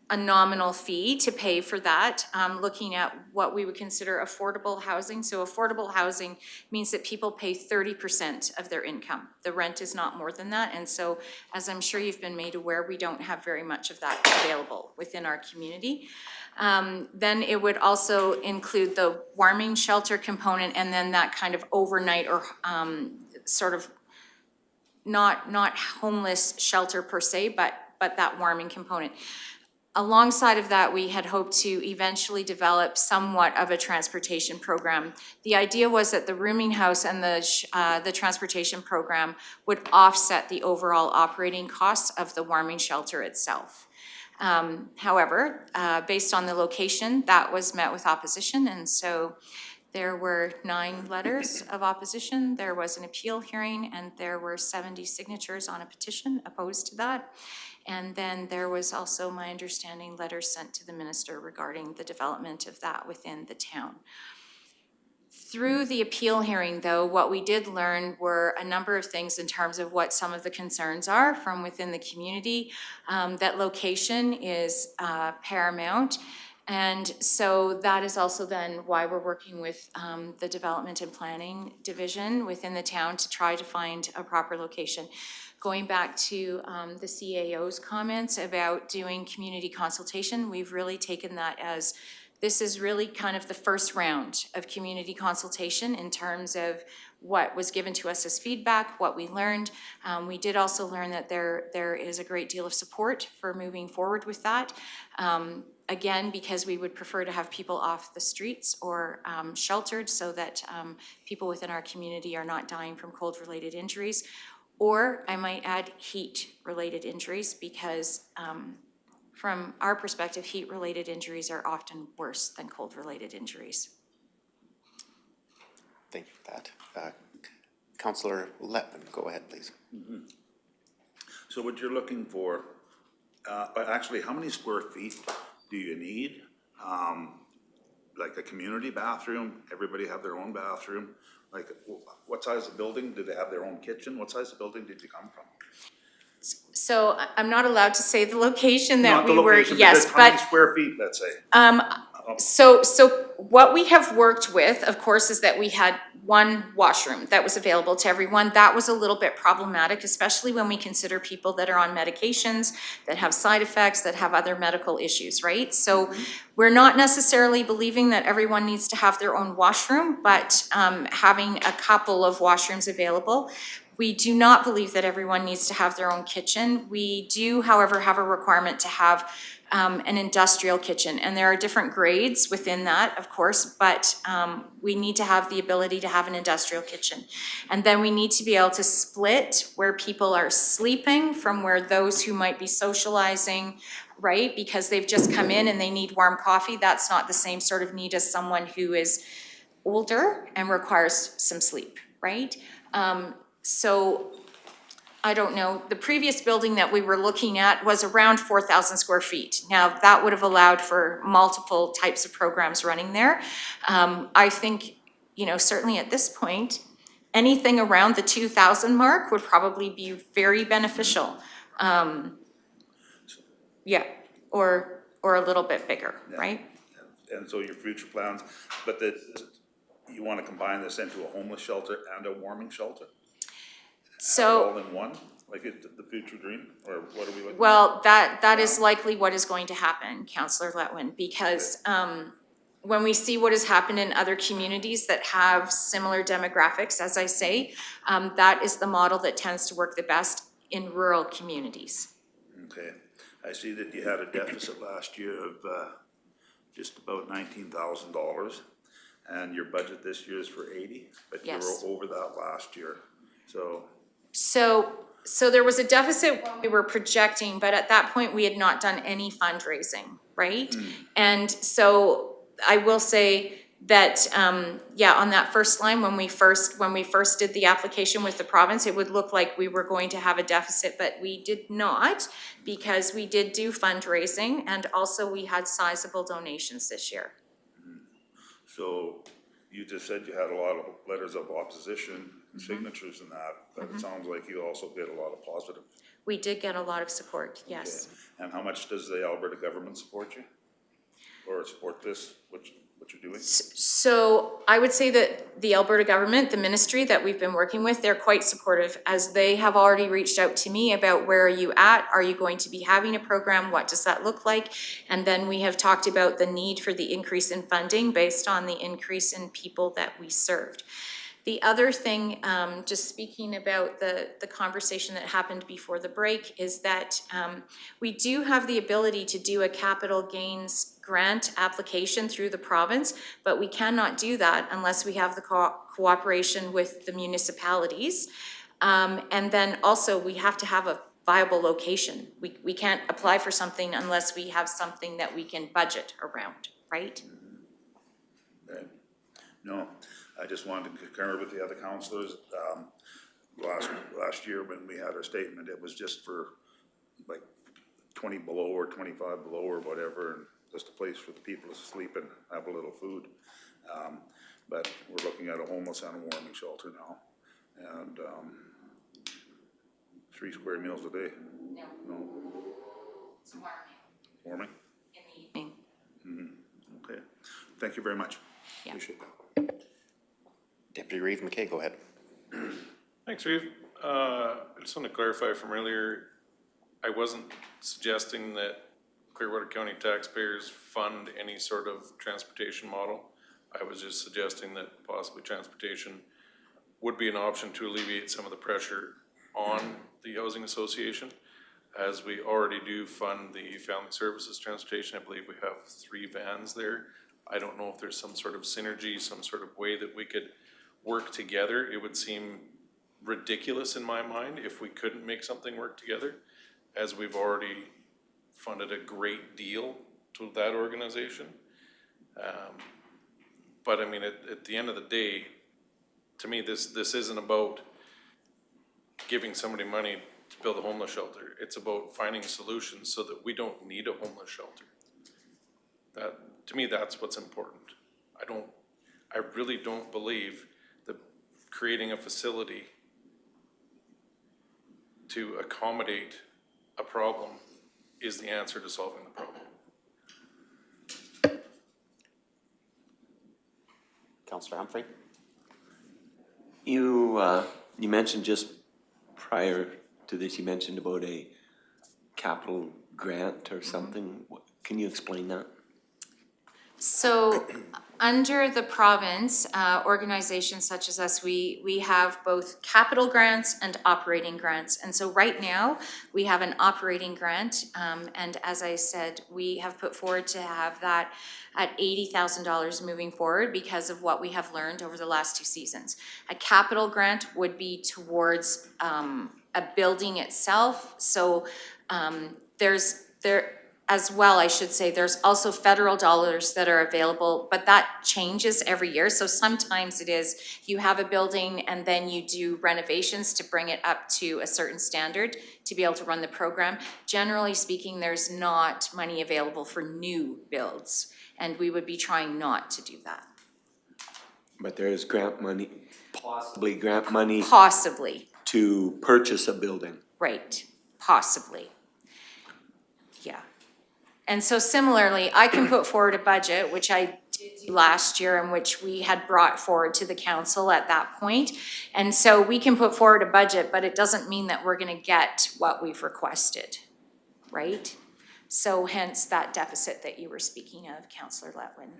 a nominal fee to pay for that, looking at what we would consider affordable housing. So affordable housing means that people pay 30% of their income. The rent is not more than that. And so, as I'm sure you've been made aware, we don't have very much of that available within our community. Then it would also include the warming shelter component, and then that kind of overnight or sort of not homeless shelter per se, but that warming component. Alongside of that, we had hoped to eventually develop somewhat of a transportation program. The idea was that the rooming house and the transportation program would offset the overall operating costs of the warming shelter itself. However, based on the location, that was met with opposition, and so there were 9 letters of opposition, there was an appeal hearing, and there were 70 signatures on a petition opposed to that. And then there was also, my understanding, letters sent to the minister regarding the development of that within the town. Through the appeal hearing, though, what we did learn were a number of things in terms of what some of the concerns are from within the community. That location is paramount. And so that is also then why we're working with the Development and Planning Division within the town to try to find a proper location. Going back to the CAO's comments about doing community consultation, we've really taken that as this is really kind of the first round of community consultation in terms of what was given to us as feedback, what we learned. We did also learn that there is a great deal of support for moving forward with that. Again, because we would prefer to have people off the streets or sheltered so that people within our community are not dying from cold-related injuries. Or I might add heat-related injuries because from our perspective, heat-related injuries are often worse than cold-related injuries. Thank you for that. Councillor Letman, go ahead, please. Mm-hmm. So what you're looking for, but actually, how many square feet do you need? Like a community bathroom, everybody have their own bathroom? Like, what size of building? Do they have their own kitchen? What size of building did you come from? So I'm not allowed to say the location that Not the we were, location, yes, how many square feet, let's say? So what we have worked with, of course, is that we had one washroom that was available to everyone. That was a little bit problematic, especially when we consider people that are on medications, that have side effects, that have other medical issues, right? So we're not necessarily believing that everyone needs to have their own washroom, but having a couple of washrooms available. We do not believe that everyone needs to have their own kitchen. We do, however, have a requirement to have an industrial kitchen, and there are different grades within that, of course, but we need to have the ability to have an industrial kitchen. And then we need to be able to split where people are sleeping from where those who might be socializing, right? Because they've just come in and they need warm coffee. That's not the same sort of need as someone who is older and requires some sleep, right? So I don't know, the previous building that we were looking at was around 4,000 square feet. Now that would have allowed for multiple types of programs running there. I think, certainly at this point, anything around the 2,000 mark would probably be very beneficial. Yeah, or a little bit bigger, right? And so your future plans, but you want to combine this into a homeless shelter and a warming shelter? So all in one, like the future dream, or what are we looking well, that is likely what is going to happen, Councillor Letwin, because when we see what has happened in other communities that have similar demographics, as I say, that is the model that tends to work the best in rural communities. Okay, I see that you had a deficit last year of, just about $19,000. And your budget this year is for 80, but you Yes. were over that last year, so. So there was a deficit when we were projecting, but at that point, we had not done any fundraising, right? And so I will say that, yeah, on that first line, when we first did the application with the province, it would look like we were going to have a deficit, but we did not, because we did do fundraising, and also we had sizable donations this year. So you just said you had a lot of letters of opposition and signatures and that, but it sounds like you also get a lot of positive. We did get a lot of support, yes. Okay. And how much does the Alberta government support you? Or support this, what you're doing? So I would say that the Alberta government, the ministry that we've been working with, they're quite supportive, as they have already reached out to me about where are you at? Are you going to be having a program? What does that look like? And then we have talked about the need for the increase in funding based on the increase in people that we served. The other thing, just speaking about the conversation that happened before the break, is that we do have the ability to do a capital gains grant application through the province, but we cannot do that unless we have the cooperation with the municipalities. And then also we have to have a viable location. We can't apply for something unless we have something that we can budget around, right? Okay. No, I just wanted to concur with the other councillors. Last year when we had our statement, it was just for like 20 below or 25 below or whatever, and just a place for the people to sleep and have a little food. But we're looking at a homeless and a warming shelter now, and 3 square meals a day. No. It's a warming. Warming? In the evening. Okay. Thank you very much. Yeah. Appreciate that. Deputy Reeve McKay, go ahead. Thanks, Reeve. I just want to clarify from earlier, I wasn't suggesting that Clearwater County taxpayers fund any sort of transportation model. I was just suggesting that possibly transportation would be an option to alleviate some of the pressure on the housing association, as we already do fund the family services transportation. I believe we have 3 vans there. I don't know if there's some sort of synergy, some sort of way that we could work together. It would seem ridiculous in my mind if we couldn't make something work together, as we've already funded a great deal to that organization. But I mean, at the end of the day, to me, this isn't about giving somebody money to build a homeless shelter. It's about finding solutions so that we don't need a homeless shelter. That, to me, that's what's important. I really don't believe that creating a facility to accommodate a problem is the answer to solving the problem. Councillor Humphrey? You mentioned just prior to this, you mentioned about a capital grant or something. Can you explain that? So under the province, organizations such as us, we have both capital grants and operating grants. And so right now, we have an operating grant. And as I said, we have put forward to have that at $80,000 moving forward because of what we have learned over the last 2 seasons. A capital grant would be towards a building itself. So as well, I should say, there's also federal dollars that are available, but that changes every year. So sometimes it is you have a building and then you do renovations to bring it up to a certain standard to be able to run the program. Generally speaking, there's not money available for new builds, and we would be trying not to do that. But there is grant money, possibly grant money Possibly, to purchase a building. right, possibly. Yeah. And so similarly, I can put forward a budget, which I did do last year and which we had brought forward to the council at that point. And so we can put forward a budget, but it doesn't mean that we're gonna get what we've requested, right? So hence that deficit that you were speaking of, Councillor Letwin.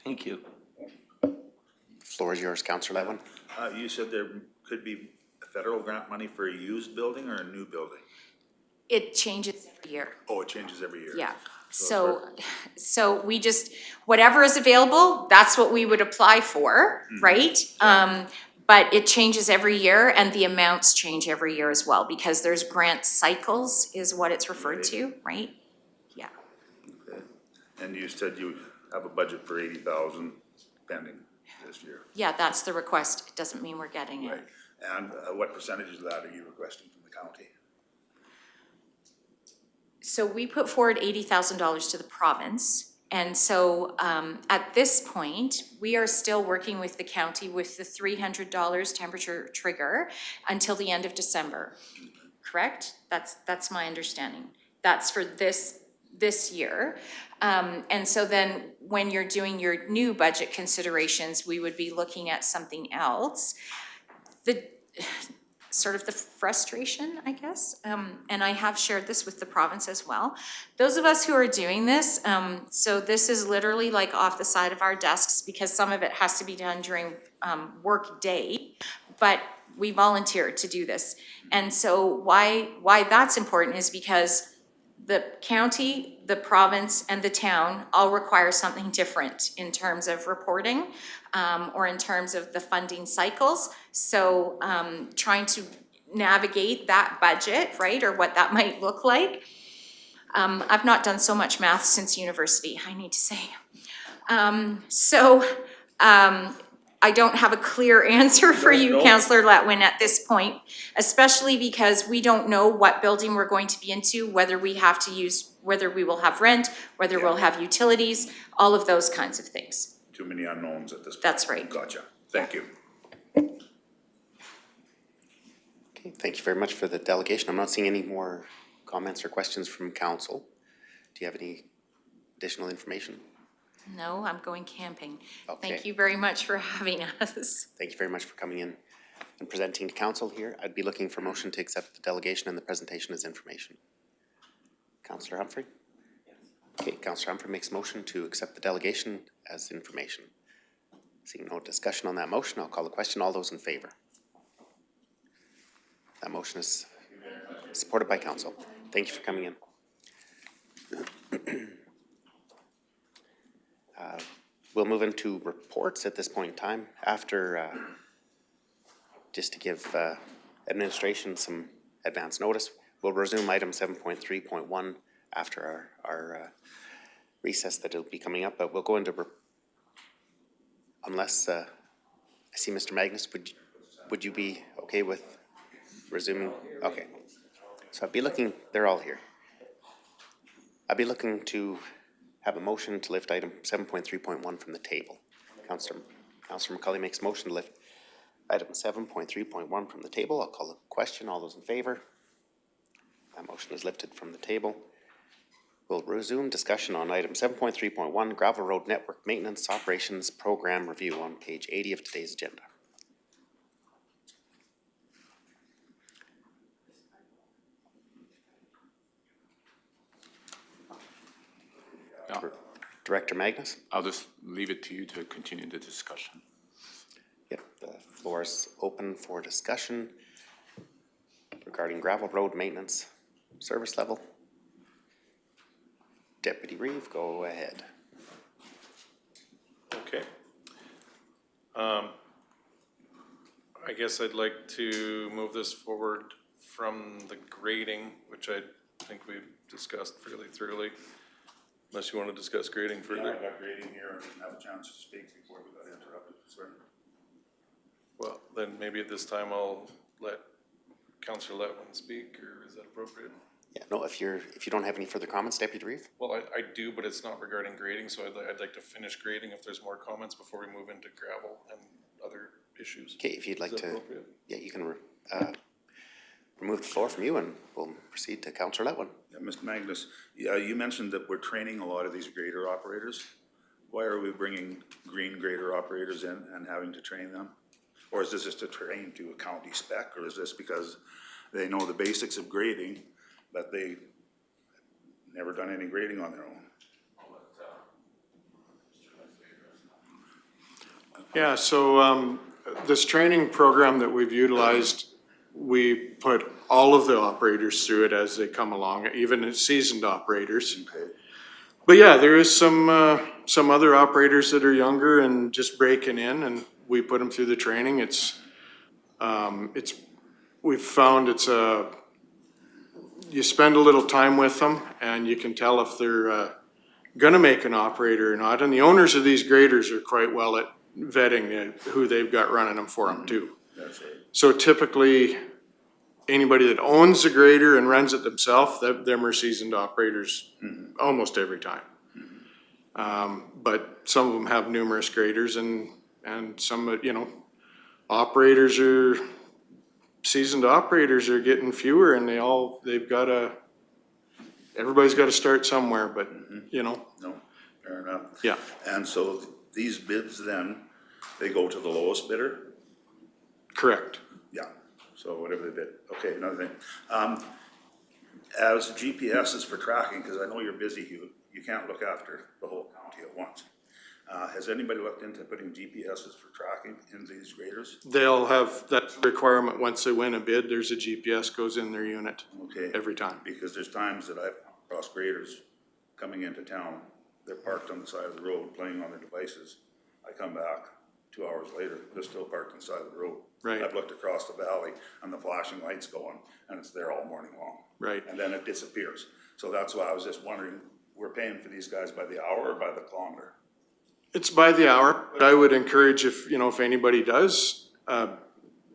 Thank you. Floor is yours, Councillor Letwin. You said there could be federal grant money for a used building or a new building? It changes every year. Oh, it changes every year? Yeah, so we just, whatever is available, that's what we would apply for, right? But it changes every year and the amounts change every year as well, because there's grant cycles is what it's referred to, right? Yeah. Okay. And you said you have a budget for 80,000 pending this year? Yeah, that's the request. It doesn't mean we're getting it. Right. And what percentage of that are you requesting from the county? So we put forward $80,000 to the province. And so at this point, we are still working with the county with the $300 temperature trigger until the end of December, correct? That's my understanding. That's for this year. And so then when you're doing your new budget considerations, we would be looking at something else. The sort of the frustration, I guess, and I have shared this with the province as well. Those of us who are doing this, so this is literally like off the side of our desks because some of it has to be done during work day, but we volunteered to do this. And so why that's important is because the county, the province, and the town all require something different in terms of reporting or in terms of the funding cycles. So trying to navigate that budget, right, or what that might look like. I've not done so much math since university, I need to say. I don't have a clear answer for you, Councillor Letwin, at this point, especially because we don't know what building we're going to be into, whether we have to use, whether we will have rent, whether we'll have utilities, all of those kinds of things. Too many unknowns at this point. That's right. Gotcha. Thank you. Okay, thank you very much for the delegation. I'm not seeing any more comments or questions from council. Do you have any additional information? No, I'm going camping. Okay. Thank you very much for having us. Thank you very much for coming in and presenting to council here. I'd be looking for motion to accept the delegation and the presentation as information. Councillor Humphrey? Okay, Councillor Humphrey makes motion to accept the delegation as information. Seeing no discussion on that motion, I'll call the question. All those in favor? That motion is supported by council. Thank you for coming in. We'll move into reports at this point in time. After, just to give administration some advance notice, we'll resume item 7.3.1 after our recess that will be coming up, but we'll go into, unless I see Mr. Magnus, would you be okay with resuming? Okay. So I'd be looking, they're all here. I'd be looking to have a motion to lift item 7.3.1 from the table. Councillor McCulley makes a motion to lift item 7.3.1 from the table. I'll call the question. All those in favor? That motion is lifted from the table. We'll resume discussion on item 7.3.1, Gravel Road Network Maintenance Operations Program Review on page 80 of today's agenda. Director Magnus? I'll just leave it to you to continue the discussion. Yep, the floor is open for discussion regarding gravel road maintenance service level. Deputy Reeve, go ahead. Okay. I guess I'd like to move this forward from the grading, which I think we've discussed fairly thoroughly. Unless you want to discuss grading further. Yeah, I got grading here and didn't have a chance to speak before we got interrupted, sir. Well, then maybe at this time I'll let Councillor Letwin speak, or is that appropriate? Yeah, no, if you don't have any further comments, Deputy Reeve? Well, I do, but it's not regarding grading, so I'd like to finish grading if there's more comments before we move into gravel and other issues. Okay, if you'd like Is that to, appropriate? yeah, you can remove the floor from you and we'll proceed to Councillor Letwin. Yeah, Mr. Magnus, you mentioned that we're training a lot of these grader operators. Why are we bringing green grader operators in and having to train them? Or is this just a train to a county spec, or is this because they know the basics of grading, but they never done any grading on their own? Yeah, so this training program that we've utilized, we put all of the operators through it as they come along, even seasoned operators. But yeah, there is some other operators that are younger and just breaking in, and we put them through the training. We've found you spend a little time with them and you can tell if they're gonna make an operator or not. And the owners of these graders are quite well at vetting who they've got running them for them too. That's right. So typically, anybody that owns a grader and runs it themselves, them are seasoned operators almost every time. But some of them have numerous graders and some, seasoned operators are getting fewer and everybody's gotta start somewhere, but, No, fair enough. yeah. And so these bids then, they go to the lowest bidder? Correct. Yeah, so whatever they bid. Okay, another thing. As GPSs for tracking, because I know you're busy, you can't look after the whole county at once. Has anybody looked into putting GPSs for tracking in these graders? They'll have that requirement once they win a bid, there's a GPS goes in their unit. Okay. Every time. Because there's times that I've crossed graders coming into town, they're parked on the side of the road playing on their devices. I come back 2 hours later, they're still parked on the side of the road. Right. I've looked across the valley and the flashing lights going and it's there all morning long. Right. And then it disappears. So that's why I was just wondering, we're paying for these guys by the hour or by the kilometer? It's by the hour, but I would encourage if anybody does,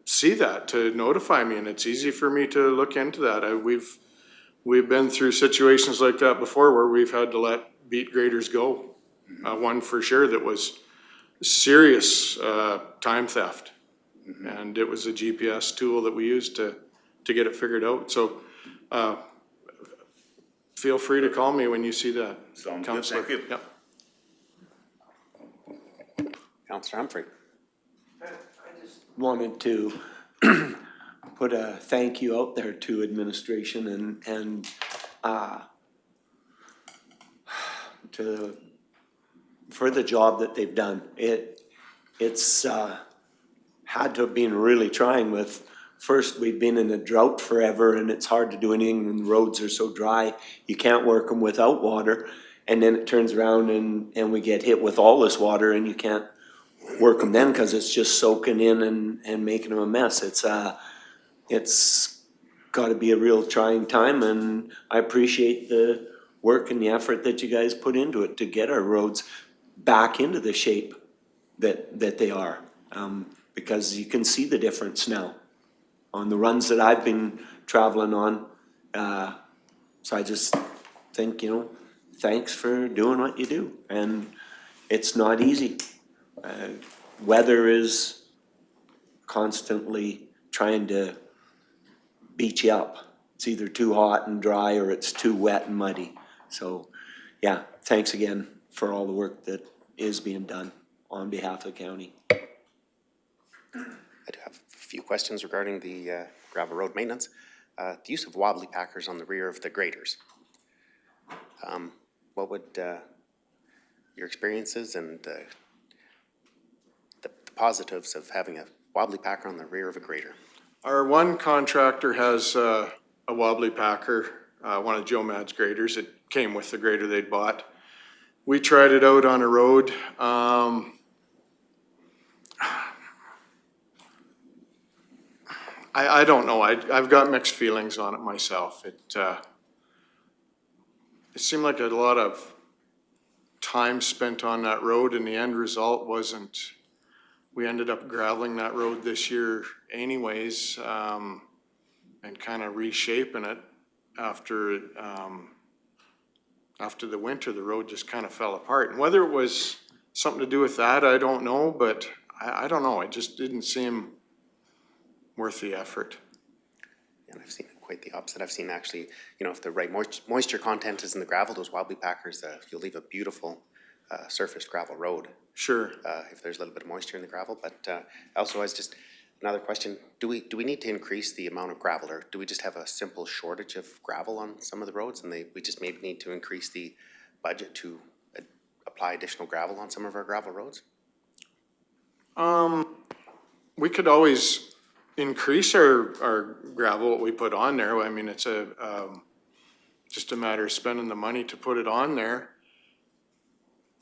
see that, to notify me, and it's easy for me to look into that. We've been through situations like that before where we've had to let beat graders go. One for sure that was serious, time theft. And it was a GPS tool that we used to get it figured out. So, feel free to call me when you see that. Sounds good, Counselor. thank you. Yep. Counselor Humphrey. Wanted to put a thank you out there to administration and for the job that they've done. It's had to have been really trying with, first, we've been in a drought forever and it's hard to do anything when the roads are so dry. You can't work them without water. And then it turns around and we get hit with all this water and you can't work them then because it's just soaking in and making them a mess. It's got to be a real trying time, and I appreciate the work and the effort that you guys put into it to get our roads back into the shape that they are, because you can see the difference now on the runs that I've been traveling on. So I just think, thanks for doing what you do, and it's not easy. Weather is constantly trying to beat you up. It's either too hot and dry or it's too wet and muddy. So, yeah, thanks again for all the work that is being done on behalf of the county. I do have a few questions regarding the gravel road maintenance. The use of wobbly packers on the rear of the graders. What would your experiences and the positives of having a wobbly packer on the rear of a grader? Our one contractor has a wobbly packer, one of Joe Mad's graders. It came with the grader they'd bought. We tried it out on a road. I don't know. I've got mixed feelings on it myself. It seemed like a lot of time spent on that road, and the end result wasn't. We ended up graveling that road this year anyways, and kind of reshaping it after the winter. The road just kind of fell apart. And whether it was something to do with that, I don't know, but I don't know. It just didn't seem worth the effort. And I've seen quite the opposite. I've seen actually, if the right moisture content is in the gravel, those wobbly packers, you'll leave a beautiful surfaced gravel road. Sure. If there's a little bit of moisture in the gravel, but also as just another question, do we need to increase the amount of gravel, or do we just have a simple shortage of gravel on some of the roads and we just maybe need to increase the budget to apply additional gravel on some of our gravel roads? We could always increase our gravel, what we put on there. I mean, it's just a matter of spending the money to put it on there.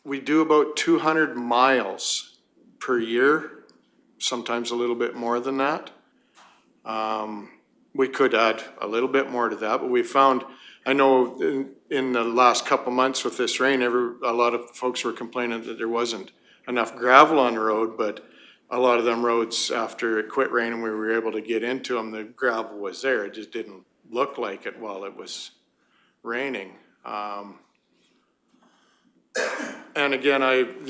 We do about 200 miles per year, sometimes a little bit more than that. We could add a little bit more to that, but we found, I know in the last couple months with this rain, a lot of folks were complaining that there wasn't enough gravel on the road, but a lot of them roads, after it quit raining, we were able to get into them, the gravel was there. It just didn't look like it while it was raining. And again,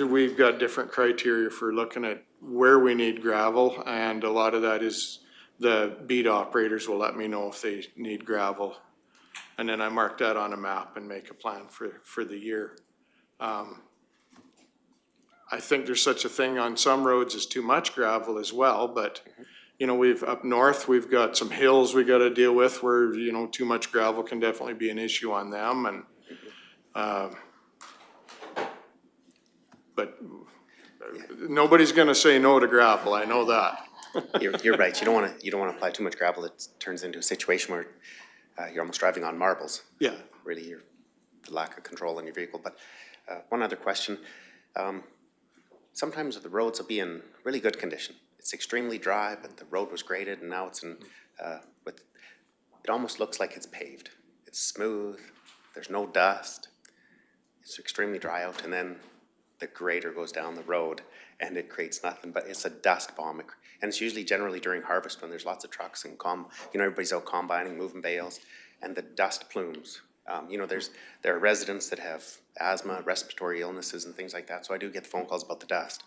we've got different criteria for looking at where we need gravel, and a lot of that is the beat operators will let me know if they need gravel. And then I mark that on a map and make a plan for the year. I think there's such a thing on some roads as too much gravel as well, but you know, up north, we've got some hills we gotta deal with where, you know, too much gravel can definitely be an issue on them, and but nobody's gonna say no to gravel, I know that. You're right, you don't wanna apply too much gravel, it turns into a situation where you're almost driving on marbles. Yeah. Really, the lack of control in your vehicle. But one other question. Sometimes the roads will be in really good condition. It's extremely dry, but the road was graded, and now it's in, it almost looks like it's paved. It's smooth, there's no dust, it's extremely dry out, and then the grader goes down the road, and it creates nothing, but it's a dust bomb. And it's usually generally during harvest when there's lots of trucks and everybody's out combining, moving bales, and the dust plumes. There are residents that have asthma, respiratory illnesses and things like that, so I do get phone calls about the dust.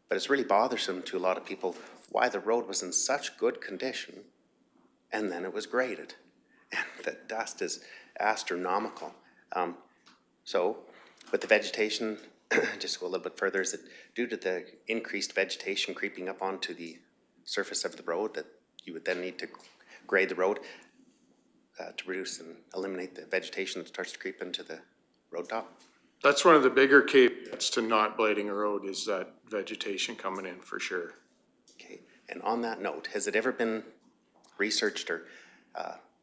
But it's really bothersome to a lot of people why the road was in such good condition and then it was graded. And the dust is astronomical. So with the vegetation, just to go a little bit further, is it due to the increased vegetation creeping up onto the surface of the road that you would then need to grade the road to reduce and eliminate the vegetation that starts to creep into the road top? That's one of the bigger caveats to not blading a road, is that vegetation coming in for sure. Okay, and on that note, has it ever been researched or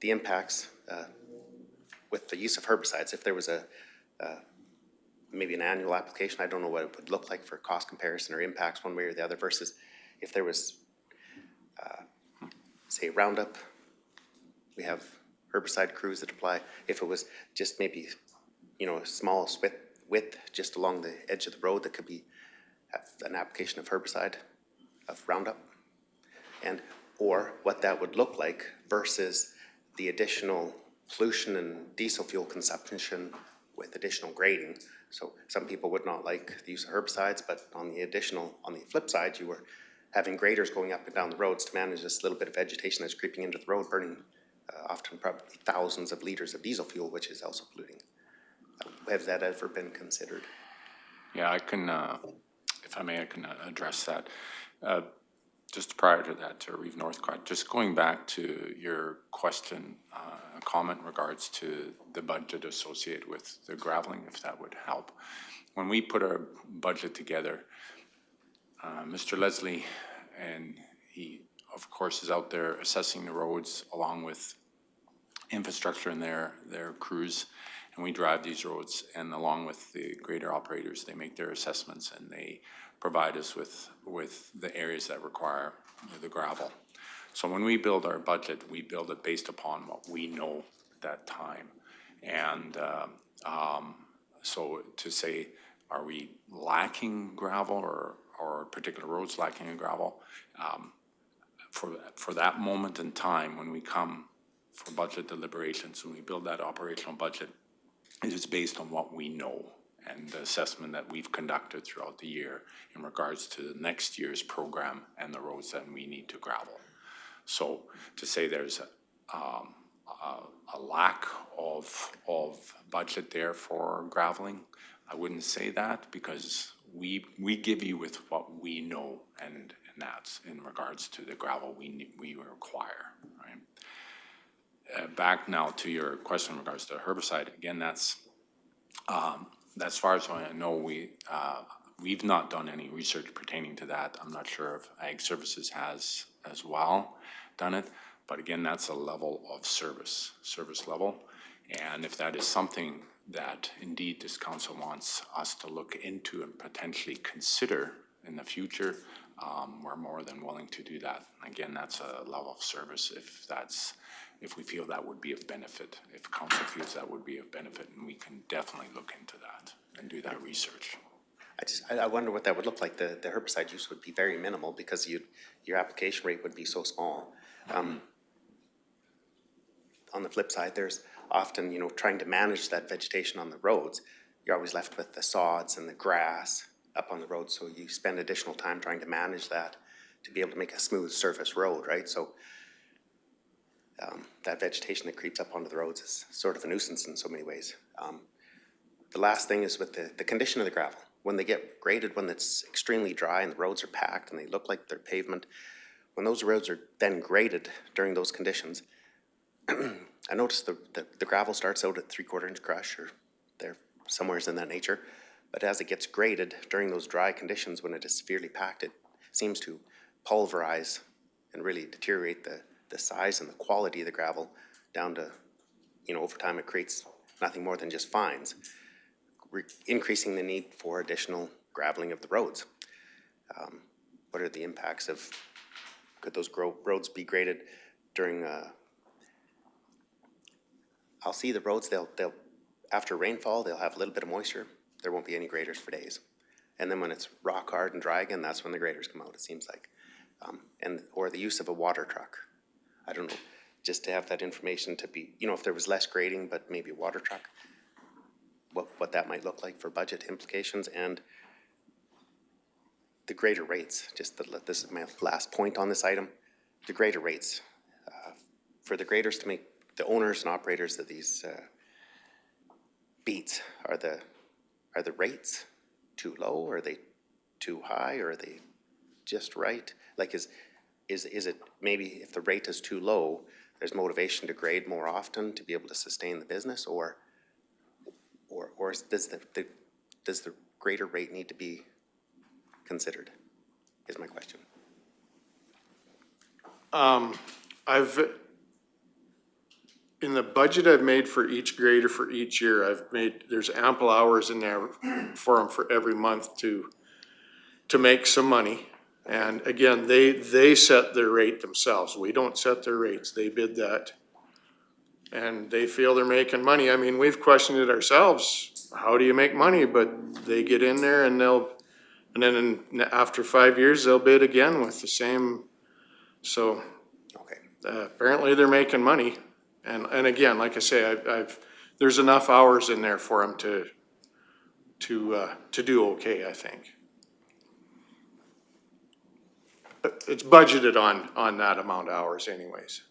the impacts with the use of herbicides? If there was maybe an annual application, I don't know what it would look like for cost comparison or impacts one way or the other, versus if there was, say, Roundup, we have herbicide crews that apply. If it was just maybe, a small width just along the edge of the road, that could be an application of herbicide, of Roundup, or what that would look like versus the additional pollution and diesel fuel consumption with additional grading. So some people would not like the use of herbicides, but on the flip side, you were having graders going up and down the roads to manage this little bit of vegetation that's creeping into the road, burning often probably thousands of liters of diesel fuel, which is also polluting. Has that ever been considered? Yeah, I can, if I may, I can address that. Just prior to that, to Reeve Northcott, just going back to your question, a comment in regards to the budget associated with the graveling, if that would help. When we put our budget together, Mr. Leslie, and he, of course, is out there assessing the roads along with infrastructure and their crews, and we drive these roads, and along with the grader operators, they make their assessments and they provide us with the areas that require the gravel. So when we build our budget, we build it based upon what we know at that time. And so to say, are we lacking gravel or particular roads lacking in gravel? For that moment in time, when we come for budget deliberations, when we build that operational budget, it is based on what we know and the assessment that we've conducted throughout the year in regards to the next year's program and the roads that we need to gravel. So to say there's a lack of budget there for graveling, I wouldn't say that, because we give you with what we know, and that's in regards to the gravel we require, right? Back now to your question in regards to herbicide, again, that's as far as I know, We've not done any research pertaining to that. I'm not sure if Ag Services has as well done it. But again, that's a level of service level. And if that is something that indeed this council wants us to look into and potentially consider in the future, we're more than willing to do that. Again, that's a level of service if we feel that would be of benefit, if council feels that would be of benefit, and we can definitely look into that and do that research. I wonder what that would look like. The herbicide use would be very minimal because your application rate would be so small. On the flip side, there's often, trying to manage that vegetation on the roads, you're always left with the sods and the grass up on the road, so you spend additional time trying to manage that to be able to make a smooth surface road, right? So that vegetation that creeps up onto the roads is sort of a nuisance in so many ways. The last thing is with the condition of the gravel. When they get graded, when it's extremely dry and the roads are packed and they look like they're pavement, when those roads are then graded during those conditions, I noticed the gravel starts out at 3/4 inch crush or there somewheres in that nature, but as it gets graded during those dry conditions when it is severely packed, it seems to pulverize and really deteriorate the size and the quality of the gravel down to, over time it creates nothing more than just fines, increasing the need for additional graveling of the roads. What are the impacts of, could those roads be graded during, I'll see the roads, they'll after rainfall, they'll have a little bit of moisture. There won't be any graders for days. And then when it's rock hard and dry again, that's when the graders come out, it seems like. Or the use of a water truck. I don't know, just to have that information to be, if there was less grading, but maybe a water truck, what that might look like for budget implications and the grader rates. This is my last point on this item. The grader rates. For the graders to make, the owners and operators of these beats, are the rates too low? Are they too high? Or are they just right? Like is it maybe if the rate is too low, there's motivation to grade more often to be able to sustain the business, or does the grader rate need to be considered? Is my question. In the budget I've made for each grader for each year, there's ample hours in there for them for every month to make some money. And again, they set their rate themselves. We don't set their rates. They bid that. And they feel they're making money. I mean, we've questioned it ourselves. How do you make money? But they get in there and then after 5 years, they'll bid again with the same. So okay. Apparently they're making money. And again, like I say, there's enough hours in there for them to do okay, I think. But it's budgeted on that amount of hours anyways.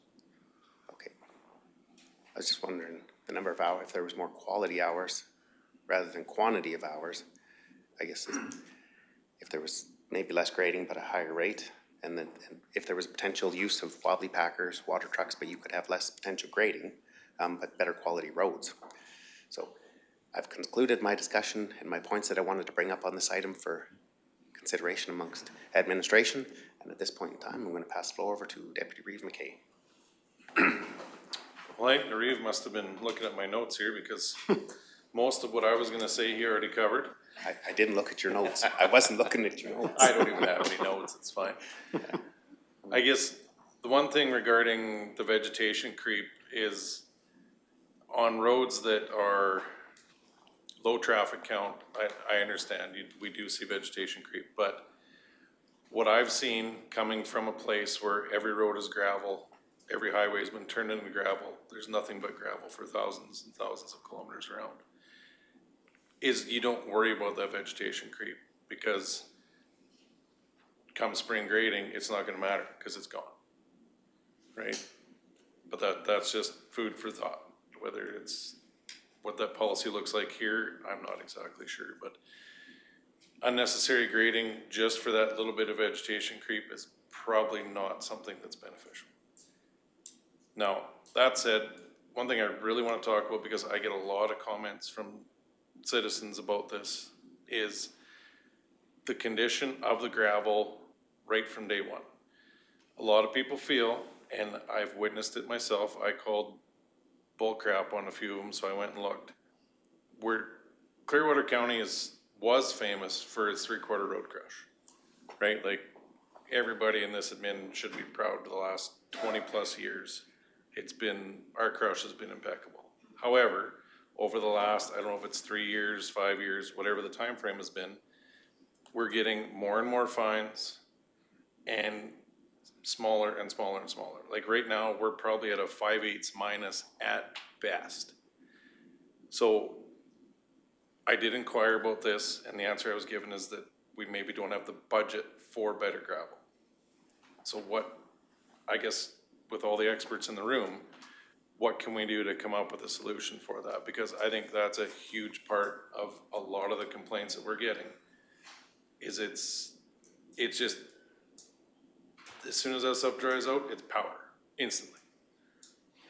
Okay. I was just wondering the number of hours, if there was more quality hours rather than quantity of hours. I guess if there was maybe less grading but a higher rate, and if there was potential use of wobbly packers, water trucks, but you could have less potential grading, but better quality roads. So I've concluded my discussion and my points that I wanted to bring up on this item for consideration amongst administration. And at this point in time, I'm going to pass the floor over to Deputy Reeve McKay. Well, I think Reeve must have been looking at my notes here because most of what I was gonna say he already covered. I didn't look at your notes. I wasn't looking at your notes. I don't even have any notes, it's fine. I guess the one thing regarding the vegetation creep is on roads that are low traffic count, I understand, we do see vegetation creep, but what I've seen coming from a place where every road is gravel, every highway's been turned into gravel, there's nothing but gravel for thousands and thousands of kilometers around, is you don't worry about that vegetation creep because come spring grading, it's not gonna matter because it's gone, right? But that's just food for thought. Whether it's what that policy looks like here, I'm not exactly sure, but unnecessary grading just for that little bit of vegetation creep is probably not something that's beneficial. Now, that said, one thing I really want to talk about, because I get a lot of comments from citizens about this, is the condition of the gravel right from day one. A lot of people feel, and I've witnessed it myself, I called bull crap on a few of them, so I went and looked. Clearwater County was famous for its three-quarter road crush, right? Like, everybody in this admin should be proud of the last 20-plus years. Our crush has been impeccable. However, over the last, I don't know if it's 3 years, 5 years, whatever the time frame has been, we're getting more and more fines and smaller and smaller and smaller. Like right now, we're probably at a 5/8 minus at best. So I did inquire about this, and the answer I was given is that we maybe don't have the budget for better gravel. So what, I guess, with all the experts in the room, what can we do to come up with a solution for that? Because I think that's a huge part of a lot of the complaints that we're getting. It's just, as soon as that stuff dries out, it's power, instantly,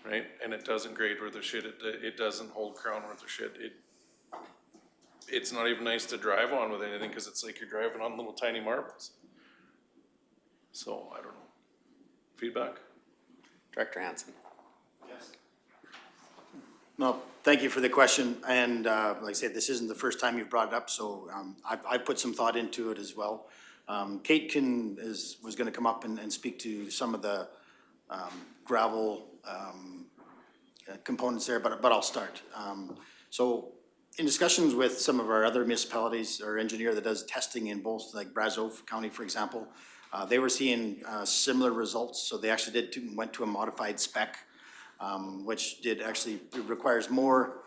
right? And it doesn't grade worth of shit, it doesn't hold crown worth of shit. It's not even nice to drive on with anything, because it's like you're driving on little tiny marbles. So, I don't know. Feedback? Director Hansen. No, thank you for the question, and like I said, this isn't the first time you've brought it up, so I've put some thought into it as well. Kate was gonna come up and speak to some of the gravel components there, but I'll start. So in discussions with some of our other municipalities, our engineer that does testing in both, like Brazeau County, for example, they were seeing similar results, so they actually went to a modified spec, which requires more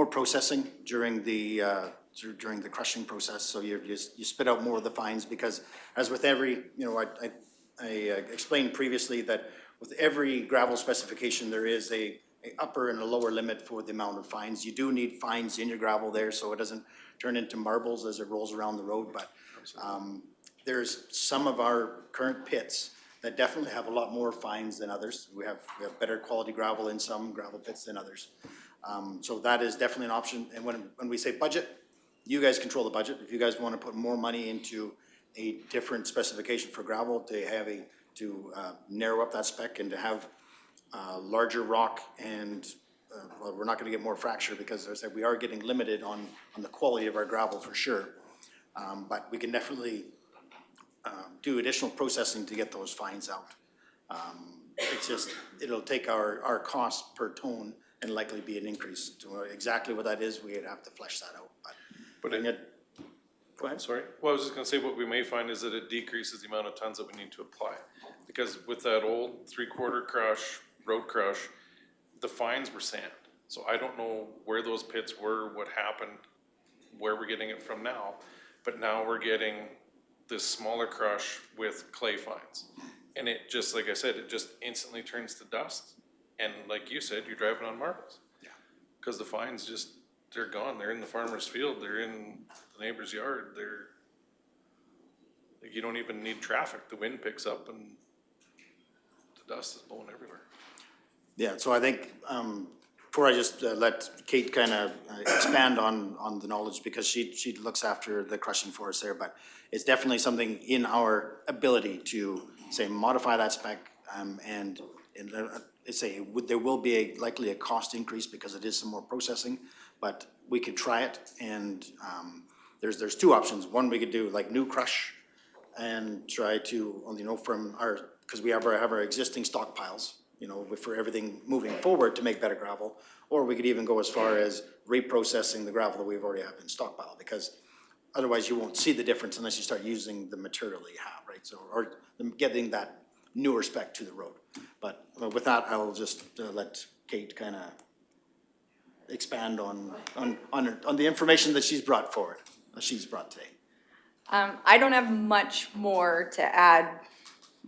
processing during the crushing process. So you spit out more of the fines, because as with every, I explained previously that with every gravel specification, there is a upper and a lower limit for the amount of fines. You do need fines in your gravel there, so it doesn't turn into marbles as it rolls around the road, but there's some of our current pits that definitely have a lot more fines than others. We have better quality gravel in some gravel pits than others. So that is definitely an option. And when we say budget, you guys control the budget. If you guys want to put more money into a different specification for gravel to narrow up that spec and to have larger rock and well, we're not going to get more fracture, because as I said, we are getting limited on the quality of our gravel for sure. But we can definitely do additional processing to get those fines out. It's just, it'll take our cost per ton and likely be an increase. To exactly what that is, we'd have to flesh that out. Go ahead. Sorry. Well, I was just gonna say, what we may find is that it decreases the amount of tons that we need to apply. Because with that old three-quarter crush, road crush, the fines were sand. So I don't know where those pits were, what happened, where we're getting it from now. But now we're getting this smaller crush with clay fines. And it just, like I said, it just instantly turns to dust. And like you said, you're driving on marbles. Yeah. Because the fines just, they're gone. They're in the farmer's field. They're in the neighbor's yard. Like, you don't even need traffic. The wind picks up and the dust is blowing everywhere. Yeah, so I think, before I just let Kate kind of expand on the knowledge, because she looks after the crushing for us there, but it's definitely something in our ability to say modify that spec, and say there will be likely a cost increase because it is some more processing, but we could try it, and there's two options. One, we could do like new crush and try to, from because we have our existing stockpiles, for everything moving forward to make better gravel, or we could even go as far as reprocessing the gravel that we've already have in stockpile, because otherwise you won't see the difference unless you start using the material that you have, right? So, or getting that newer spec to the road. But with that, I'll just let Kate kind of expand on the information that she's brought forward, today. I don't have much more to add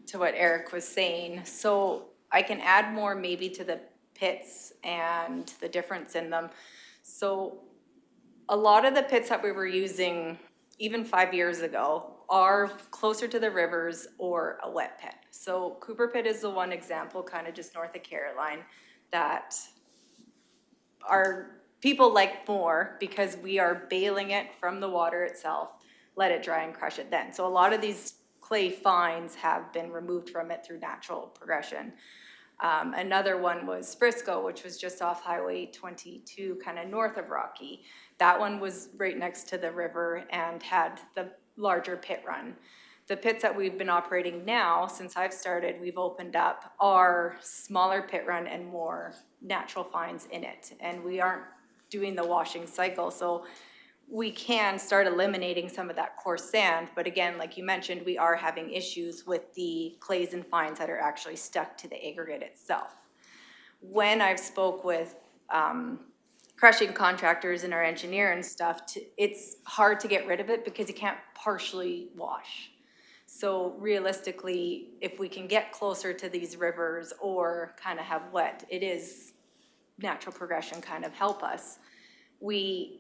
to what Eric was saying, so I can add more maybe to the pits and the difference in them. So a lot of the pits that we were using even 5 years ago are closer to the rivers or a wet pit. So Cooper Pit is the one example, kind of just north of Caroline, that our people like more because we are bailing it from the water itself. let it dry and crush it then. So a lot of these clay fines have been removed from it through natural progression. Another one was Frisco, which was just off Highway 22, kind of north of Rocky. That one was right next to the river and had the larger pit run. The pits that we've been operating now, since I've started, we've opened up are smaller pit run and more natural fines in it. And we aren't doing the washing cycle, so we can start eliminating some of that coarse sand, but again, like you mentioned, we are having issues with the clays and fines that are actually stuck to the aggregate itself. When I've spoke with crushing contractors and our engineer and stuff, it's hard to get rid of it because you can't partially wash. So realistically, if we can get closer to these rivers or kind of have wet, it is natural progression kind of help us. We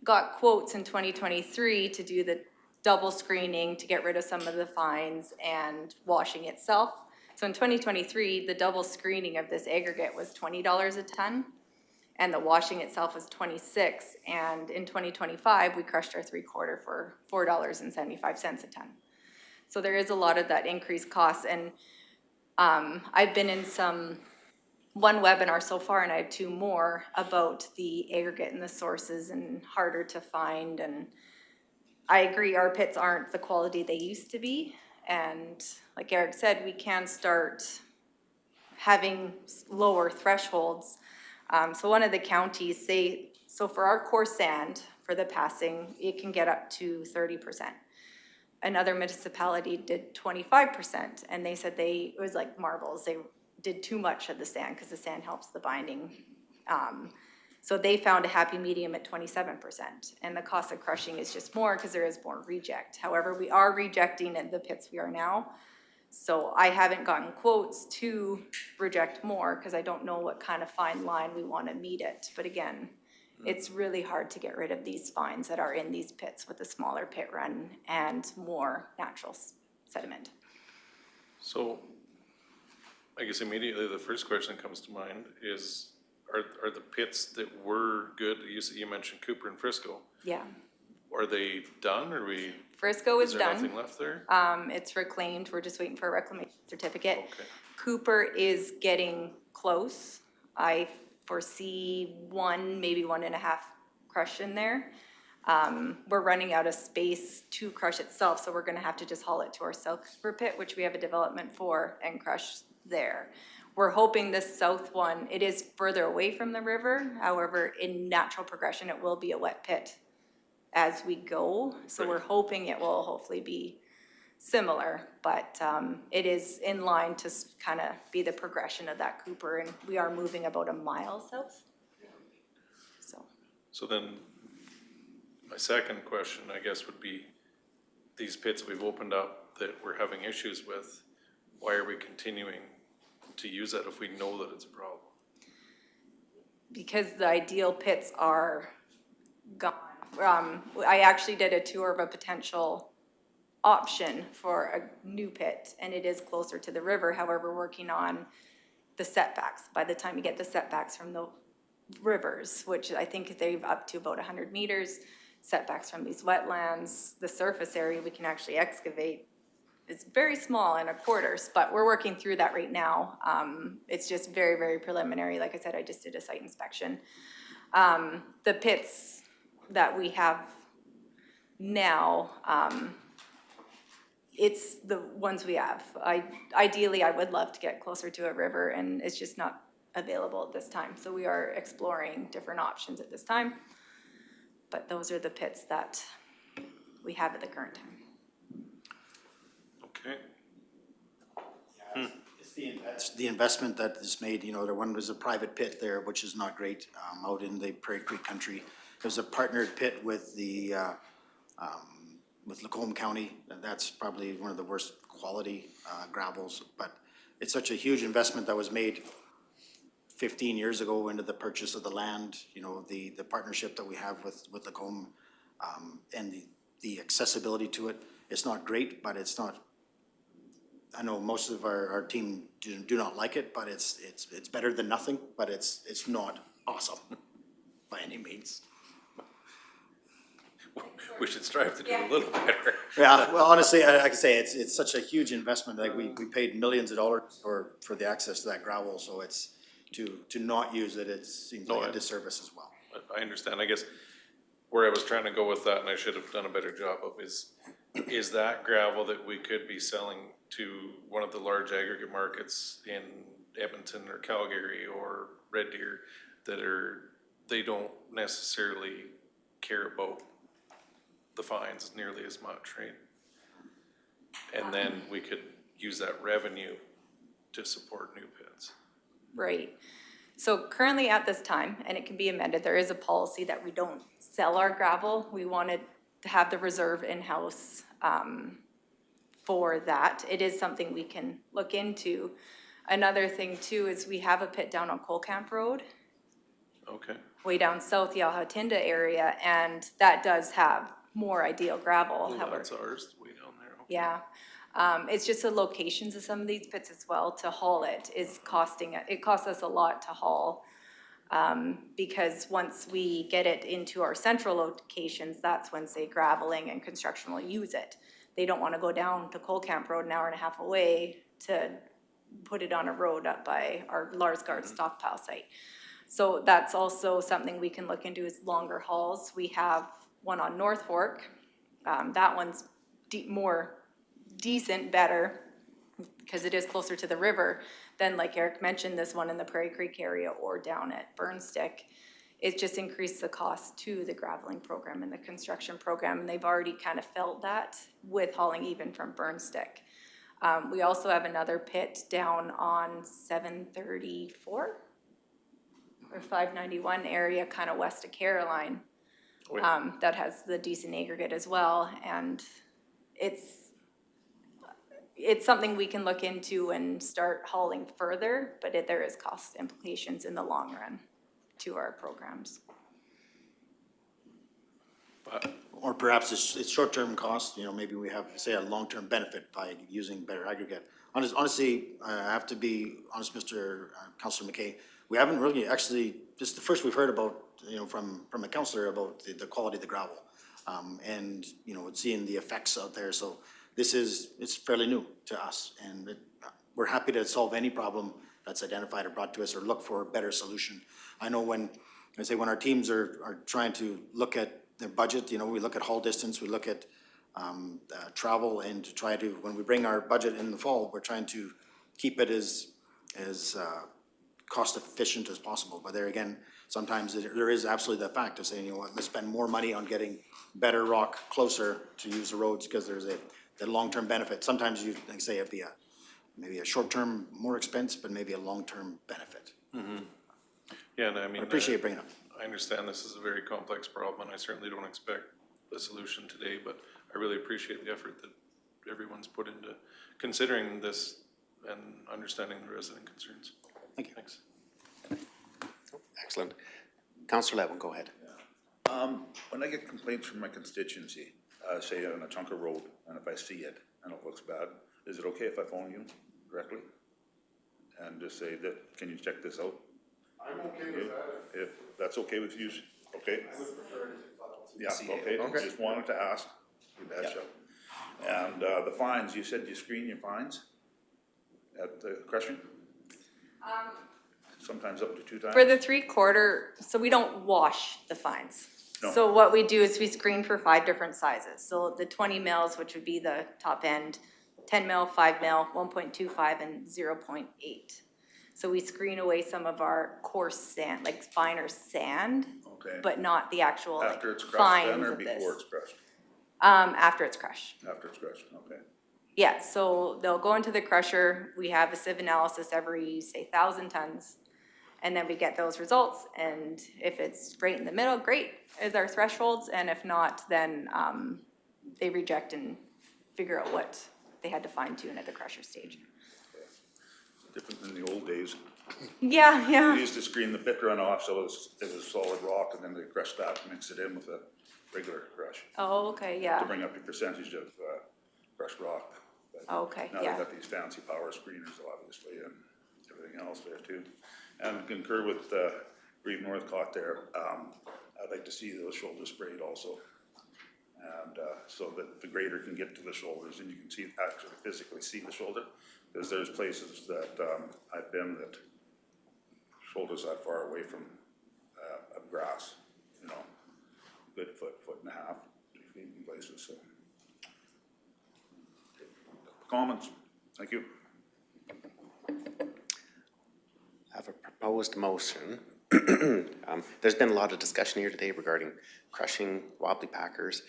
got quotes in 2023 to do the double screening to get rid of some of the fines and washing itself. So in 2023, the double screening of this aggregate was $20 a ton, and the washing itself was $26. And in 2025, we crushed our 3/4 for $4.75 a ton. So there is a lot of that increased cost, and I've been in one webinar so far, and I have 2 more about the aggregate and the sources and harder to find. And I agree, our pits aren't the quality they used to be. And like Eric said, we can start having lower thresholds. So one of the counties so for our coarse sand, for the passing, it can get up to 30%. Another municipality did 25%, and they said it was like marbles. They did too much of the sand because the sand helps the binding. So they found a happy medium at 27%, and the cost of crushing is just more because there is more reject. However, we are rejecting in the pits we are now. So I haven't gotten quotes to reject more because I don't know what kind of fine line we want to meet it. But again, it's really hard to get rid of these fines that are in these pits with a smaller pit run and more natural sediment. So I guess immediately the first question that comes to mind is, are the pits that were good, you mentioned Cooper and Frisco, Yeah. are they done, or Frisco is is there done. nothing left there? It's reclaimed, we're just waiting for a reclamation certificate. Okay. Cooper is getting close. I foresee maybe 1.5 crush in there. We're running out of space to crush itself, so we're gonna have to just haul it to our South Cooper pit, which we have a development for, and crush there. We're hoping this south one, it is further away from the river. However, in natural progression, it will be a wet pit as we go. So we're hoping it will hopefully be similar, but it is in line to kind of be the progression of that Cooper, and we are moving about a mile south. So then, my second question, I guess, would be, these pits we've opened up that we're having issues with, why are we continuing to use that if we know that it's a problem? Because the ideal pits are gone. I actually did a tour of a potential option for a new pit, and it is closer to the river. However, working on the setbacks. By the time you get the setbacks from the rivers, which I think they've up to about 100 meters, setbacks from these wetlands, the surface area we can actually excavate is very small in 1/4, but we're working through that right now. It's just very, very preliminary. Like I said, I just did a site inspection. The pits that we have now, it's the ones we have. Ideally, I would love to get closer to a river, and it's just not available at this time. So we are exploring different options at this time. But those are the pits that we have at the current time. Okay. It's the investment that is made, the one was a private pit there, which is not great, out in the Prairie Creek country. There's a partnered pit with with Lacombe County, and that's probably one of the worst quality gravels, but it's such a huge investment that was made 15 years ago into the purchase of the land, the partnership that we have with Lacombe, and the accessibility to it. It's not great, but it's not, I know most of our team do not like it, but it's better than nothing, but it's not awesome by any means. we should strive to do a little better. Yeah, well, honestly, I can say it's such a huge investment, like we paid millions of dollars for the access to that gravel, so it's, to not use it, it seems like a disservice as well. I understand, I guess where I was trying to go with that, and I should have done a better job of, is that gravel that we could be selling to one of the large aggregate markets in Edmonton or Calgary or Red Deer they don't necessarily care about the fines nearly as much, right? And then we could use that revenue to support new pits. Right. So currently at this time, and it can be amended, there is a policy that we don't sell our gravel. We wanted to have the reserve in-house for that. It is something we can look into. Another thing too is we have a pit down on Coal Camp Road, Okay. way down south, the Alhatinda area, and that does have more ideal gravel. Oh, However, that's ours, way down there. Okay. yeah. It's just the locations of some of these pits as well, to haul it is costing, it costs us a lot to haul. Because once we get it into our central locations, that's when, say, graveling and construction will use it. They don't wanna go down to Coal Camp Road, an hour and a half away, to put it on a road up by our Larsgard stockpile site. So that's also something we can look into, is longer hauls. We have one on North Fork. That one's more decent, better, because it is closer to the river than, like Eric mentioned, this one in the Prairie Creek area or down at Burnstick. It just increased the cost to the graveling program and the construction program, and they've already kind of felt that with hauling even from Burnstick. We also have another pit down on 734 or 591 area, kind of west of Caroline, that has the decent aggregate as well, and it's something we can look into and start hauling further, but there is cost implications in the long run to our programs. Or perhaps it's short-term cost, maybe we have, say, a long-term benefit by using better aggregate. Honestly, I have to be honest, Mr. Councillor McKay, we haven't really actually, this is the first we've heard about, from a councillor about the quality of the gravel. And, seeing the effects out there, so it's fairly new to us, and we're happy to solve any problem that's identified or brought to us, or look for a better solution. I know when our teams are trying to look at their budget, we look at haul distance, we look at travel, and to try to, when we bring our budget in the fall, we're trying to keep it as cost efficient as possible. But there again, sometimes there is absolutely the fact of saying, let's spend more money on getting better rock closer to use the roads, because there's the long-term benefit. Sometimes you say it'd be maybe a short-term more expense, but maybe a long-term benefit. Mm-hmm. Yeah, and I mean, I appreciate bringing it up. I understand this is a very complex problem, and I certainly don't expect a solution today, but I really appreciate the effort that everyone's put into considering this and understanding the resident concerns. Thank you. Thanks. Excellent. Councillor Levin, go ahead. When I get complaints from my constituency, say on a chunk of road, and if I see it and it looks bad, is it okay if I phone you directly? And just say that, can you check this out? I'm okay with that. If that's okay with you, okay? I would prefer to Yeah, okay, just wanted to ask, give that a shot. And the fines, you said you screen your fines at the crushing? Sometimes up to 2 times? For the 3/4, so we don't wash the fines. No. So what we do is we screen for 5 different sizes. So the 20 mils, which would be the top end, 10 mil, 5 mil, 1.25, and 0.8. So we screen away some of our coarse sand, like finer sand, Okay. but not the actual like After it's crushed fines then, or of this. before it's crushed? After it's crushed. After it's crushed, okay. Yeah, so they'll go into the crusher. We have a sieve analysis every, say, 1,000 tons. And then we get those results, and if it's right in the middle, great, is our thresholds, and if not, then they reject and figure out what they had to fine tune at the crusher stage. Different than the old days. Yeah, yeah. We used to screen the pit runoff, so it was solid rock, and then they crushed that and mix it in with a regular crush. Oh, okay, To yeah. bring up your percentage of crushed rock. But Okay, now yeah. they've got these fancy power screeners, obviously, and everything else there too. And concur with Reeve Northcott there. I'd like to see those shoulders sprayed also. And, so that the grader can get to the shoulders and you can see, actually physically see the shoulder. Because there's places that, I've been that shoulders that far away from, of grass, you know, good foot and a half, 2 feet in places, so. Comments? Thank you. I have a proposed motion. There's been a lot of discussion here today regarding crushing, wobbly packers,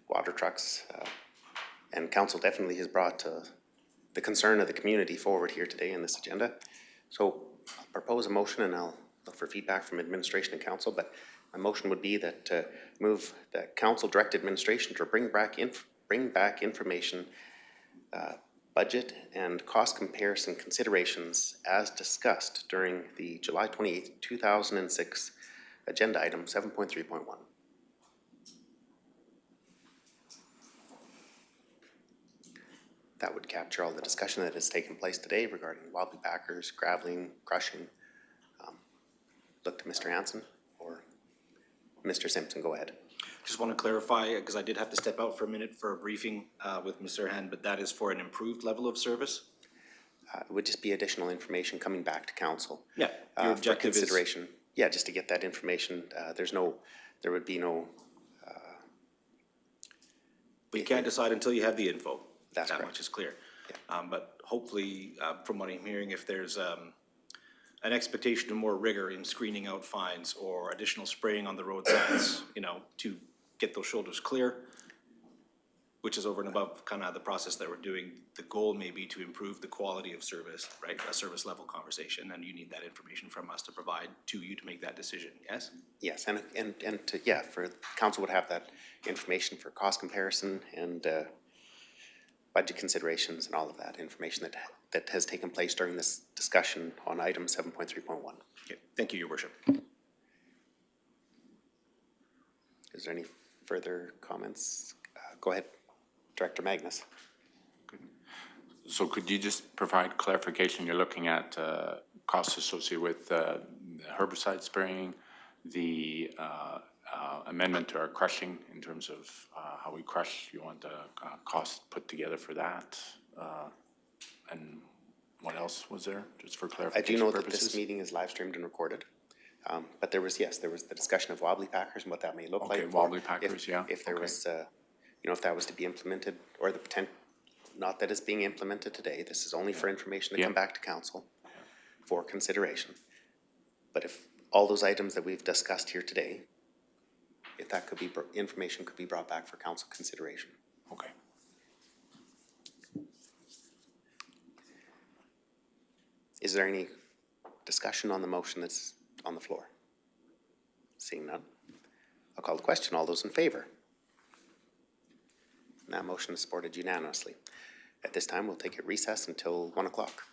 water trucks, and council definitely has brought the concern of the community forward here today in this agenda. So I'll propose a motion and I'll look for feedback from administration and council, but my motion would be that move that council direct administration to bring back information, budget and cost comparison considerations as discussed during the July 28th, 2006 agenda item 7.3.1. That would capture all the discussion that has taken place today regarding wobbly packers, graveling, crushing. Look to Mr. Hanson or Mr. Simpson, go ahead. Just want to clarify, because I did have to step out for a minute for a briefing with Mr. Hand, but that is for an improved level of service? It would just be additional information coming back to council. Yeah, your objective for consideration. Yeah, just to get that information. There would be no. But you can't decide until you have the info. That's that correct. much is clear. But hopefully, from what I'm hearing, if there's an expectation of more rigor in screening out fines or additional spraying on the roadsides, you know, to get those shoulders clear, which is over and above kind of the process that we're doing. The goal may be to improve the quality of service, right? A service level conversation, and you need that information from us to provide to you to make that decision, yes? Yes, and to, yeah, for council would have that information for cost comparison and budget considerations and all of that information that has taken place during this discussion on item 7.3.1. Okay, thank you, your worship. Is there any further comments? Go ahead, Director Magnus. So could you just provide clarification? You're looking at costs associated with the herbicide spraying, the amendment to our crushing in terms of how we crush. You want the cost put together for that? And what else was there, just for clarification I do know purposes? that this meeting is live streamed and recorded. But there was the discussion of wobbly packers and what that may look like. Okay, wobbly packers, yeah. If there was, you know, if that was to be implemented or the potential, not that it's being implemented today, this is only for information to come back to council for consideration. But if all those items that we've discussed here today, if that could be, information could be brought back for council consideration. Okay. Is there any discussion on the motion that's on the floor? Seeing none, I'll call the question. All those in favor? And that motion is supported unanimously. At this time, we'll take a recess until 1 o'clock.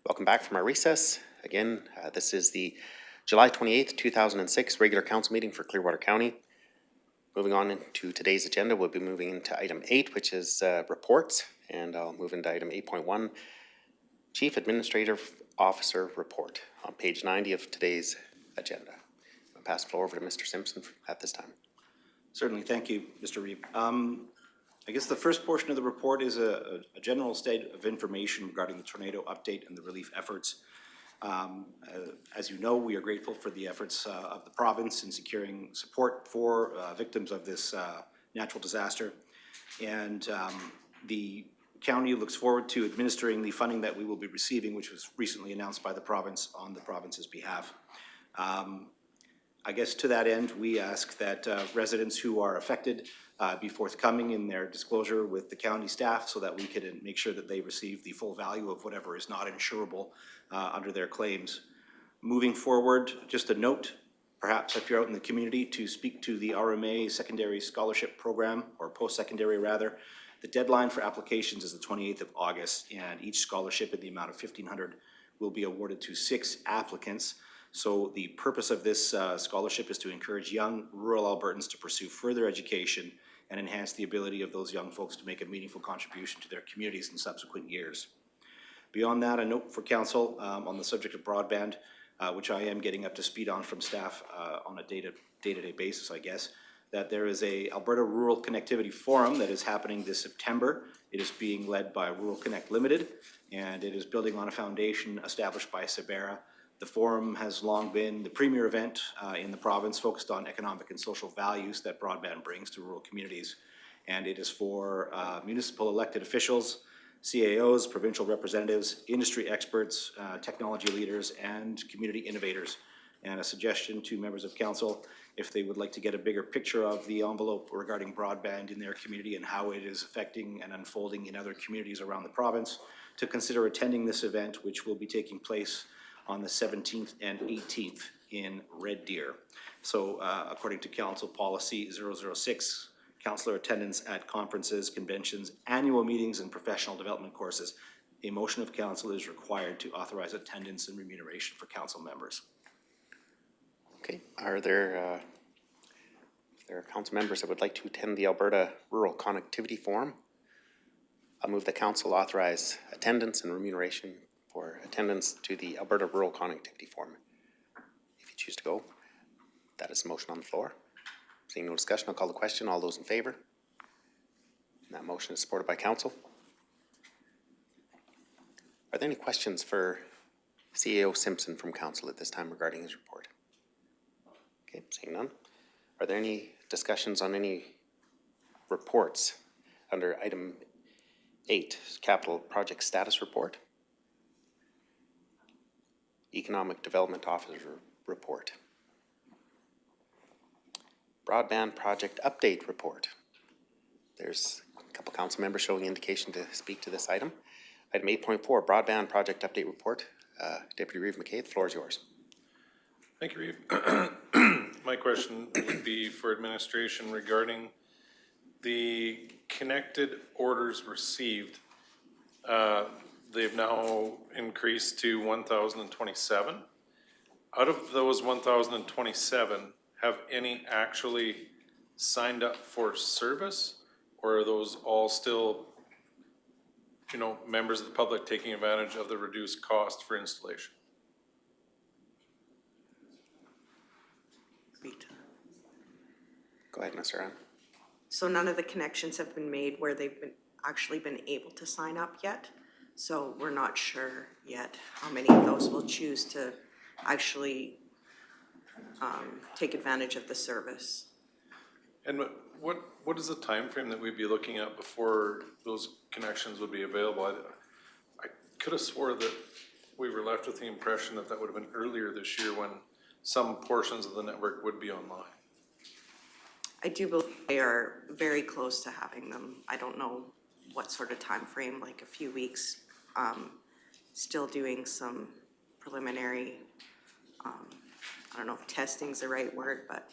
Welcome back from our recess. Again, this is the July 28th, 2006 regular council meeting for Clearwater County. Moving on into today's agenda, we'll be moving into item 8, which is reports, and I'll move into item 8.1, Chief Administrative Officer Report, on page 90 of today's agenda. I'll pass the floor over to Mr. Simpson at this time. Certainly, thank you, Mr. Reeve. I guess the first portion of the report is a general state of information regarding the tornado update and the relief efforts. As you know, we are grateful for the efforts of the province in securing support for victims of this natural disaster. And the county looks forward to administering the funding that we will be receiving, which was recently announced by the province on the province's behalf. I guess to that end, we ask that residents who are affected be forthcoming in their disclosure with the county staff so that we can make sure that they receive the full value of whatever is not insurable under their claims. Moving forward, just a note, perhaps if you're out in the community, to speak to the RMA Secondary Scholarship Program, or post-secondary rather. The deadline for applications is the 28th of August, and each scholarship in the amount of $1,500 will be awarded to 6 applicants. So the purpose of this scholarship is to encourage young rural Albertans to pursue further education and enhance the ability of those young folks to make a meaningful contribution to their communities in subsequent years. Beyond that, a note for council on the subject of broadband, which I am getting up to speed on from staff on a day-to-day basis, I guess, that there is a Alberta Rural Connectivity Forum that is happening this September. It is being led by Rural Connect Limited, and it is building on a foundation established by Sabera. The forum has long been the premier event in the province focused on economic and social values that broadband brings to rural communities. And it is for municipal elected officials, CAOs, provincial representatives, industry experts, technology leaders, and community innovators. And a suggestion to members of council, if they would like to get a bigger picture of the envelope regarding broadband in their community and how it is affecting and unfolding in other communities around the province, to consider attending this event, which will be taking place on the 17th and 18th in Red Deer. So according to Council Policy 006, councillor attendance at conferences, conventions, annual meetings, and professional development courses, a motion of council is required to authorize attendance and remuneration for council members. Okay, are there council members that would like to attend the Alberta Rural Connectivity Forum? I'll move the council authorize attendance and remuneration for attendance to the Alberta Rural Connectivity Forum. If you choose to go, that is the motion on the floor. Seeing no discussion, I'll call the question. All those in favor? And that motion is supported by council. Are there any questions for CAO Simpson from council at this time regarding his report? Okay, seeing none. Are there any discussions on any reports under item 8, Capital Project Status Report? Economic Development Officer Report. Broadband Project Update Report. There's a couple council members showing indication to speak to this item. Item 8.4, Broadband Project Update Report. Deputy Reeve McKay, the floor is yours. Thank you, Reeve. My question would be for administration regarding the connected orders received. They've now increased to 1,027. Out of those 1,027, have any actually signed up for service, or are those all still, members of the public taking advantage of the reduced cost for installation? Go ahead, Mr. Ann. So none of the connections have been made where they've actually been able to sign up yet. So we're not sure yet how many of those will choose to actually take advantage of the service. And what is the time frame that we'd be looking at before those connections would be available? I could have swore that we were left with the impression that would have been earlier this year when some portions of the network would be online. I do believe they are very close to having them. I don't know what sort of time frame, like a few weeks. Still doing some preliminary, I don't know if testing's the right word, but,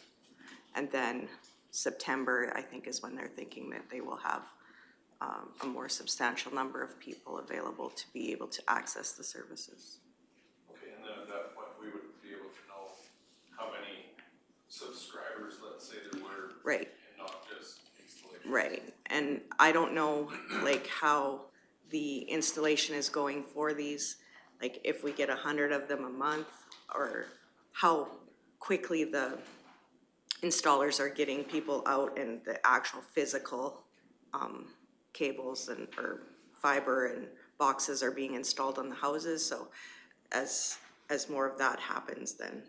and then September, I think, is when they're thinking that they will have a more substantial number of people available to be able to access the services. Okay, and then at that point, we would be able to know how many subscribers, let's say, there were. Right. And not just installation. Right, and I don't know, like, how the installation is going for these, like, if we get 100 of them a month, or how quickly the installers are getting people out and the actual physical, cables and, or fiber and boxes are being installed on the houses, so as more of that happens, then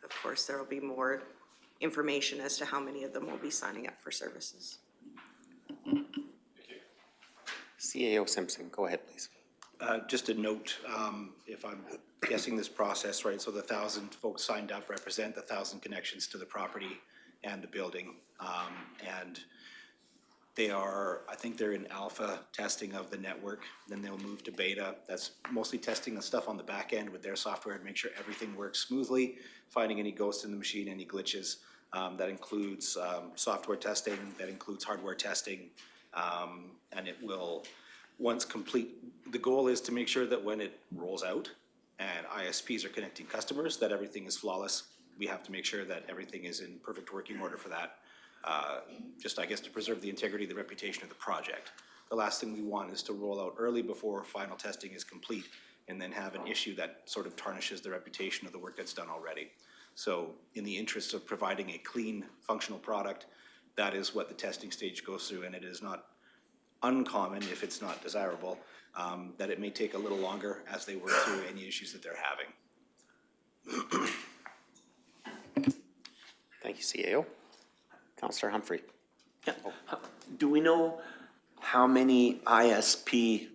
of course there will be more information as to how many of them will be signing up for services. CAO Simpson, go ahead, please. Just a note, if I'm guessing this process right, so the 1,000 folks signed up represent the 1,000 connections to the property and the building. And they are, I think they're in alpha testing of the network, then they'll move to beta. That's mostly testing the stuff on the back end with their software to make sure everything works smoothly, finding any ghosts in the machine, any glitches. That includes software testing, that includes hardware testing, and it will, once complete, the goal is to make sure that when it rolls out and ISPs are connecting customers, that everything is flawless. We have to make sure that everything is in perfect working order for that. Just, I guess, to preserve the integrity, the reputation of the project. The last thing we want is to roll out early before final testing is complete and then have an issue that sort of tarnishes the reputation of the work that's done already. So in the interest of providing a clean, functional product, that is what the testing stage goes through, and it is not uncommon, if it's not desirable, that it may take a little longer as they work through any issues that they're having. Thank you, CAO. Councillor Humphrey. Yeah. Do we know how many ISP,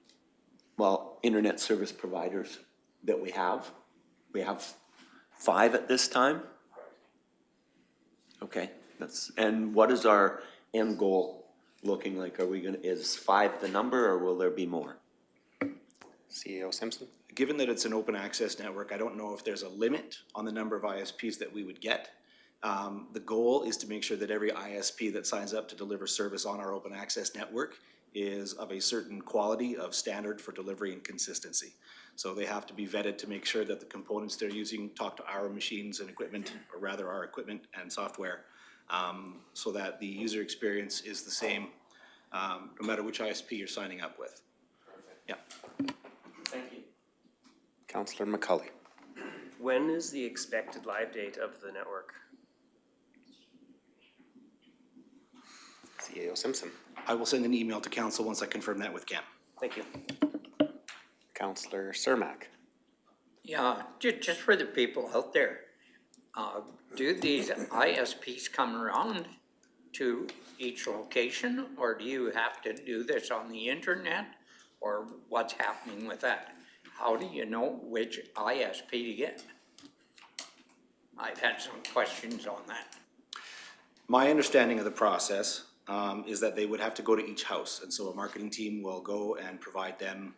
well, internet service providers that we have? We have 5 at this time? Okay, and what is our end goal looking like? Are we gonna, is 5 the number, or will there be more? CAO Simpson. Given that it's an open access network, I don't know if there's a limit on the number of ISPs that we would get. The goal is to make sure that every ISP that signs up to deliver service on our open access network is of a certain quality of standard for delivery and consistency. So they have to be vetted to make sure that the components they're using talk to our machines and equipment, or rather our equipment and software, so that the user experience is the same no matter which ISP you're signing up with. Yeah. Thank you. Councillor McCulley. When is the expected live date of the network? CAO Simpson. I will send an email to council once I confirm that with Ken. Thank you. Councillor Cermak. Yeah, just for the people out there, do these ISPs come around to each location, or do you have to do this on the internet, or what's happening with that? How do you know which ISP to get? I've had some questions on that. My understanding of the process is that they would have to go to each house, and so a marketing team will go and provide them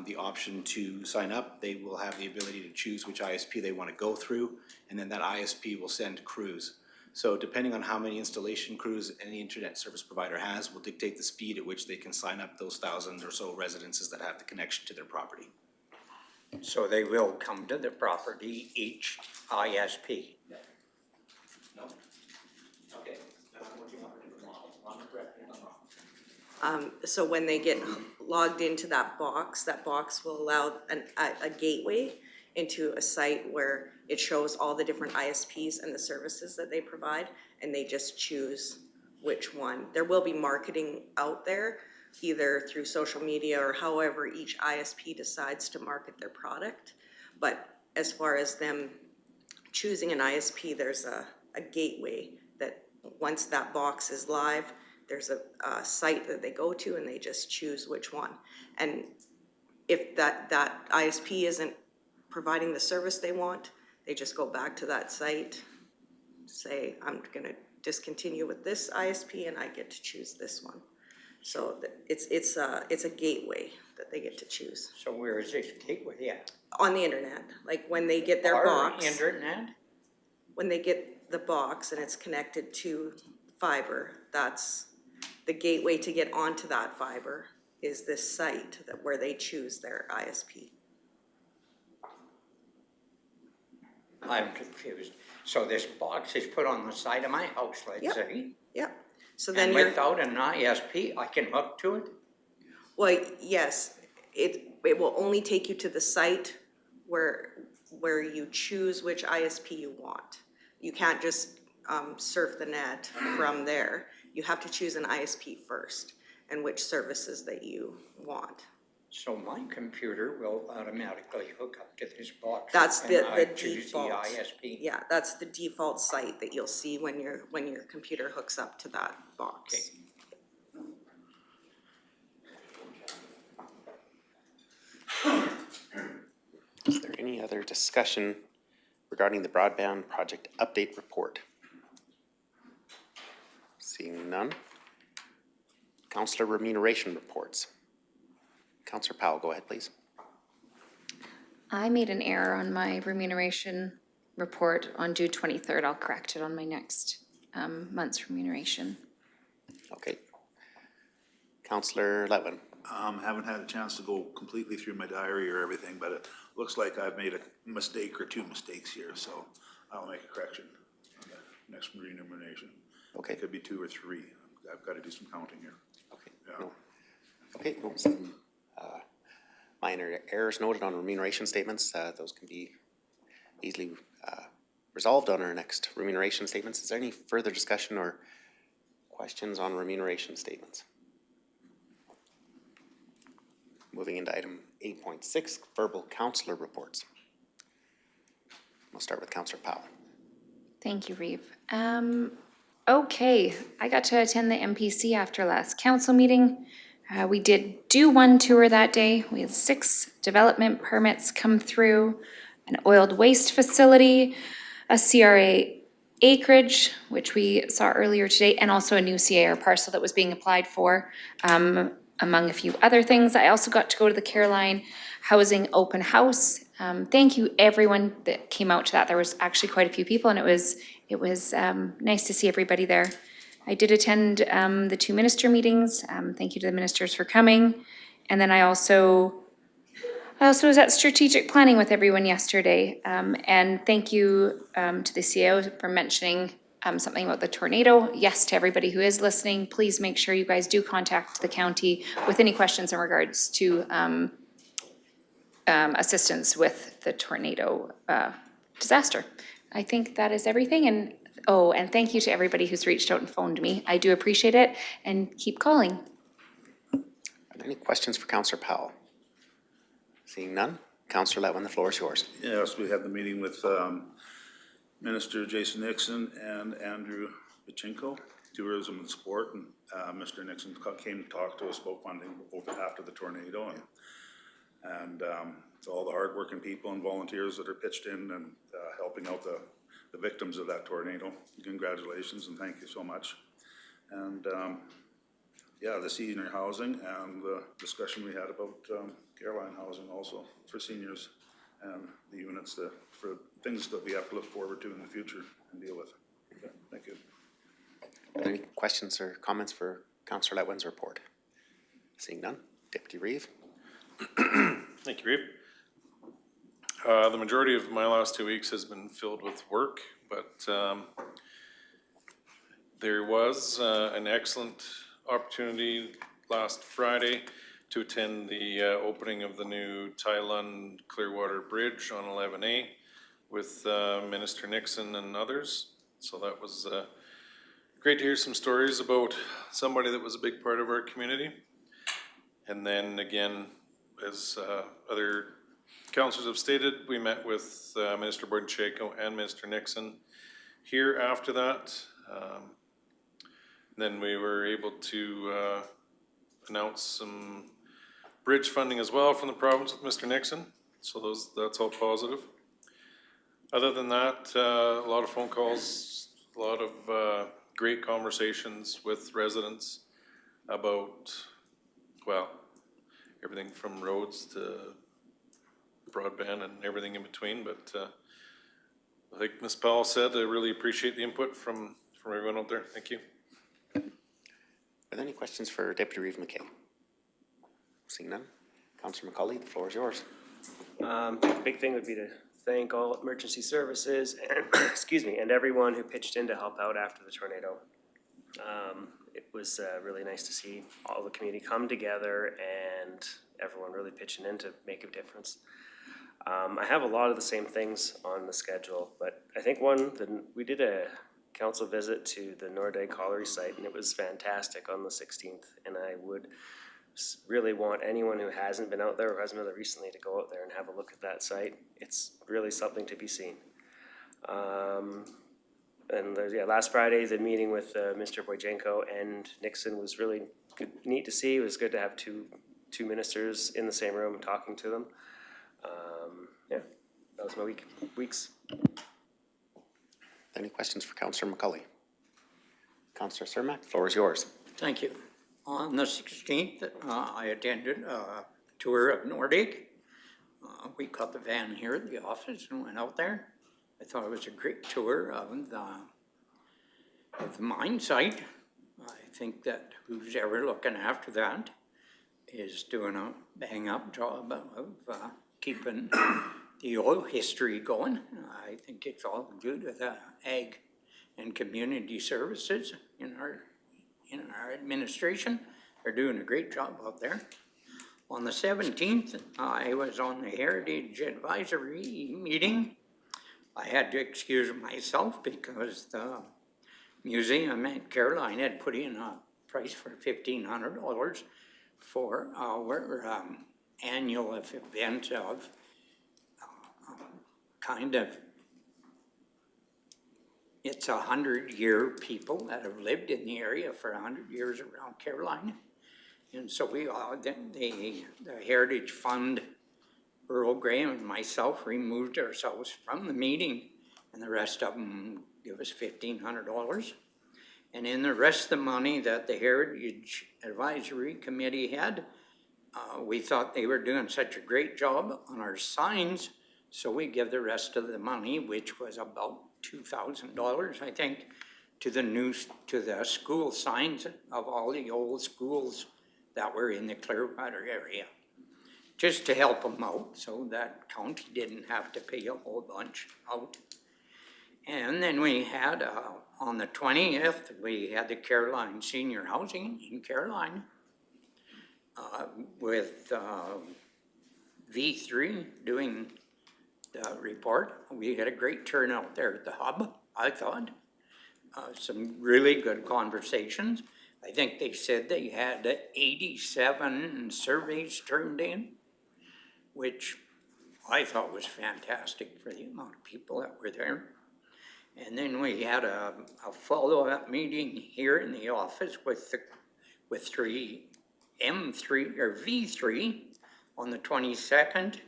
the option to sign up. They will have the ability to choose which ISP they want to go through, and then that ISP will send crews. So depending on how many installation crews any internet service provider has will dictate the speed at which they can sign up those 1,000 or so residences that have the connection to their property. So they will come to the property, each ISP. No? Okay. So when they get logged into that box will allow a gateway into a site where it shows all the different ISPs and the services that they provide, and they just choose which one. There will be marketing out there, either through social media or however each ISP decides to market their product. But as far as them choosing an ISP, there's a gateway that once that box is live, there's a site that they go to and they just choose which one. And if that ISP isn't providing the service they want, they just go back to that site, say, I'm gonna discontinue with this ISP and I get to choose this one. So it's a gateway that they get to choose. So where is this gateway at? On the internet, like when they get their Our box. internet? When they get the box and it's connected to fiber, that's The gateway to get onto that fiber is this site where they choose their ISP. I'm confused. So this box is put on the side of my house, let's Yep. say? Yep. So then And you're, without an ISP, I can hook to it? well, yes, it will only take you to the site where you choose which ISP you want. You can't just surf the net from there. You have to choose an ISP first and which services that you want. So my computer will automatically hook up to this box. That's and I the choose default. ISP. Yeah, that's the default site that you'll see when your computer hooks up to that box. Is there any other discussion regarding the broadband project update report? Seeing none. Councillor remuneration reports. Councillor Powell, go ahead, please. I made an error on my remuneration report on June 23rd. I'll correct it on my next month's remuneration. Okay. Councillor Letwin. Haven't had a chance to go completely through my diary or everything, but it looks like I've made a mistake or two mistakes here, so I'll make a correction on the next remuneration. Okay. It could be 2 or 3. I've got to do some counting here. Okay. Yeah. No. Okay, well, some minor errors noted on remuneration statements. Those can be easily resolved on our next remuneration statements. Is there any further discussion or questions on remuneration statements? Moving into item 8.6, verbal councillor reports. We'll start with Councillor Powell. Thank you, Reeve. Okay, I got to attend the MPC after last council meeting. We did do one tour that day. We had 6 development permits come through, an oiled waste facility, a CRA acreage, which we saw earlier today, and also a new CAR parcel that was being applied for, among a few other things. I also got to go to the Caroline Housing Open House. Thank you everyone that came out to that. There was actually quite a few people, and it was nice to see everybody there. I did attend the 2 minister meetings. Thank you to the ministers for coming. And then I also was at strategic planning with everyone yesterday. And thank you to the CEO for mentioning something about the tornado. Yes, to everybody who is listening, please make sure you guys do contact the county with any questions in regards to assistance with the tornado disaster. I think that is everything. And and thank you to everybody who's reached out and phoned me. I do appreciate it, and keep calling. Are there any questions for Councillor Powell? Seeing none, Councillor Letwin, the floor is yours. Yes, we had the meeting with Minister Jason Nixon and Andrew Pachinko, Tourism and Sport, and Mr. Nixon came to talk to us about funding after the tornado, and to all the hardworking people and volunteers that are pitched in and helping out the victims of that tornado. Congratulations and thank you so much. And yeah, the senior housing and the discussion we had about Caroline housing also for seniors and the units for things that we have to look forward to in the future and deal with. Okay, thank you. Are there any questions or comments for Councillor Letwin's report? Seeing none, Deputy Reeve. Thank you, Reeve. The majority of my last 2 weeks has been filled with work, but there was an excellent opportunity last Friday to attend the opening of the new Thailand Clearwater Bridge on 11A with Minister Nixon and others. So that was great to hear some stories about somebody that was a big part of our community. And then again, as other councillors have stated, we met with Minister Bordencheko and Minister Nixon here after that. Then we were able to announce some bridge funding as well from the province with Mr. Nixon. So that's all positive. Other than that, a lot of phone calls, a lot of great conversations with residents about, well, everything from roads to broadband and everything in between, but like Ms. Powell said, I really appreciate the input from everyone out there. Thank you. Are there any questions for Deputy Reeve McKay? Seeing none. Councillor McCauley, the floor is yours. The big thing would be to thank all emergency services and, excuse me, and everyone who pitched in to help out after the tornado. It was really nice to see all the community come together and everyone really pitching in to make a difference. I have a lot of the same things on the schedule, but I think we did a council visit to the Nordegg Colliery site and it was fantastic on the 16th, and I would really want anyone who hasn't been out there or hasn't been there recently to go out there and have a look at that site. It's really something to be seen. And there's, last Friday, the meeting with Mr. Boyjenko and Nixon was really good, neat to see. It was good to have two ministers in the same room talking to them. That was my weeks. Any questions for Councillor McCauley? Councillor Cermak, floor is yours. Thank you. On the 16th, I attended a tour of Nordegg. We got the van here at the office and went out there. I thought it was a great tour of the mine site. I think that who's ever looking after that is doing a bang-up job of keeping the oil history going. I think it's all good with ag and community services in our administration. They're doing a great job out there. On the 17th, I was on the Heritage Advisory meeting. I had to excuse myself because the museum at Caroline had put in a price for $1,500 for our annual event of it's 100-year people that have lived in the area for 100 years around Caroline. And so we all, the Heritage Fund, Earl Graham and myself removed ourselves from the meeting, and the rest of them give us $1,500. And in the rest of the money that the Heritage Advisory Committee had, we thought they were doing such a great job on our signs, so we give the rest of the money, which was about $2,000, I think, to the school signs of all the old schools that were in the Clearwater area, just to help them out so that county didn't have to pay a whole bunch out. And then we had, on the 20th, we had the Caroline Senior Housing in Caroline with V3 doing the report. We had a great turnout there at the hub, I thought. Some really good conversations. I think they said they had 87 surveys turned in, which I thought was fantastic for the amount of people that were there. And then we had a follow-up meeting here in the office with V3 on the 22nd.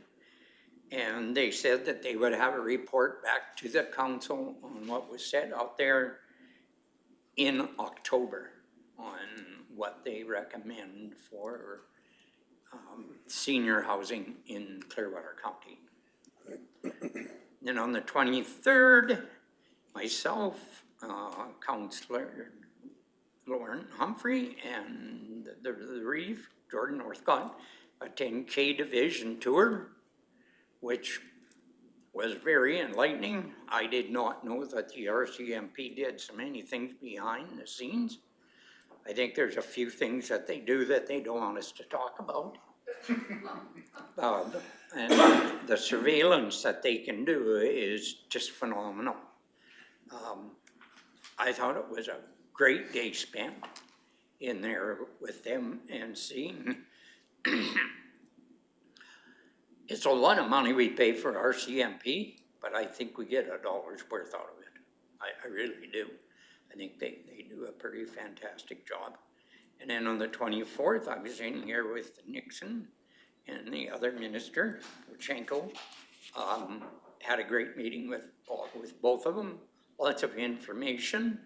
And they said that they would have a report back to the council on what was said out there in October on what they recommend for senior housing in Clearwater County. Then on the 23rd, myself, Councillor Lauren Humphrey, and the Reeve, Jordan Northcott, a 10K division tour, which was very enlightening. I did not know that the RCMP did so many things behind the scenes. I think there's a few things that they do that they don't want us to talk about. And the surveillance that they can do is just phenomenal. I thought it was a great day spent in there with them and seeing. It's a lot of money we pay for RCMP, but I think we get a dollar's worth out of it. I really do. I think they do a pretty fantastic job. And then on the 24th, I was in here with Nixon and the other minister, Boyjenko. Had a great meeting with both of them. Lots of information.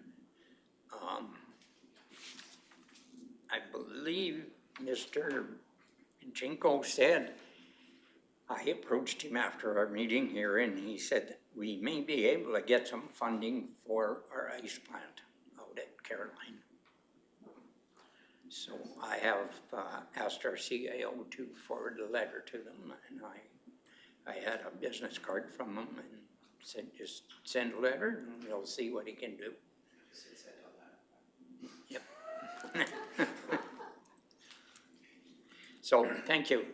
I believe Mr. Boyjenko said, I approached him after our meeting here and he said, we may be able to get some funding for our ice plant out at Caroline. So I have asked our CAO to forward a letter to them, and I had a business card from him and said, just send a letter and we'll see what he can do. Yep. So, thank you.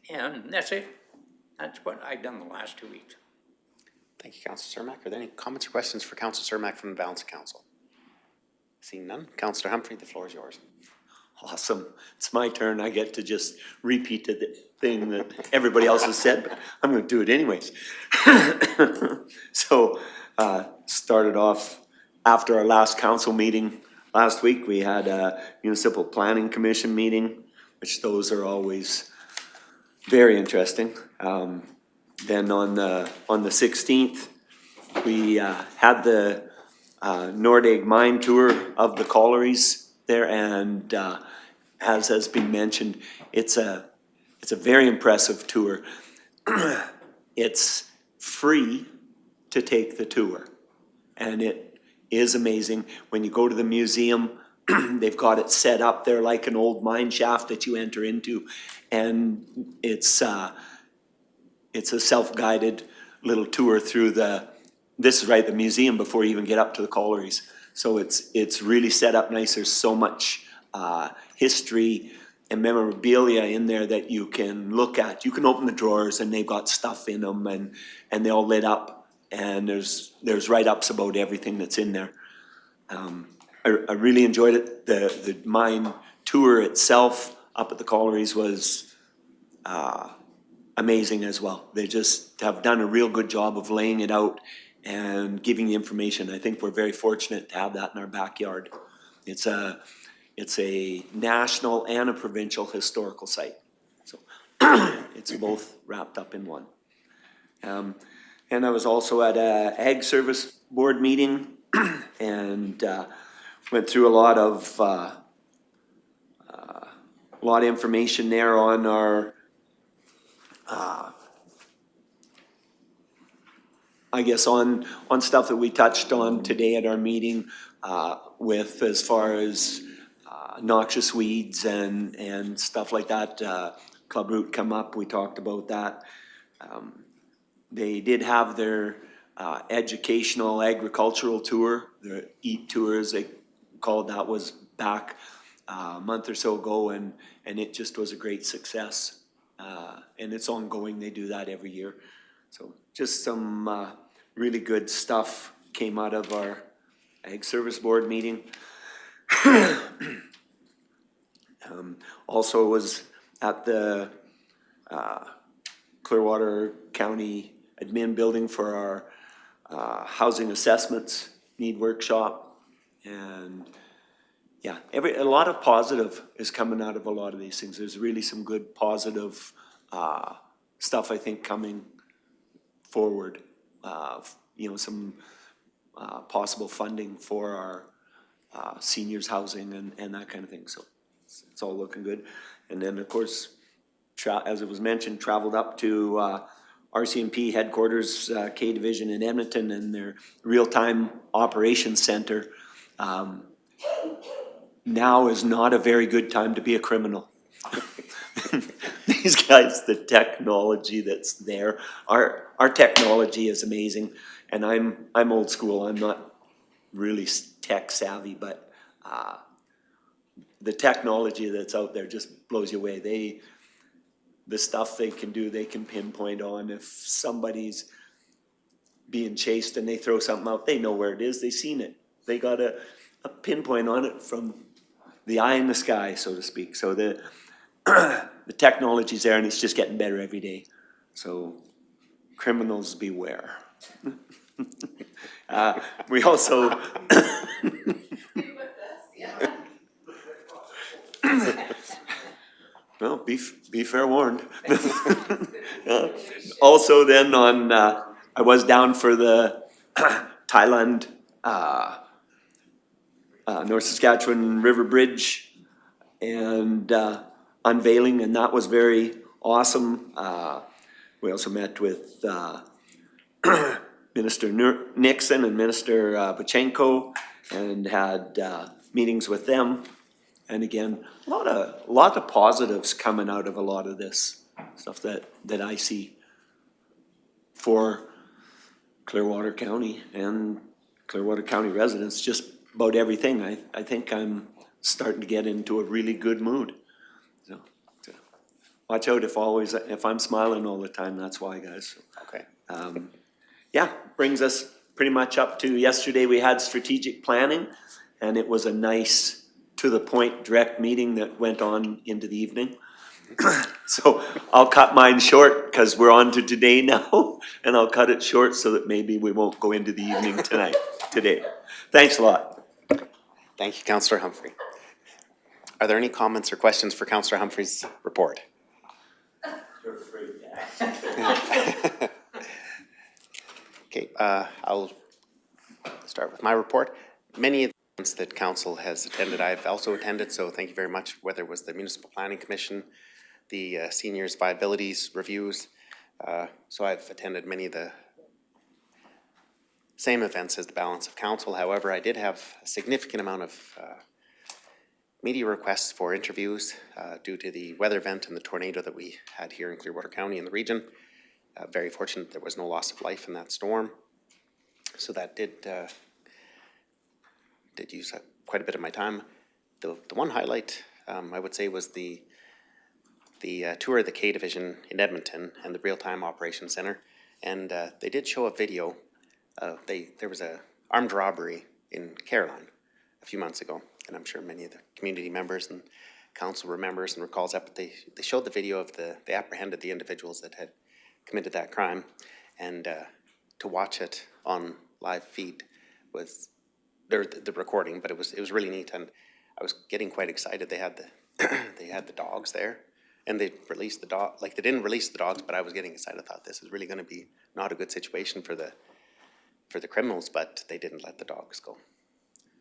And that's it. That's what I've done the last 2 weeks. Thank you, Councillor Cermak. Are there any comments or questions for Councillor Cermak from the balance of council? Seeing none. Councillor Humphrey, the floor is yours. Awesome. It's my turn. I get to just repeat the thing that everybody else has said, but I'm going to do it anyways. So, started off after our last council meeting last week. We had a municipal planning commission meeting, which those are always very interesting. Then on the 16th, we had the Nordegg mine tour of the collieries there, and as has been mentioned, it's a very impressive tour. It's free to take the tour, and it is amazing. When you go to the museum, they've got it set up there like an old mine shaft that you enter into, and it's a self-guided little tour through the museum before you even get up to the collieries. So it's really set up nice. There's so much history and memorabilia in there that you can look at. You can open the drawers and they've got stuff in them, and they all lit up, and there's write-ups about everything that's in there. I really enjoyed it. The mine tour itself up at the collieries was amazing as well. They just have done a real good job of laying it out and giving the information. I think we're very fortunate to have that in our backyard. It's a national and a provincial historical site. So it's both wrapped up in one. And I was also at a Ag Service Board meeting and went through a lot of information there on our I guess on stuff that we touched on today at our meeting with as far as noxious weeds and stuff like that. Clubroot come up, we talked about that. They did have their educational agricultural tour, the EAT tour as they called that, was back a month or so ago, and it just was a great success. And it's ongoing, they do that every year. So just some really good stuff came out of our Ag Service Board meeting. Also was at the Clearwater County Admin Building for our housing assessments need workshop, and yeah, a lot of positive is coming out of a lot of these things. There's really some good positive stuff, I think, coming forward. Some possible funding for our seniors housing and that kind of thing. So it's all looking good. And then, of course, as it was mentioned, traveled up to RCMP headquarters, K Division in Edmonton, and their real-time operations center. Now is not a very good time to be a criminal. These guys, the technology that's there, our technology is amazing, and I'm old school. I'm not really tech savvy, but the technology that's out there just blows you away. The stuff they can do, they can pinpoint on. If somebody's being chased and they throw something out, they know where it is. They've seen it. They got a pinpoint on it from the eye in the sky, so to speak. So the technology's there, and it's just getting better every day. So criminals beware. We also well, be fair warned. Also then on I was down for the Thailand North Saskatchewan River Bridge and unveiling, and that was very awesome. We also met with Minister Nixon and Minister Pachenko and had meetings with them, And again, a lot of positives coming out of a lot of this stuff that I see for Clearwater County and Clearwater County residents, just about everything. I think I'm starting to get into a really good mood. So, watch out if I'm smiling all the time, that's why, guys. Okay. Yeah, brings us pretty much up to yesterday. We had strategic planning, and it was a nice, to the point, direct meeting that went on into the evening. So I'll cut mine short because we're on to today now, and I'll cut it short so that maybe we won't go into the evening today. Thanks a lot. Thank you, Councillor Humphrey. Are there any comments or questions for Councillor Humphrey's report? Okay, I'll start with my report. Many of the events that council has attended, I've also attended, so thank you very much, whether it was the Municipal Planning Commission, the seniors viabilities reviews. So I've attended many of the same events as the balance of council. However, I did have a significant amount of media requests for interviews due to the weather event and the tornado that we had here in Clearwater County in the region. Very fortunate there was no loss of life in that storm. So that did use quite a bit of my time. The one highlight I would say was the tour of the K Division in Edmonton and the Real-Time Operations Center. And they did show a video. There was a armed robbery in Caroline a few months ago, and I'm sure many of the community members and council remembers and recalls that, but they showed the video of they apprehended the individuals that had committed that crime, and to watch it on live feed was the recording, but it was really neat, and I was getting quite excited. They had the dogs there, and they released the dog. Like, they didn't release the dogs, but I was getting excited. I thought this is really going to be not a good situation for the criminals, but they didn't let the dogs go.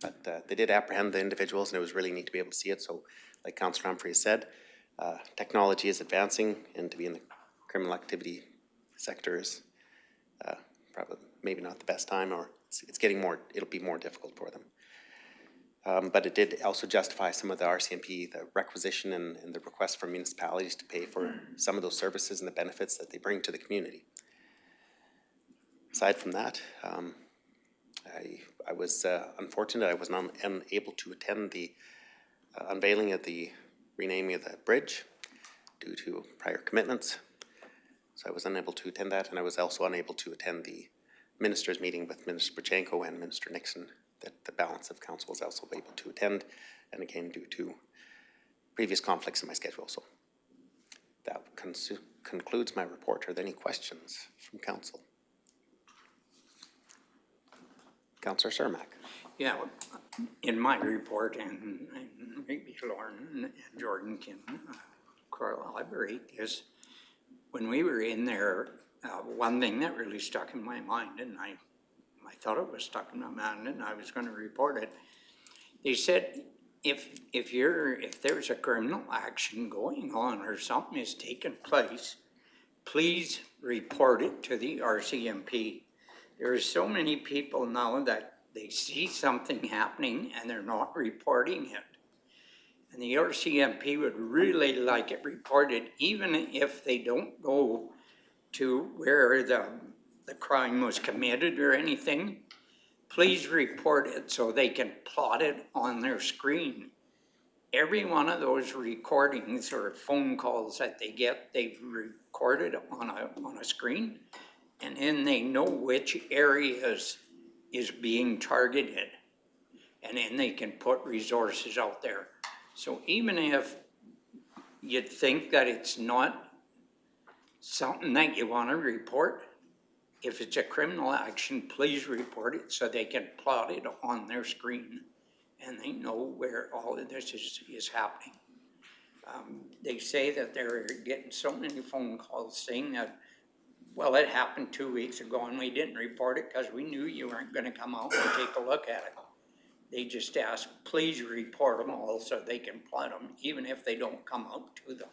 But they did apprehend the individuals, and it was really neat to be able to see it. So, like Councillor Humphrey said, technology is advancing, and to be in the criminal activity sector is probably maybe not the best time, or it's getting more, it'll be more difficult for them. But it did also justify some of the RCMP, the requisition and the request for municipalities to pay for some of those services and the benefits that they bring to the community. Aside from that, I was unfortunate I was not unable to attend the unveiling of the renaming of the bridge due to prior commitments. So I was unable to attend that, and I was also unable to attend the ministers' meeting with Minister Brachenko and Minister Nixon that the balance of council was also able to attend, and again due to previous conflicts in my schedule. So that concludes my report. Are there any questions from council? Councillor Cermak. Yeah, in my report, and maybe Lauren and Jordan can corroborate this, when we were in there, one thing that really stuck in my mind, and I thought it was stuck in my mind, and I was going to report it. They said if there's a criminal action going on or something is taking place, please report it to the RCMP. There are so many people now that they see something happening and they're not reporting it. And the RCMP would really like it reported, even if they don't go to where the crime was committed or anything. Please report it so they can plot it on their screen. Every one of those recordings or phone calls that they get, they've recorded on a screen, and then they know which areas is being targeted, and then they can put resources out there. So even if you'd think that it's not something that you want to report, if it's a criminal action, please report it so they can plot it on their screen and they know where all of this is happening. They say that they're getting so many phone calls saying that, well, it happened 2 weeks ago and we didn't report it because we knew you weren't going to come out and take a look at it. They just ask, please report them all so they can plot them, even if they don't come out to them.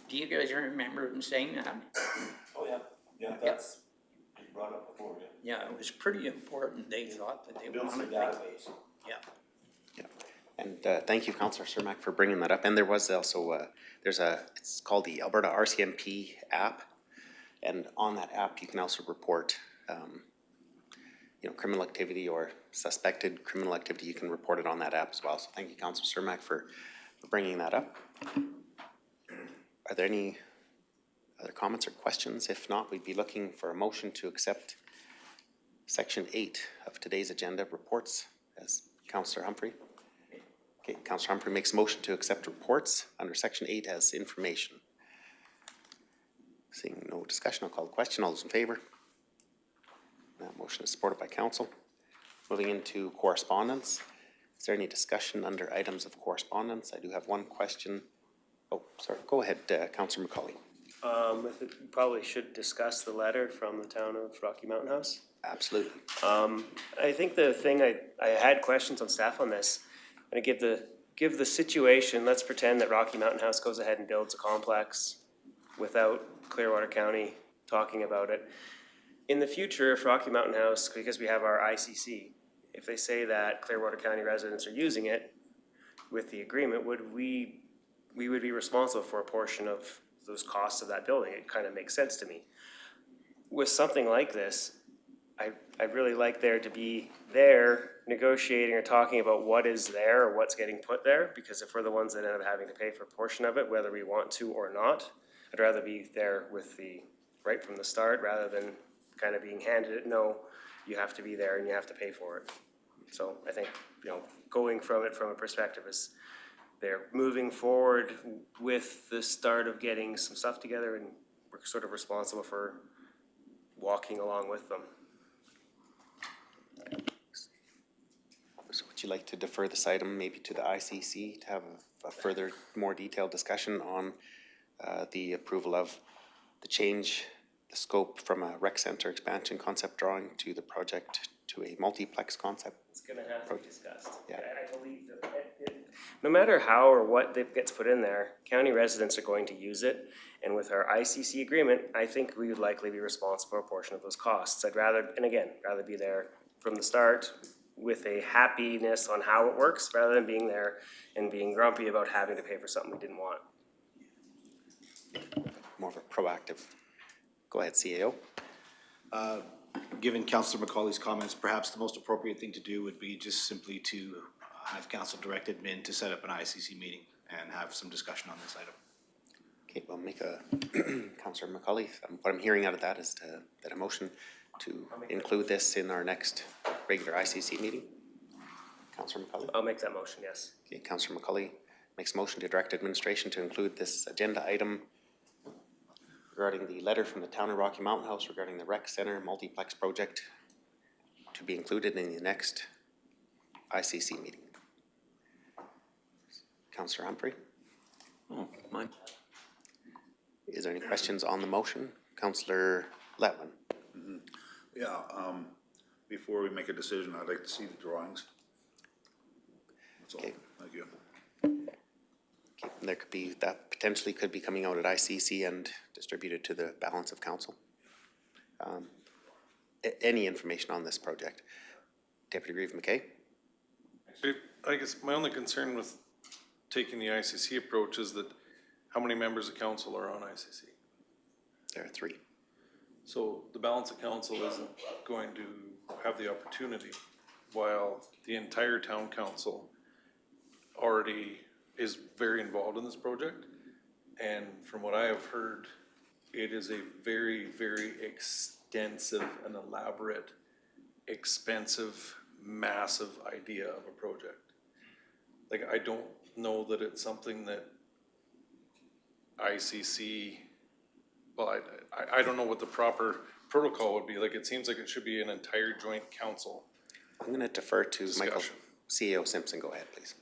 Do you guys remember them saying that? Oh, yeah. Yeah, that's brought up before, yeah. Yeah, it was pretty important. They thought that they wanted to. Database. Yeah. Yeah. And thank you, Councillor Cermak, for bringing that up. And there was also, it's called the Alberta RCMP app. And on that app, you can also report, criminal activity or suspected criminal activity. You can report it on that app as well. So thank you, Councillor Cermak, for bringing that up. Are there any other comments or questions? If not, we'd be looking for a motion to accept Section 8 of today's agenda, reports, as Councillor Humphrey. Okay, Councillor Humphrey makes a motion to accept reports under Section 8 as information. Seeing no discussion, I'll call the question. All those in favor? That motion is supported by Council. Moving into correspondence. Is there any discussion under items of correspondence? I do have one question. Oh, sorry. Go ahead, Councillor McCauley. I think we probably should discuss the letter from the town of Rocky Mountain House. Absolutely. I think the thing I had questions on staff on this, and to give the situation, let's pretend that Rocky Mountain House goes ahead and builds a complex without Clearwater County talking about it. In the future, if Rocky Mountain House, because we have our ICC, if they say that Clearwater County residents are using it with the agreement, we would be responsible for a portion of those costs of that building. It kind of makes sense to me. With something like this, I'd really like there to be there negotiating or talking about what is there or what's getting put there, because if we're the ones that end up having to pay for a portion of it, whether we want to or not, I'd rather be there with right from the start rather than kind of being handed it. No, you have to be there and you have to pay for it. So I think, going from a perspective is they're moving forward with the start of getting some stuff together, and we're sort of responsible for walking along with them. So would you like to defer this item maybe to the ICC to have a further, more detailed discussion on the approval of the change, the scope from a rec center expansion concept drawing to the project to a multiplex concept? It's gonna have to be discussed. Yeah. I believe that no matter how or what gets put in there, county residents are going to use it. And with our ICC agreement, I think we would likely be responsible for a portion of those costs. I'd rather be there from the start with a happiness on how it works rather than being there and being grumpy about having to pay for something we didn't want. More of a proactive. Go ahead, CAO. Given Councillor McCauley's comments, perhaps the most appropriate thing to do would be just simply to have Council direct admin to set up an ICC meeting and have some discussion on this item. Okay, we'll make a, Councillor McCauley, what I'm hearing out of that is that a motion to include this in our next regular ICC meeting. Councillor McCauley? I'll make that motion, yes. Okay, Councillor McCauley makes a motion to direct administration to include this agenda item regarding the letter from the town of Rocky Mountain House regarding the rec center multiplex project to be included in the next ICC meeting. Councillor Humphrey? Oh, mine. Is there any questions on the motion? Councillor Letwin? Yeah, before we make a decision, I'd like to see the drawings. That's all. Okay. Thank you. Okay, there could be, that potentially could be coming out at ICC and distributed to the balance of council. Any information on this project? Deputy Reeve McKay? Actually, I guess my only concern with taking the ICC approach is that how many members of council are on ICC? There are 3. So the balance of council isn't going to have the opportunity, while the entire town council already is very involved in this project. And from what I have heard, it is a very, very extensive and elaborate, expensive, massive idea of a project. Like, I don't know that it's something that ICC, well, I don't know what the proper protocol would be. Like, it seems like it should be an entire joint council. I'm going to defer to Michael, Discussion. CEO Simpson. Go ahead, please.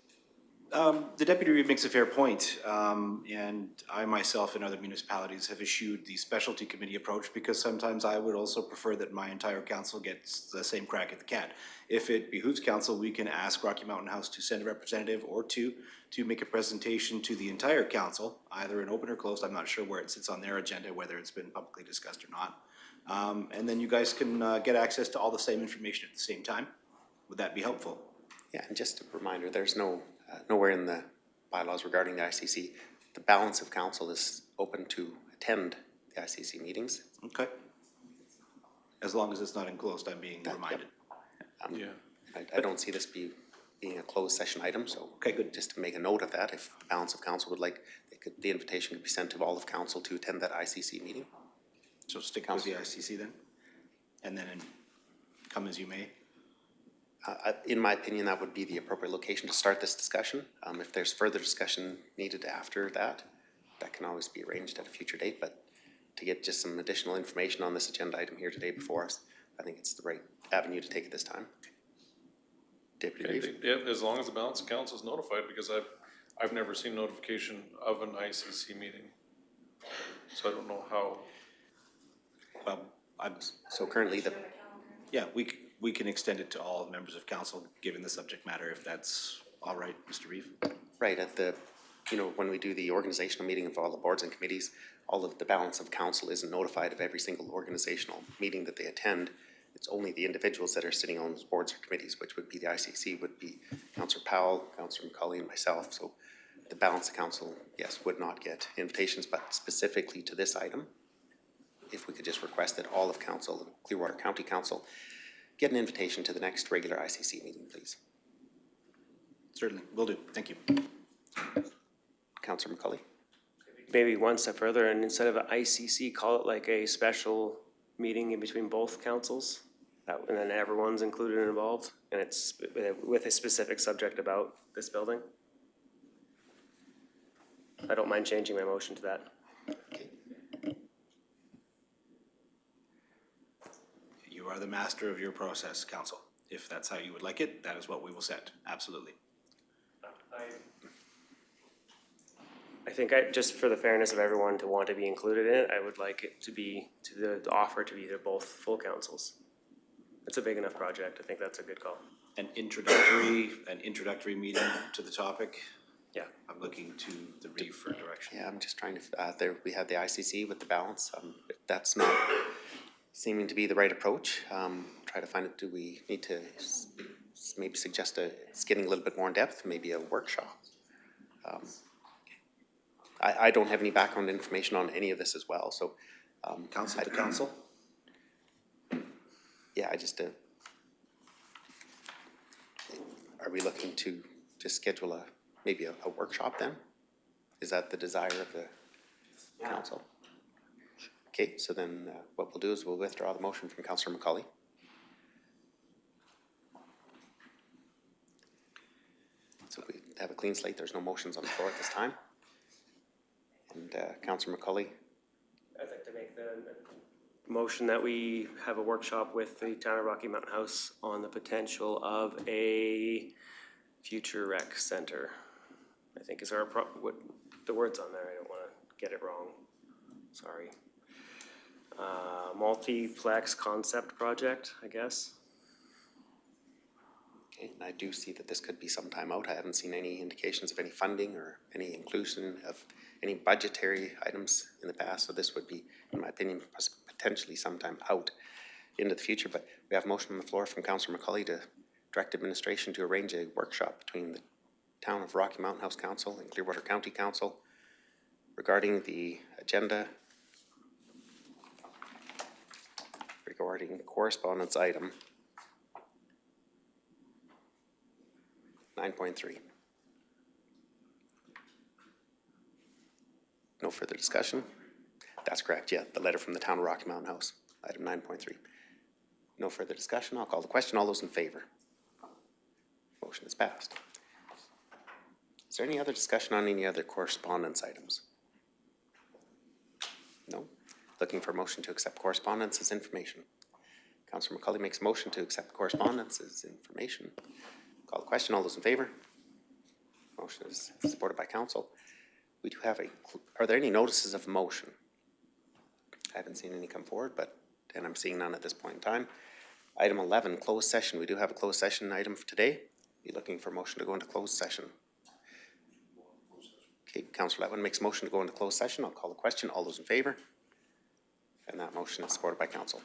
The Deputy Reeve makes a fair point, and I myself and other municipalities have eschewed the specialty committee approach because sometimes I would also prefer that my entire council gets the same crack at the cat. If it behooves council, we can ask Rocky Mountain House to send a representative or two to make a presentation to the entire council, either in open or closed. I'm not sure where it sits on their agenda, whether it's been publicly discussed or not. And then you guys can get access to all the same information at the same time. Would that be helpful? Yeah, and just a reminder, there's nowhere in the bylaws regarding the ICC, the balance of council is open to attend the ICC meetings. Okay. As long as it's not enclosed, I'm being reminded. Yeah. I don't see this being a closed session item, so. Okay, good. Just to make a note of that, if the balance of council would like, the invitation could be sent to all of council to attend that ICC meeting. So stick with the ICC then? And then come as you may? In my opinion, that would be the appropriate location to start this discussion. If there's further discussion needed after that, that can always be arranged at a future date, but to get just some additional information on this agenda item here today before us, I think it's the right avenue to take at this time. Deputy Reeve? Yeah, as long as the balance of council is notified, because I've never seen notification of an ICC meeting. So I don't know how. Well, so currently yeah, we can extend it to all members of council, given the subject matter, if that's all right, Mr. Reeve. Right, at the, when we do the organizational meeting of all the boards and committees, all of the balance of council isn't notified of every single organizational meeting that they attend. It's only the individuals that are sitting on those boards or committees, which would be the ICC, would be Councillor Powell, Councillor McCauley, and myself. So the balance of council, yes, would not get invitations, but specifically to this item, if we could just request that all of council, Clearwater County Council, get an invitation to the next regular ICC meeting, please. Certainly, will do. Thank you. Councillor McCauley? Maybe one step further, and instead of an ICC, call it like a special meeting in between both councils. And then everyone's included and involved, and it's with a specific subject about this building. I don't mind changing my motion to that. You are the master of your process, council. If that's how you would like it, that is what we will set. Absolutely. I think just for the fairness of everyone to want to be included in it, I would like it to be, the offer to be to both full councils. It's a big enough project. I think that's a good call. An introductory meeting to the topic. Yeah. I'm looking to the Reeve for direction. Yeah, I'm just trying to, we had the ICC with the balance. If that's not seeming to be the right approach, try to find it, do we need to maybe suggest it's getting a little bit more in depth, maybe a workshop? I don't have any background information on any of this as well, so. Council to council? Yeah, are we looking to just schedule maybe a workshop then? Is that the desire of the council? Okay, so then what we'll do is we'll withdraw the motion from Councillor McCauley. So we have a clean slate, there's no motions on the floor at this time. And Councillor McCauley? I'd like to make the motion that we have a workshop with the Town of Rocky Mountain House on the potential of a future rec center. I think is what the words on there, I don't want to get it wrong. Sorry. Multiplex concept project, I guess. Okay, and I do see that this could be some time out. I haven't seen any indications of any funding or any inclusion of any budgetary items in the past, so this would be, in my opinion, potentially sometime out into the future. But we have a motion on the floor from Councillor McCauley to direct administration to arrange a workshop between the Town of Rocky Mountain House Council and Clearwater County Council regarding the agenda regarding correspondence item 9.3. No further discussion? That's correct, yeah, the letter from the Town of Rocky Mountain House, item 9.3. No further discussion, I'll call the question. All those in favor? Motion is passed. Is there any other discussion on any other correspondence items? No? Looking for a motion to accept correspondence as information. Councillor McCauley makes a motion to accept correspondence as information. Call the question. All those in favor? Motion is supported by council. We do have are there any notices of motion? I haven't seen any come forward, and I'm seeing none at this point in time. Item 11, closed session. We do have a closed session item for today. Be looking for a motion to go into closed session. Okay, Councillor Letwin makes a motion to go into closed session. I'll call the question. All those in favor? And that motion is supported by council.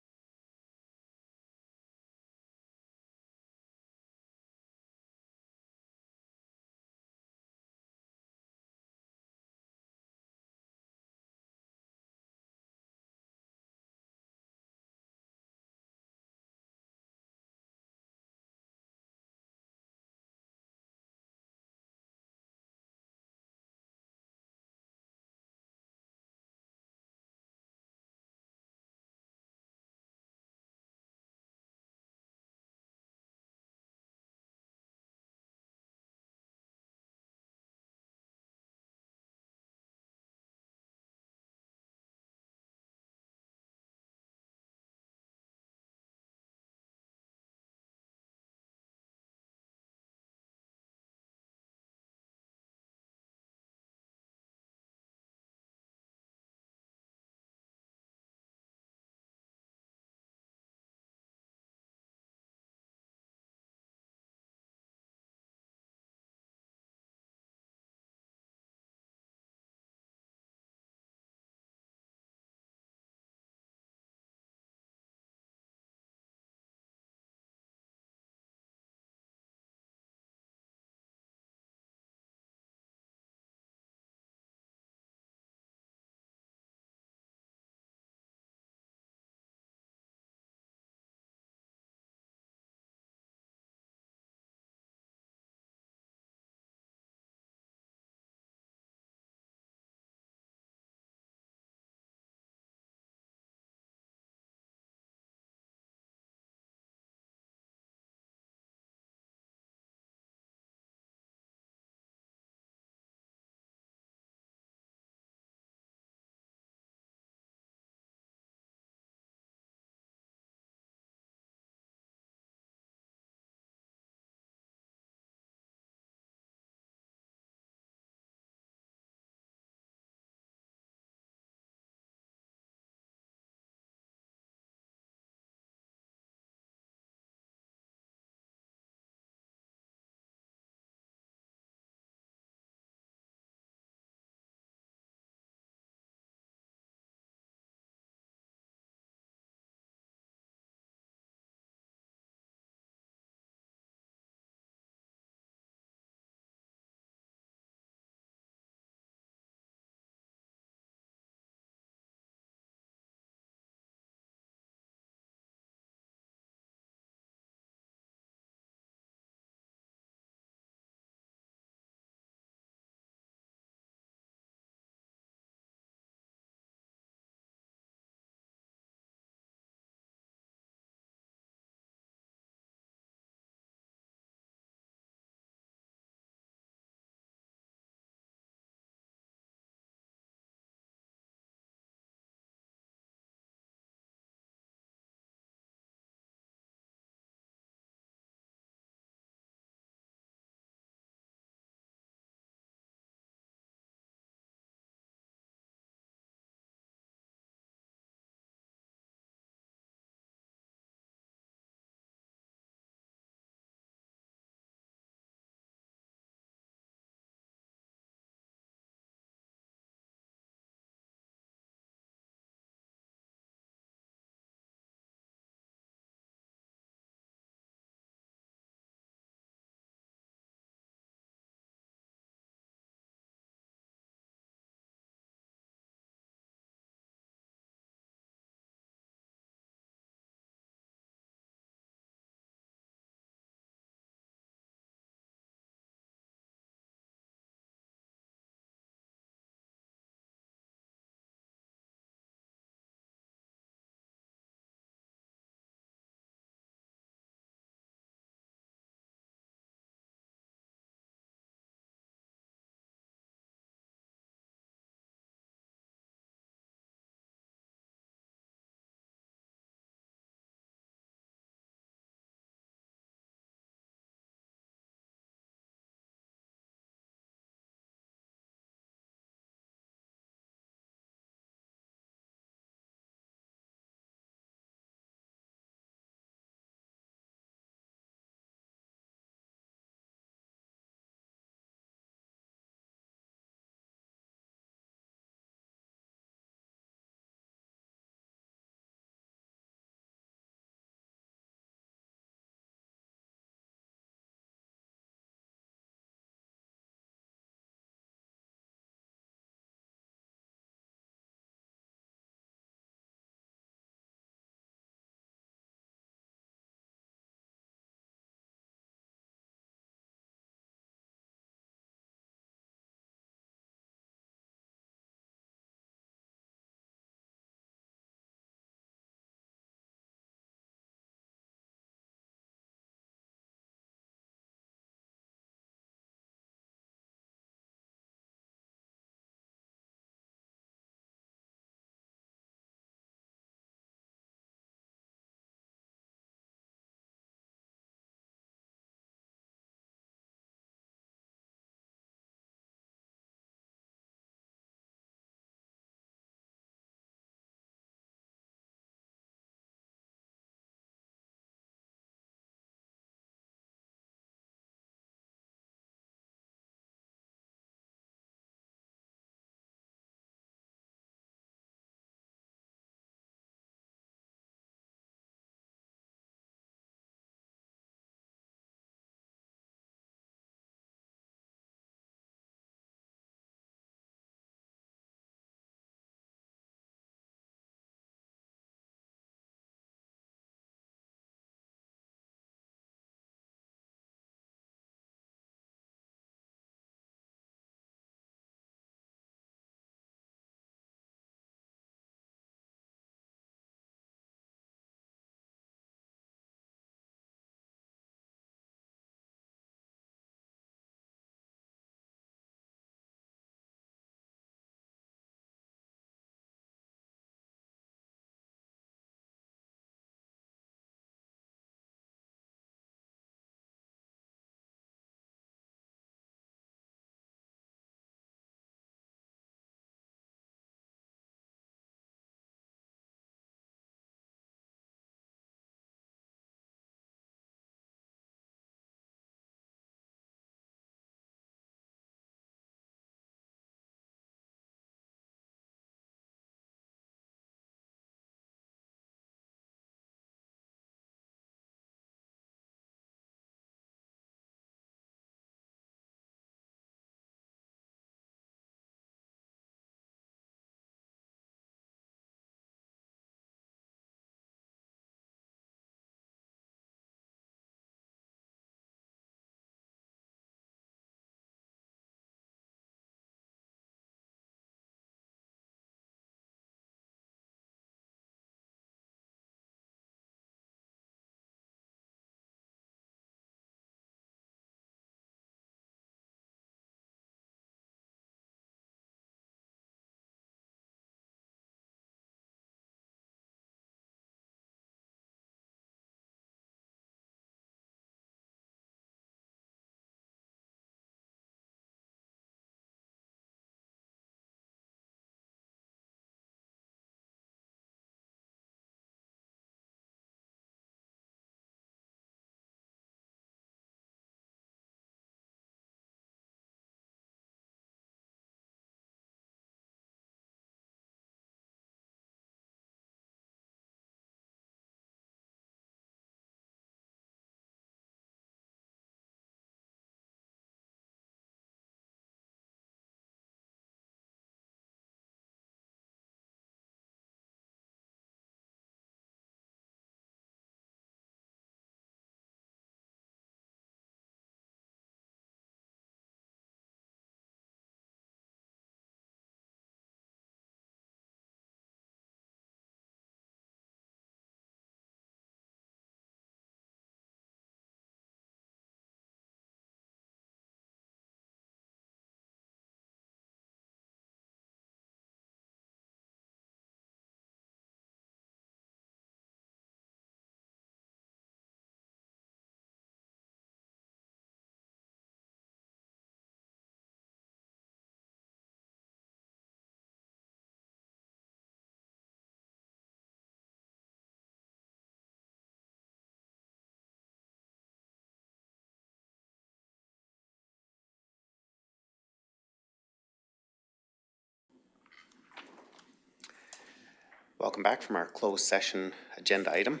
Welcome back from our closed session agenda item.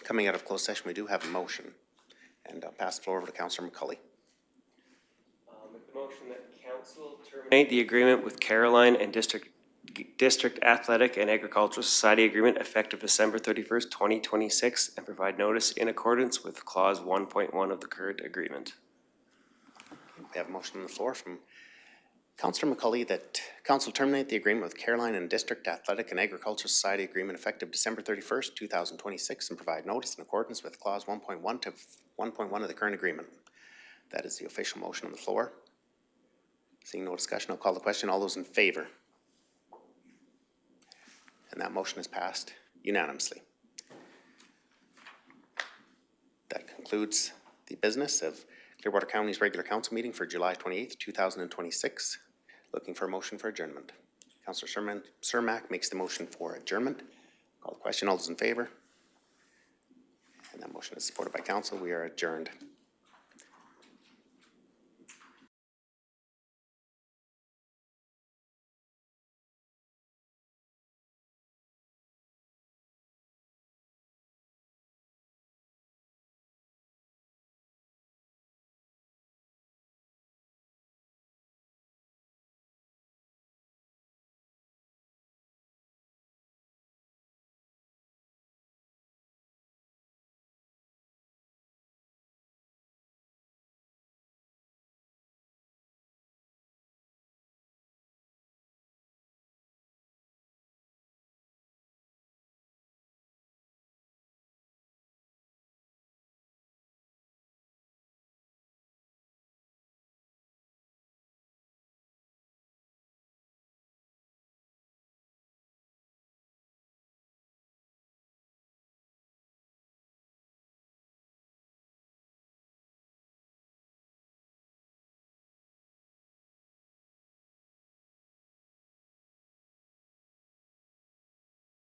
Coming out of closed session, we do have a motion. And I'll pass the floor over to Councillor McCully. Make the motion that council terminate the agreement with Caroline and District Athletic and Agricultural Society Agreement effective December 31st, 2026, and provide notice in accordance with clause 1.1 of the current agreement. We have a motion on the floor from Councillor McCully that council terminate the agreement with Caroline and District Athletic and Agricultural Society Agreement effective December 31st, 2026, and provide notice in accordance with clause 1.1 to 1.1 of the current agreement. That is the official motion on the floor. Seeing no discussion, I'll call the question. All those in favor? And that motion is passed unanimously. That concludes the business of Clearwater County's regular council meeting for July 28th, 2026. Looking for a motion for adjournment. Councillor Cermak makes the motion for adjournment. Call the question. All those in favor? And that motion is supported by council. We are adjourned.